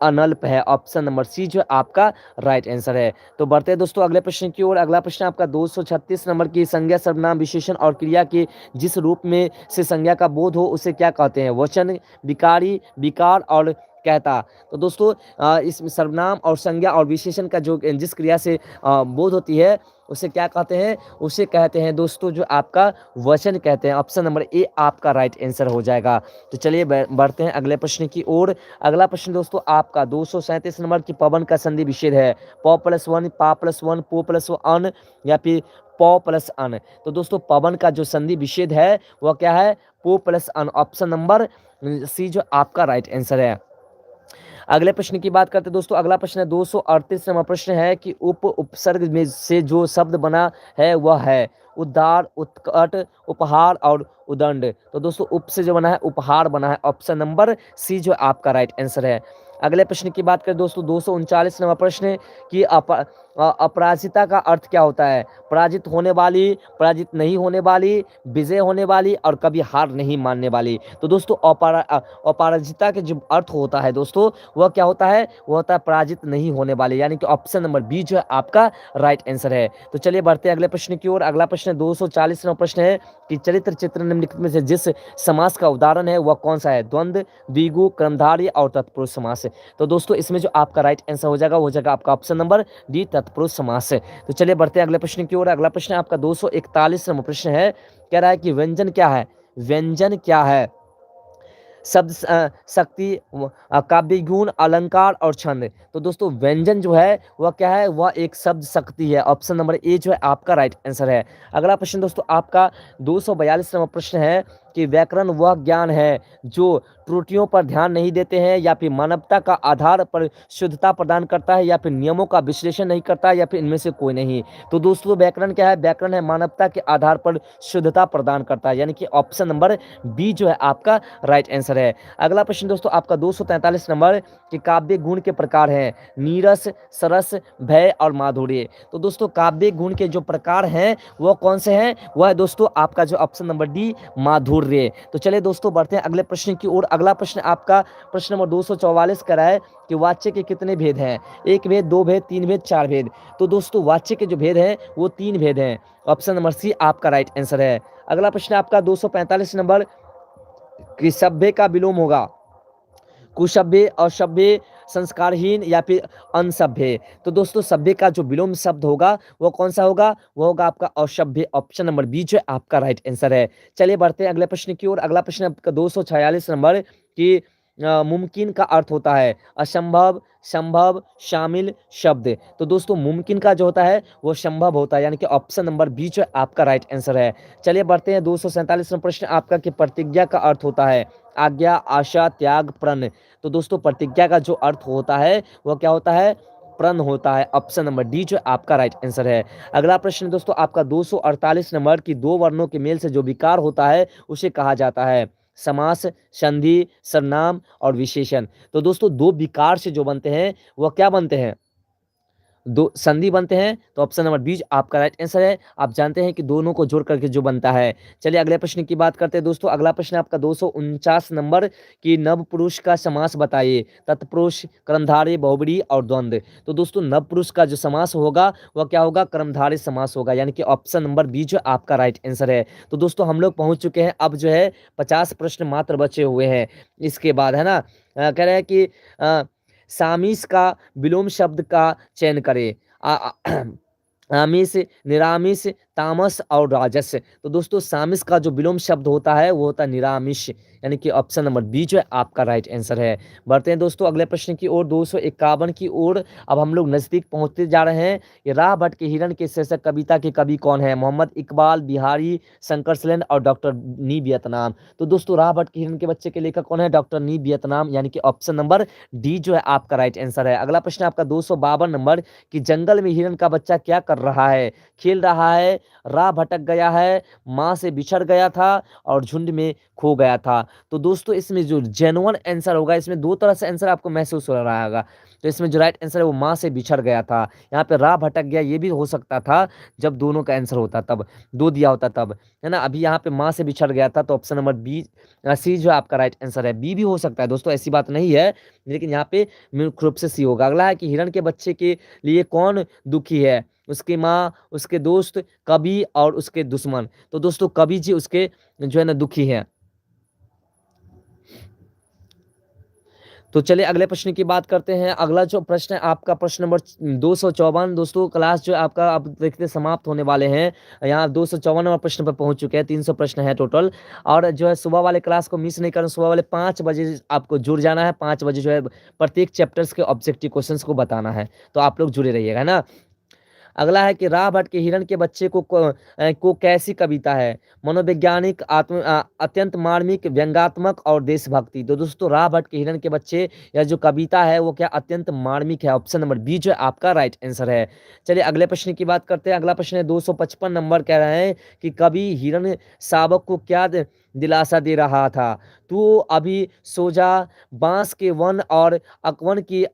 अनल्प है। ऑप्शन नंबर सी जो आपका राइट आंसर है। तो बढ़ते हैं दोस्तों अगले प्रश्न की ओर। अगला प्रश्न आपका 236 नंबर की संज्ञा, सर्वनाम, विशेषण और क्रिया के जिस रूप में से संज्ञा का बोध हो उसे क्या कहते हैं? वचन, विकारी, विकार और कहता। तो दोस्तों इस सर्वनाम और संज्ञा और विशेषण का जो जिस क्रिया से बोध होती है उसे क्या कहते हैं? उसे कहते हैं दोस्तों जो आपका वचन कहते हैं। ऑप्शन नंबर ए आपका राइट आंसर हो जाएगा। तो चलिए बढ़ते हैं अगले प्रश्न की ओर। अगला प्रश्न दोस्तों आपका 237 नंबर की पवन का संधि विच्छेद है प प्लस वन, पा प्लस वन, पो प्लस अन या फिर प प्लस अन। तो दोस्तों पवन का जो संधि विच्छेद है वह क्या है? पो प्लस अन। ऑप्शन नंबर सी जो आपका राइट आंसर है। अगले प्रश्न की बात करते हैं दोस्तों। अगला प्रश्न है 238 नंबर प्रश्न है कि उपसर्ग में से जो शब्द बना है वह है उद्धार, उत्कट, उपहार और उदंड। तो दोस्तों उप से जो बना है उपहार बना है, ऑप्शन नंबर सी जो आपका राइट आंसर है। अगले प्रश्न की बात करें दोस्तों 239 नंबर प्रश्न है कि अपराजिता का अर्थ क्या होता है? पराजित होने वाली, पराजित नहीं होने वाली, विजय होने वाली और कभी हार नहीं मानने वाली। तो दोस्तों अपराजिता के जो अर्थ होता है दोस्तों वह क्या होता है? वह होता है पराजित नहीं होने वाली, यानी कि ऑप्शन नंबर बी जो है आपका राइट आंसर है। तो चलिए बढ़ते हैं अगले प्रश्न की ओर। अगला प्रश्न 240 नंबर प्रश्न है कि चरित्र चित्र निम्नलिखित में से जिस समास का उदाहरण है वह कौन सा है? द्वंद्व, द्विगु, कर्मधारय और तत्पुरुष समास। तो दोस्तों इसमें जो आपका राइट आंसर हो जाएगा वो हो जाएगा आपका ऑप्शन नंबर डी, तत्पुरुष समास। तो चलिए बढ़ते हैं अगले प्रश्न की ओर। अगला प्रश्न आपका 241 नंबर प्रश्न है, कह रहा है कि व्यंजन क्या है? व्यंजन क्या है? शब्द, शक्ति, काव्य गुण, अलंकार और छंद। तो दोस्तों व्यंजन जो है वह क्या है? वह एक शब्द शक्ति है, ऑप्शन नंबर ए जो है आपका राइट आंसर है। अगला प्रश्न दोस्तों आपका 242 नंबर प्रश्न है कि व्याकरण वह ज्ञान है जो त्रुटियों पर ध्यान नहीं देते हैं या फिर मानवता का आधार पर शुद्धता प्रदान करता है या फिर नियमों का विश्लेषण नहीं करता या फिर इनमें से कोई नहीं। तो दोस्तों व्याकरण क्या है? व्याकरण है मानवता के आधार पर शुद्धता प्रदान करता है, यानी कि ऑप्शन नंबर बी जो है आपका राइट आंसर है। अगला प्रश्न दोस्तों आपका 243 नंबर कि काव्य गुण के प्रकार हैं नीरस, सरस, भय और माधुर्य। तो दोस्तों काव्य गुण के जो प्रकार हैं वो कौन से हैं? वह है दोस्तों आपका जो ऑप्शन नंबर डी, माधुर्य। तो चलिए दोस्तों बढ़ते हैं अगले प्रश्न की ओर। अगला प्रश्न आपका प्रश्न नंबर 244 कर रहा है कि वाच्य के कितने भेद हैं? एक भेद, दो भेद, तीन भेद, चार भेद। तो दोस्तों वाच्य के जो भेद हैं वो तीन भेद हैं, ऑप्शन नंबर सी आपका राइट आंसर है। अगला प्रश्न आपका 245 नंबर कि सभ्य का विलोम होगा कुसभ्य, असभ्य, संस्कारहीन या फिर अनसभ्य। तो दोस्तों सभ्य का जो विलोम शब्द होगा वो कौन सा होगा? वो होगा आपका असभ्य, ऑप्शन नंबर बी जो है आपका राइट आंसर है। चलिए बढ़ते हैं अगले प्रश्न की ओर। अगला प्रश्न आपका 246 नंबर कि मुमकिन का अर्थ होता है असंभव, संभव, शामिल, शब्द। तो दोस्तों मुमकिन का जो होता है वो संभव होता है, यानी कि ऑप्शन नंबर बी जो है आपका राइट आंसर है। चलिए बढ़ते हैं 247 प्रश्न आपका कि प्रतिज्ञा का अर्थ होता है आज्ञा, आशा, त्याग, प्रण। तो दोस्तों प्रतिज्ञा का जो अर्थ होता है वह क्या होता है? प्रण होता है, ऑप्शन नंबर डी जो आपका राइट आंसर है। अगला प्रश्न दोस्तों आपका 248 नंबर की दो वर्णों के मेल से जो विकार होता है उसे कहा जाता है समास, संधि, सर्वनाम और विशेषण। तो दोस्तों दो विकार से जो बनते हैं वह क्या बनते हैं? दो संधि बनते हैं, तो ऑप्शन नंबर बी आपका राइट आंसर है। आप जानते हैं कि दोनों को जोड़ करके जो बनता है। चलिए अगले प्रश्न की बात करते हैं दोस्तों। अगला प्रश्न आपका 249 नंबर की नव पुरुष का समास बताइए तत्पुरुष, कर्मधारय, बहुब्रीहि और द्वंद्व। तो दोस्तों नव पुरुष का जो समास होगा वह क्या होगा? कर्मधारय समास होगा, यानी कि ऑप्शन नंबर बी जो आपका राइट आंसर है। तो दोस्तों हम लोग पहुंच चुके हैं, अब जो है 50 प्रश्न मात्र बचे हुए हैं इसके बाद, है ना। कह रहे हैं कि सामिस का विलोम शब्द का चयन करें आमिष, निरामिष, तामस और राजस। तो दोस्तों सामिस का जो विलोम शब्द होता है वो होता है निरामिष, यानी कि ऑप्शन नंबर बी जो है आपका राइट आंसर है। बढ़ते हैं दोस्तों अगले प्रश्न की ओर 251 की ओर। अब हम लोग नजदीक पहुंचते जा रहे हैं। ये राह भट्ट के हिरण के शीर्षक कविता के कवि कौन है? मोहम्मद इकबाल, बिहारी शंकर सलेन और डॉक्टर नी वियतनाम। तो दोस्तों राह भट्ट के हिरण के बच्चे के लेखक कौन है? डॉक्टर नी वियतनाम, यानी कि ऑप्शन नंबर डी जो है आपका राइट आंसर है। अगला प्रश्न आपका 252 नंबर कि जंगल में हिरण का बच्चा क्या कर रहा है? खेल रहा है, राह भटक गया है, माँ से बिछड़ गया था और झुंड में खो गया था। तो दोस्तों इसमें जो जेन्युइन आंसर होगा, इसमें दो तरह से आंसर आपको महसूस हो रहा होगा। तो इसमें जो राइट आंसर है वो माँ से बिछड़ गया था। यहाँ पे राह भटक गया ये भी हो सकता था जब दोनों का आंसर होता तब, दो दिया होता तब, है ना। अभी यहाँ पे माँ से बिछड़ गया था, तो ऑप्शन नंबर बी सी जो आपका राइट आंसर है। बी भी हो सकता है दोस्तों, ऐसी बात नहीं है, लेकिन यहाँ पे मुख्य रूप से सी होगा। अगला है कि हिरण के बच्चे के लिए कौन दुखी है? उसकी माँ, उसके दोस्त, कवि और उसके दुश्मन। तो दोस्तों कवि जी उसके जो है ना दुखी है। तो चलिए अगले प्रश्न की बात करते हैं। अगला जो प्रश्न है आपका प्रश्न नंबर 254। दोस्तों क्लास जो आपका अब देखते समाप्त होने वाले हैं। यहाँ 254 नंबर प्रश्न पर पहुंच चुके हैं, 300 प्रश्न है टोटल। और जो है सुबह वाले क्लास को मिस नहीं करना, सुबह वाले 5 बजे आपको जुड़ जाना है। 5 बजे जो है प्रत्येक चैप्टर्स के ऑब्जेक्टिव क्वेश्चंस को बताना है, तो आप लोग जुड़े रहिएगा ना। अगला है कि राह भट के हिरण के बच्चे को कैसी कविता है? मनोवैज्ञानिक, अत्यंत मार्मिक, व्यंग्यात्मक और देशभक्ति। तो दोस्तों राह भट के हिरण के बच्चे यह जो कविता है वो क्या अत्यंत मार्मिक है। ऑप्शन नंबर बी जो है आपका राइट आंसर है। चलिए अगले प्रश्न की बात करते हैं। अगला प्रश्न है 255 नंबर, कह रहे हैं कि कवि हिरण शावक को क्या दिलासा दे रहा था? तू अभी सो जा, बांस के वन और अकवन की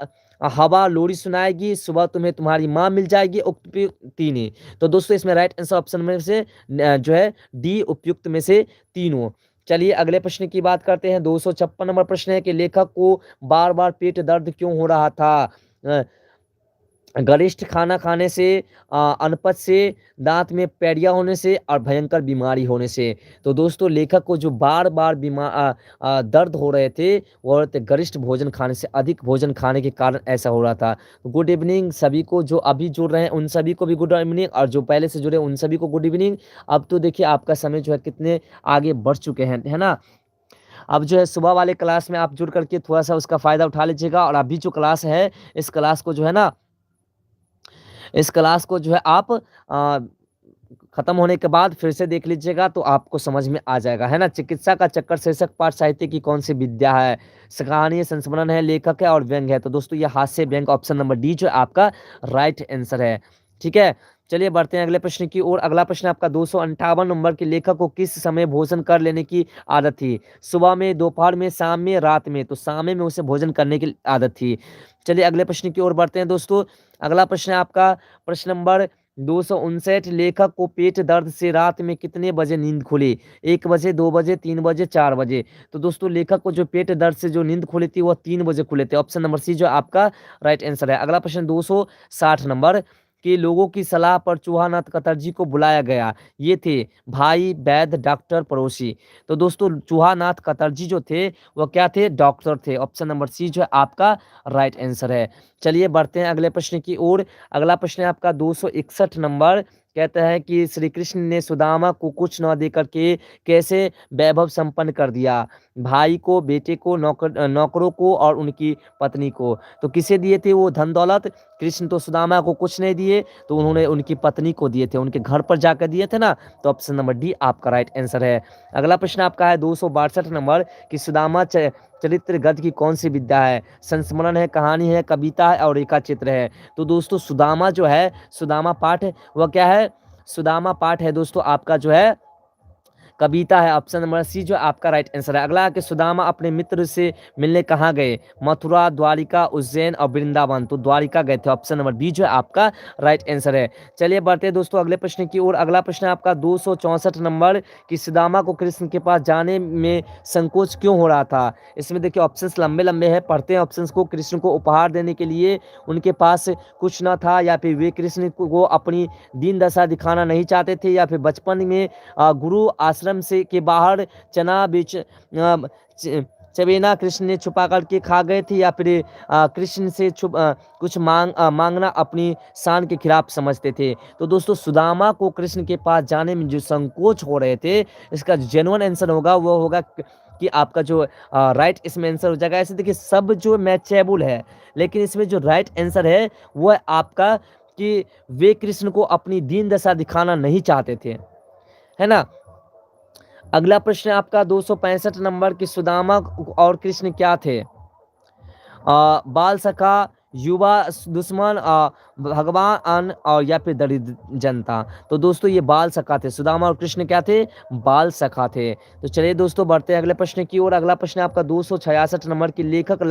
हवा लोरी सुनाएगी, सुबह तुम्हें तुम्हारी माँ मिल जाएगी, उपयुक्त तीन। तो दोस्तों इसमें राइट आंसर ऑप्शन में से जो है डी, उपयुक्त में से तीनों। चलिए अगले प्रश्न की बात करते हैं। 256 नंबर प्रश्न है कि लेखक को बार बार पेट दर्द क्यों हो रहा था? गरिष्ठ खाना खाने से, अनपच से, दांत में पैड़िया होने से और भयंकर बीमारी होने से। तो दोस्तों लेखक को जो बार बार दर्द हो रहे थे वो हो रहे थे गरिष्ठ भोजन खाने से, अधिक भोजन खाने के कारण ऐसा हो रहा था। तो गुड इवनिंग सभी को, जो अभी जुड़ रहे हैं उन सभी को भी गुड इवनिंग, और जो पहले से जुड़े उन सभी को गुड इवनिंग। अब तो देखिए आपका समय जो है कितने आगे बढ़ चुके हैं, है ना। अब जो है सुबह वाले क्लास में आप जुड़ करके थोड़ा सा उसका फ़ायदा उठा लीजिएगा, और अभी जो क्लास है इस क्लास को जो है ना, इस क्लास को जो है आप खत्म होने के बाद फिर से देख लीजिएगा तो आपको समझ में आ जाएगा, है ना। चिकित्सा का चक्कर शीर्षक पाठ साहित्य की कौन सी विद्या है? कहानी, संस्मरण है, लेखक है और व्यंग्य है। तो दोस्तों ये हास्य व्यंग्य, ऑप्शन नंबर डी जो है आपका राइट आंसर है। ठीक है, चलिए बढ़ते हैं अगले प्रश्न की ओर। अगला प्रश्न आपका 258 नंबर के, लेखक को किस समय भोजन कर लेने की आदत थी? सुबह में, दोपहर में, शाम में, रात में? तो शाम में उसे भोजन करने की आदत थी। चलिए अगले प्रश्न की ओर बढ़ते हैं दोस्तों। अगला प्रश्न है आपका प्रश्न नंबर 259, लेखक को पेट दर्द से रात में कितने बजे नींद खुली? 1 बजे, 2 बजे, 3 बजे, 4 बजे? तो दोस्तों लेखक को जो पेट दर्द से जो नींद खुली थी वो 3 बजे खुले थे। ऑप्शन नंबर सी जो आपका राइट आंसर है। अगला प्रश्न 260 नंबर, कि लोगों की सलाह पर चूहानाथ कतरजी को बुलाया गया। ये थे भाई, वैद्य, डॉक्टर, पड़ोसी। तो दोस्तों चूहानाथ कतरजी जो थे वो क्या थे? डॉक्टर थे। ऑप्शन नंबर सी जो है आपका राइट आंसर है। चलिए बढ़ते हैं अगले प्रश्न की ओर। अगला प्रश्न है आपका 261 नंबर, कहता है कि श्री कृष्ण ने सुदामा को कुछ न देकर के कैसे वैभव संपन्न कर दिया? भाई को, बेटे को, नौकरों को और उनकी पत्नी को। तो किसे दिए थे वो धन दौलत? कृष्ण तो सुदामा को कुछ नहीं दिए, तो उन्होंने उनकी पत्नी को दिए थे, उनके घर पर जाकर दिए थे ना। तो ऑप्शन नंबर डी आपका राइट आंसर है। अगला प्रश्न आपका है 262 नंबर, कि सुदामा चरित्र गद्य की कौन सी विद्या है? संस्मरण है, कहानी है, कविता है और रेखा चित्र है? तो दोस्तों सुदामा जो है, सुदामा पाठ वह क्या है? सुदामा पाठ है दोस्तों आपका जो है कविता है। ऑप्शन नंबर सी जो आपका राइट आंसर है। अगला कि सुदामा अपने मित्र से मिलने कहाँ गए? मथुरा, द्वारिका, उज्जैन और वृंदावन। तो द्वारिका गए थे। ऑप्शन नंबर बी जो है आपका राइट आंसर है। चलिए बढ़ते हैं दोस्तों अगले प्रश्न की ओर। अगला प्रश्न है आपका 264 नंबर, कि सुदामा को कृष्ण के पास जाने में संकोच क्यों हो रहा था? इसमें देखिए ऑप्शंस लंबे लंबे हैं, पढ़ते हैं ऑप्शंस को। कृष्ण को उपहार देने के लिए उनके पास कुछ न था, या फिर वे कृष्ण को अपनी दीन दशा दिखाना नहीं चाहते थे, या फिर बचपन में गुरु आश्रम से के बाहर चना बेच चबेना कृष्ण ने छुपा करके खा गए थे, या फिर कृष्ण से कुछ मांगना अपनी शान के खिलाफ समझते थे। तो दोस्तों सुदामा को कृष्ण के पास जाने में जो संकोच हो रहे थे, इसका जेन्युइन आंसर होगा वो होगा कि आपका जो राइट इसमें आंसर हो जाएगा। ऐसे देखिए सब जो मैचेबल है, लेकिन इसमें जो राइट आंसर है वो है आपका कि वे कृष्ण को अपनी दीन दशा दिखाना नहीं चाहते थे, है ना। अगला प्रश्न है आपका 265 नंबर, की सुदामा और कृष्ण क्या थे? बाल सखा, युवा दुश्मन, भगवान और या फिर दरिद्र जनता। तो दोस्तों ये बाल सखा थे। सुदामा और कृष्ण क्या थे? बाल सखा थे। तो चलिए दोस्तों बढ़ते हैं अगले प्रश्न की ओर। अगला प्रश्न आपका 266 नंबर, की लेखक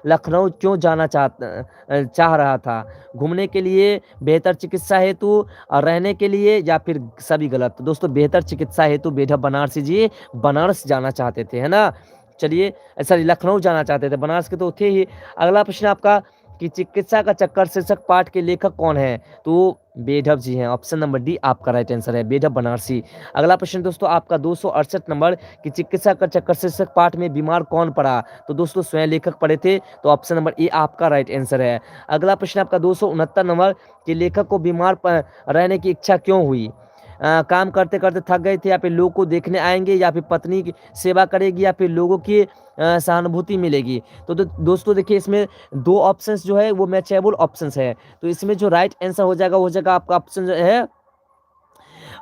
लखनऊ क्यों जाना चाह रहा था? घूमने के लिए, बेहतर चिकित्सा हेतु, रहने के लिए, या फिर सभी गलत? तो दोस्तों बेहतर चिकित्सा हेतु बेढा बनारसी जी बनारस जाना चाहते थे, है ना। चलिए सॉरी लखनऊ जाना चाहते थे, बनारस के तो थे ही। अगला प्रश्न आपका, कि चिकित्सा का चक्कर शीर्षक पाठ के लेखक कौन है? तो बेढब जी हैं। ऑप्शन नंबर डी आपका राइट आंसर है, बेढब बनारसी। अगला प्रश्न दोस्तों आपका 268 नंबर, कि चिकित्सा का चक्कर शीर्षक पाठ में बीमार कौन पड़ा? तो दोस्तों स्वयं लेखक पढ़े थे। तो ऑप्शन नंबर ए आपका राइट आंसर है। अगला प्रश्न आपका 269 नंबर, कि लेखक को बीमार रहने की इच्छा क्यों हुई? काम करते-करते थक गए थे, या फिर लोग को देखने आएँगे, या फिर पत्नी की सेवा करेगी, या फिर लोगों की सहानुभूति मिलेगी। तो दोस्तों देखिए, इसमें 2 ऑप्शंस जो है वो मैचेबल ऑप्शंस है। तो इसमें जो राइट आंसर हो जाएगा आपका ऑप्शन जो है,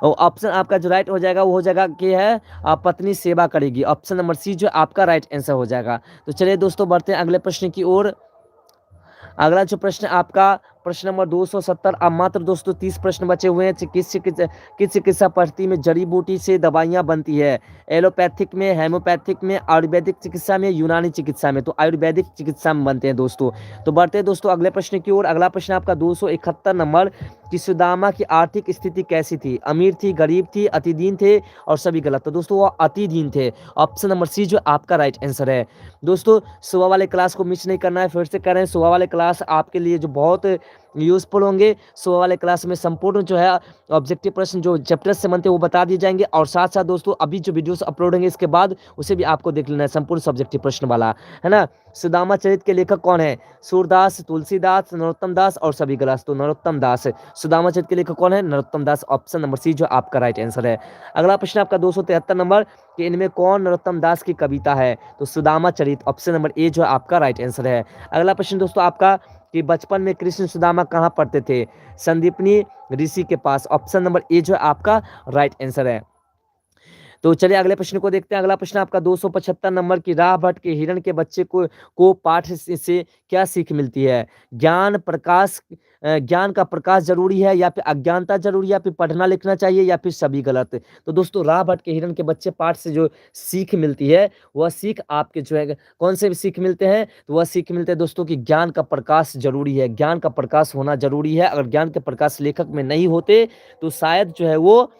ऑप्शन आपका जो राइट हो जाएगा वो हो जाएगा कि है पत्नी सेवा करेगी। ऑप्शन नंबर सी जो आपका राइट आंसर हो जाएगा। तो चलिए दोस्तों, बढ़ते हैं अगले प्रश्न की ओर। अगला जो प्रश्न आपका प्रश्न नंबर 270। अब मात्र दोस्तों 30 प्रश्न बचे हुए हैं। किस चिकित्सा पद्धति में जड़ी बूटी से दवाइयाँ बनती है? एलोपैथिक में, हेमोपैथिक में, आयुर्वेदिक चिकित्सा में, यूनानी चिकित्सा में? तो आयुर्वेदिक चिकित्सा में बनते हैं दोस्तों। तो बढ़ते हैं दोस्तों अगले प्रश्न की ओर। अगला प्रश्न आपका 271 नंबर, कि सुदामा की आर्थिक स्थिति कैसी थी? अमीर थी, गरीब थी, अतिदीन थे, और सभी गलत। तो दोस्तों वो अतिदीन थे। ऑप्शन नंबर सी जो आपका राइट आंसर है। दोस्तों सुबह वाले क्लास को मिस नहीं करना है। फिर से कह रहे हैं, सुबह वाले क्लास आपके लिए जो बहुत यूजफुल होंगे। सुबह वाले क्लास में संपूर्ण जो है ऑब्जेक्टिव प्रश्न जो चैप्टर से बनते हैं वो बता दिए जाएंगे, और साथ साथ दोस्तों अभी जो वीडियोस अपलोड होंगे इसके बाद उसे भी आपको देख लेना है, संपूर्ण सब्जेक्टिव प्रश्न वाला, है ना। सुदामा चरित के लेखक कौन है? सूरदास, तुलसीदास, नरोत्तम दास, और सभी गलत। तो नरोत्तम दास। सुदामा चरित के लेखक कौन है? नरोत्तम दास। ऑप्शन नंबर सी जो आपका राइट आंसर है। अगला प्रश्न आपका 273 नंबर, कि इनमें कौन नरोत्तम दास की कविता है? तो सुदामा चरित। ऑप्शन नंबर ए जो आपका राइट आंसर है। अगला प्रश्न दोस्तों आपका, कि बचपन में कृष्ण सुदामा कहाँ पढ़ते थे? संदीपनी ऋषि के पास। ऑप्शन नंबर ए जो आपका राइट आंसर है। तो चलिए अगले प्रश्न को देखते हैं। अगला प्रश्न आपका 275 नंबर, की राह भट्ट के हिरण के बच्चे को पाठ से क्या सीख मिलती है? ज्ञान का प्रकाश जरूरी है, या फिर अज्ञानता जरूरी है, या फिर पढ़ना लिखना चाहिए, या फिर सभी गलत। तो दोस्तों राह भट्ट के हिरण के बच्चे पाठ से जो सीख मिलती है, वह सीख आपके जो है कौन से सीख मिलते हैं? तो वह सीख मिलते हैं दोस्तों कि ज्ञान का प्रकाश जरूरी है, ज्ञान का प्रकाश होना जरूरी है। अगर ज्ञान के प्रकाश लेखक में नहीं होते तो शायद जो है वो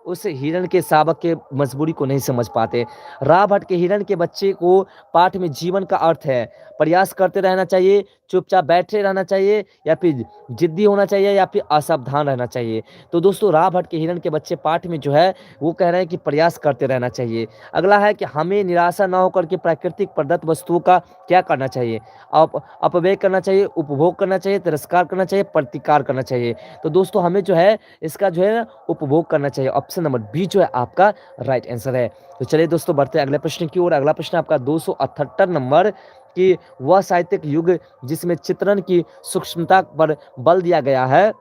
उस हिरण के शावक के मजबूरी को नहीं समझ पाते। राह भट्ट के हिरण के बच्चे को पाठ में जीवन का अर्थ है, प्रयास करते रहना चाहिए, चुपचाप बैठे रहना चाहिए, या फिर जिद्दी होना चाहिए, या फिर असावधान रहना चाहिए। तो दोस्तों राह भट्ट के हिरण के बच्चे पाठ में जो है वो कह रहे हैं कि प्रयास करते रहना चाहिए। अगला है कि हमें निराशा न होकर के प्राकृतिक प्रदत्त वस्तुओं का क्या करना चाहिए? अपव्यय करना चाहिए, उपभोग करना चाहिए, तिरस्कार करना चाहिए, प्रतिकार करना चाहिए। तो दोस्तों हमें जो है इसका जो है ना उपभोग करना चाहिए। ऑप्शन नंबर बी जो है आपका राइट आंसर है। तो चलिए दोस्तों बढ़ते हैं अगले प्रश्न की ओर। अगला प्रश्न आपका 278 नंबर, कि वह साहित्यिक युग जिसमें चित्रण की सूक्ष्मता पर बल दिया गया है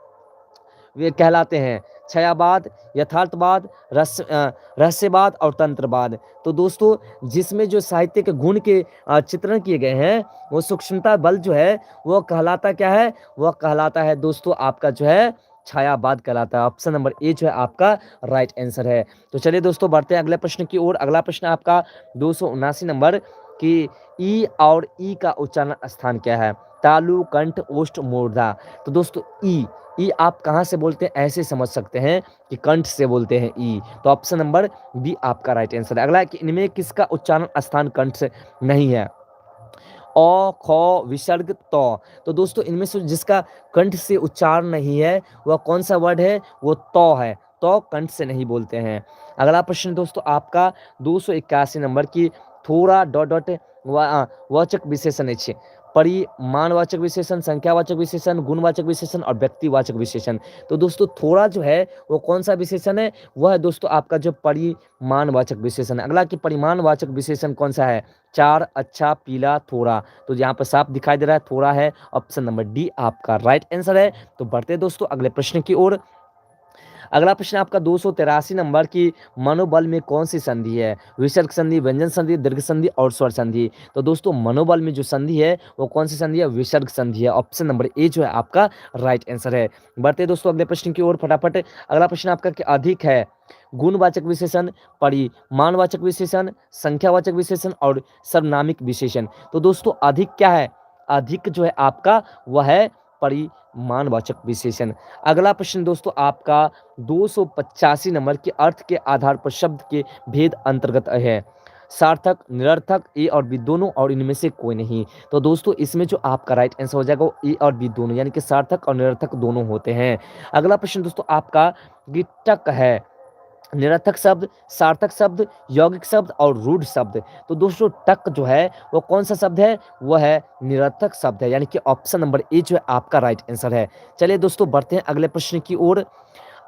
वे कहलाते हैं छायावाद, यथार्थवाद, रहस्यवाद और तंत्रवाद। तो दोस्तों जिसमें जो साहित्य के गुण के चित्रण किए गए हैं वो सूक्ष्मता बल जो है वो कहलाता क्या है? वह कहलाता है दोस्तों आपका जो है छायावाद कहलाता है। ऑप्शन नंबर ए जो है आपका राइट आंसर है। तो चलिए दोस्तों बढ़ते हैं अगले प्रश्न की ओर। अगला प्रश्न आपका 279 नंबर, कि ई और ई का उच्चारण स्थान क्या है? तालु, कंठ, ओष्ठ, मूर्धा। तो दोस्तों ई आप कहाँ से बोलते हैं? ऐसे समझ सकते हैं कि कंठ से बोलते हैं ई। तो ऑप्शन नंबर बी आपका राइट आंसर है। अगला है कि इनमें किसका उच्चारण स्थान कंठ से नहीं है? अ, ख, विसर्ग, त। तो दोस्तों इनमें से जिसका कंठ से उच्चारण नहीं है वह कौन सा वर्ड है? वो त है। तो कंठ से नहीं बोलते हैं। अगला प्रश्न दोस्तों आपका 281 नंबर, की थोड़ा डॉट डॉट वाचक विशेषण है। परिमाणवाचक विशेषण, संख्यावाचक विशेषण, गुणवाचक विशेषण और व्यक्तिवाचक विशेषण। तो दोस्तों थोड़ा जो है वो कौन सा विशेषण है? वह है दोस्तों आपका जो परिमाणवाचक विशेषण है। अगला कि परिमाणवाचक विशेषण कौन सा है? चार, अच्छा, पीला, थोड़ा। तो यहाँ पर साफ दिखाई दे रहा है थोड़ा है। ऑप्शन नंबर डी आपका राइट आंसर है। तो बढ़ते दोस्तों अगले प्रश्न की ओर। अगला प्रश्न आपका 283 नंबर, की मनोबल में कौन सी संधि है? विसर्ग संधि, व्यंजन संधि, दीर्घ संधि और स्वर संधि। तो दोस्तों मनोबल में जो संधि है वो कौन सी संधि है? विसर्ग संधि है। ऑप्शन नंबर ए जो है आपका राइट आंसर है। बढ़ते दोस्तों अगले प्रश्न की ओर फटाफट। अगला प्रश्न आपका कि अधिक है गुणवाचक विशेषण, परिमाणवाचक विशेषण, संख्यावाचक विशेषण और सर्वनामिक विशेषण। तो दोस्तों अधिक क्या है? अधिक जो है आपका वह है परिमाणवाचक विशेषण। अगला प्रश्न दोस्तों आपका 285 नंबर के अर्थ के आधार पर शब्द के भेद अंतर्गत है। सार्थक, निरर्थक, ए और बी दोनों, और इनमें से कोई नहीं। तो दोस्तों इसमें जो आपका राइट आंसर हो जाएगा वो ए और बी दोनों, यानी कि सार्थक और निरर्थक दोनों होते हैं। अगला प्रश्न दोस्तों आपका गिटक है। निरर्थक शब्द, सार्थक शब्द, यौगिक शब्द और रूढ़ शब्द। तो दोस्तों टक जो है वो कौन सा शब्द है? वह है निरर्थक शब्द है, यानी कि ऑप्शन नंबर ए जो है आपका राइट आंसर है। चलिए दोस्तों बढ़ते हैं अगले प्रश्न की ओर।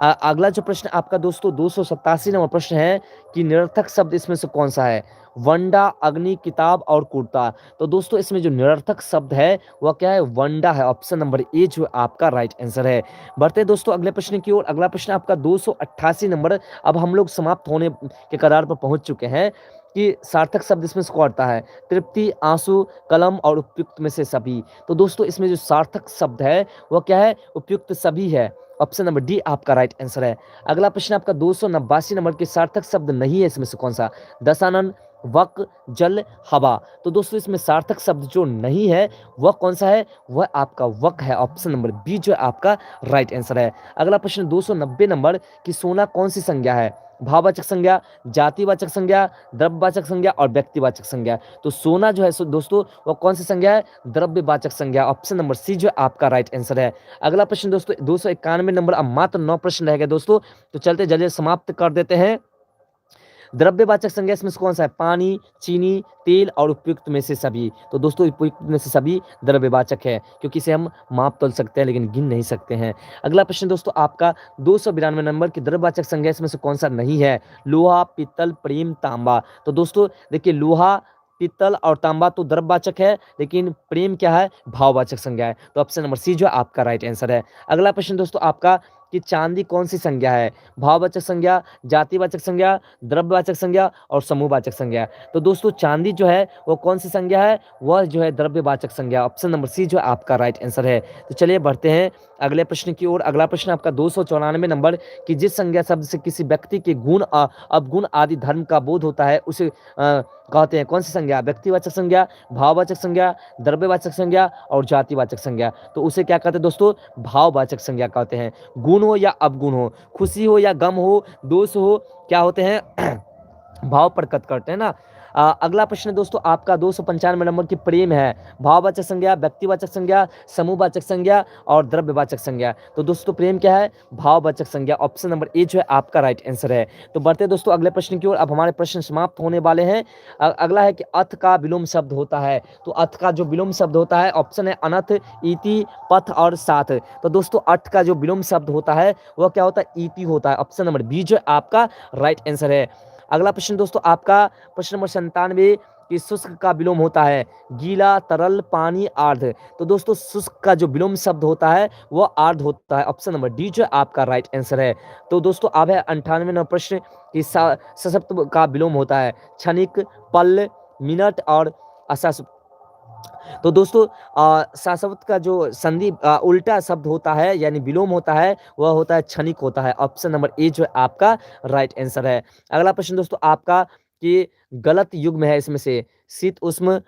अगला जो प्रश्न आपका दोस्तों 287 नंबर प्रश्न है कि निरर्थक शब्द इसमें से कौन-सा है? वंडा, अग्नि, किताब और कुर्ता। तो दोस्तों इसमें जो निरर्थक शब्द है वह क्या है? वंडा है। ऑप्शन नंबर ए जो आपका राइट आंसर है। बढ़ते हैं दोस्तों अगले प्रश्न की ओर। अगला प्रश्न आपका 288 नंबर। अब हम लोग समाप्त होने के कगार पर पहुँच चुके हैं कि सार्थक शब्द इसमें से कौन आता है? तृप्ति, आँसू, कलम और उपयुक्त में से सभी। तो दोस्तों इसमें जो सार्थक शब्द है वह क्या है? उपयुक्त सभी है। ऑप्शन नंबर डी आपका राइट आंसर है। अगला प्रश्न आपका 289 नंबर के सार्थक शब्द नहीं है इसमें से कौन-सा? दशानन, वक, जल, हवा। तो दोस्तों इसमें सार्थक शब्द जो नहीं है वह कौन-सा है? वह आपका वक है। ऑप्शन नंबर बी जो है आपका राइट आंसर है। अगला प्रश्न 290 नंबर कि सोना कौन-सी संज्ञा है? भाववाचक संज्ञा, जातिवाचक संज्ञा, द्रव्यवाचक संज्ञा और व्यक्तिवाचक संज्ञा। तो सोना जो है दोस्तों वह कौन-सी संज्ञा है? द्रव्यवाचक संज्ञा। ऑप्शन नंबर सी जो है आपका राइट आंसर है। अगला प्रश्न दोस्तों 291 नंबर। अब मात्र 9 प्रश्न रह गए दोस्तों, तो चलते जल्दी समाप्त कर देते हैं। द्रव्यवाचक संज्ञा इसमें से कौन-सा है? पानी, चीनी, तेल और उपयुक्त में से सभी। तो दोस्तों उपयुक्त में से सभी द्रव्यवाचक है, क्योंकि इसे हम माप तौल सकते हैं लेकिन गिन नहीं सकते हैं। अगला प्रश्न दोस्तों आपका 292 नंबर की द्रव्यवाचक संज्ञा इसमें से कौन-सा नहीं है? लोहा, पीतल, प्रेम, तांबा। तो दोस्तों देखिए लोहा, पीतल और तांबा तो द्रव्यवाचक है, लेकिन प्रेम क्या है? भाववाचक संज्ञा है। तो ऑप्शन नंबर सी जो है आपका राइट आंसर है। अगला प्रश्न दोस्तों आपका कि चांदी कौन सी संज्ञा है? भाववाचक संज्ञा, जातिवाचक संज्ञा, द्रव्यवाचक संज्ञा और समूहवाचक संज्ञा। तो दोस्तों चांदी जो है वो कौन सी संज्ञा है? वह जो है द्रव्यवाचक संज्ञा। ऑप्शन नंबर सी जो है आपका राइट आंसर है। तो चलिए बढ़ते हैं अगले प्रश्न की ओर। अगला प्रश्न आपका 294 नंबर कि जिस संज्ञा शब्द से किसी व्यक्ति के गुण, अवगुण आदि धर्म का बोध होता है उसे कहते हैं कौन सी संज्ञा? व्यक्तिवाचक संज्ञा, भाववाचक संज्ञा, द्रव्यवाचक संज्ञा और जातिवाचक संज्ञा। तो उसे क्या कहते हैं दोस्तों? भाववाचक संज्ञा कहते हैं। गुण हो या अवगुण हो, खुशी हो या गम हो, दोष हो, क्या होते हैं? भाव प्रकट करते हैं ना। अगला प्रश्न दोस्तों आपका 295 नंबर की प्रेम है। भाववाचक संज्ञा, व्यक्तिवाचक संज्ञा, समूहवाचक संज्ञा और द्रव्यवाचक संज्ञा। तो दोस्तों प्रेम क्या है? भाववाचक संज्ञा। ऑप्शन नंबर ए जो है आपका राइट आंसर है। तो बढ़ते दोस्तों अगले प्रश्न की ओर। अब हमारे प्रश्न समाप्त होने वाले हैं। अगला है कि अथ का विलोम शब्द होता है। तो अथ का जो विलोम शब्द होता है ऑप्शन है अनथ, इति, पथ और साथ। तो दोस्तों अथ का जो विलोम शब्द होता है वह क्या होता है? इति होता है। ऑप्शन नंबर बी जो है आपका राइट आंसर है। अगला प्रश्न दोस्तों आपका प्रश्न नंबर 97 कि शुष्क का विलोम होता है गीला, तरल, पानी, आर्द्र। तो दोस्तों शुष्क का जो विलोम शब्द होता है वह आर्द्र होता है। ऑप्शन नंबर डी जो है आपका राइट आंसर है। तो दोस्तों अब है 98 नंबर प्रश्न कि सशब्द का विलोम होता है क्षणिक, पल, मिनट और अशाश्वत। तो दोस्तों शाश्वत का जो संधि उल्टा शब्द होता है यानी विलोम होता है वह होता है क्षणिक होता है। ऑप्शन नंबर ए जो है आपका राइट आंसर है। अगला प्रश्न दोस्तों आपका कि गलत युग्म है इसमें से शीत, उष्म,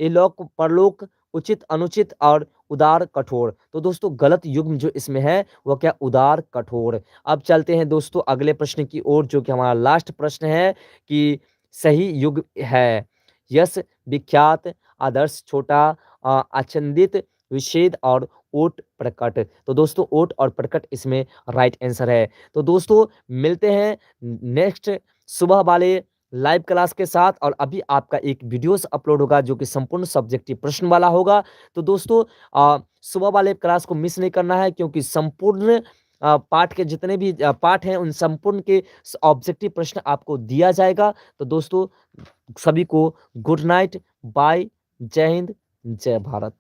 इलोक, परलोक, उचित, अनुचित और उदार, कठोर। तो दोस्तों गलत युग्म जो इसमें है वह क्या? उदार, कठोर। अब चलते हैं दोस्तों अगले प्रश्न की ओर जो कि हमारा लास्ट प्रश्न है कि सही युग है यश, विख्यात, आदर्श, छोटा, आच्छादित, विच्छेद और ओट, प्रकट। तो दोस्तों ओट और प्रकट इसमें राइट आंसर है। तो दोस्तों मिलते हैं नेक्स्ट सुबह वाले लाइव क्लास के साथ। और अभी आपका एक वीडियोस अपलोड होगा जो कि संपूर्ण सब्जेक्टिव प्रश्न वाला होगा। तो दोस्तों सुबह वाले क्लास को मिस नहीं करना है, क्योंकि संपूर्ण पाठ के जितने भी पाठ हैं उन संपूर्ण के ऑब्जेक्टिव प्रश्न आपको दिया जाएगा। तो दोस्तों सभी को गुड नाइट, बाय, जय हिंद, जय भारत।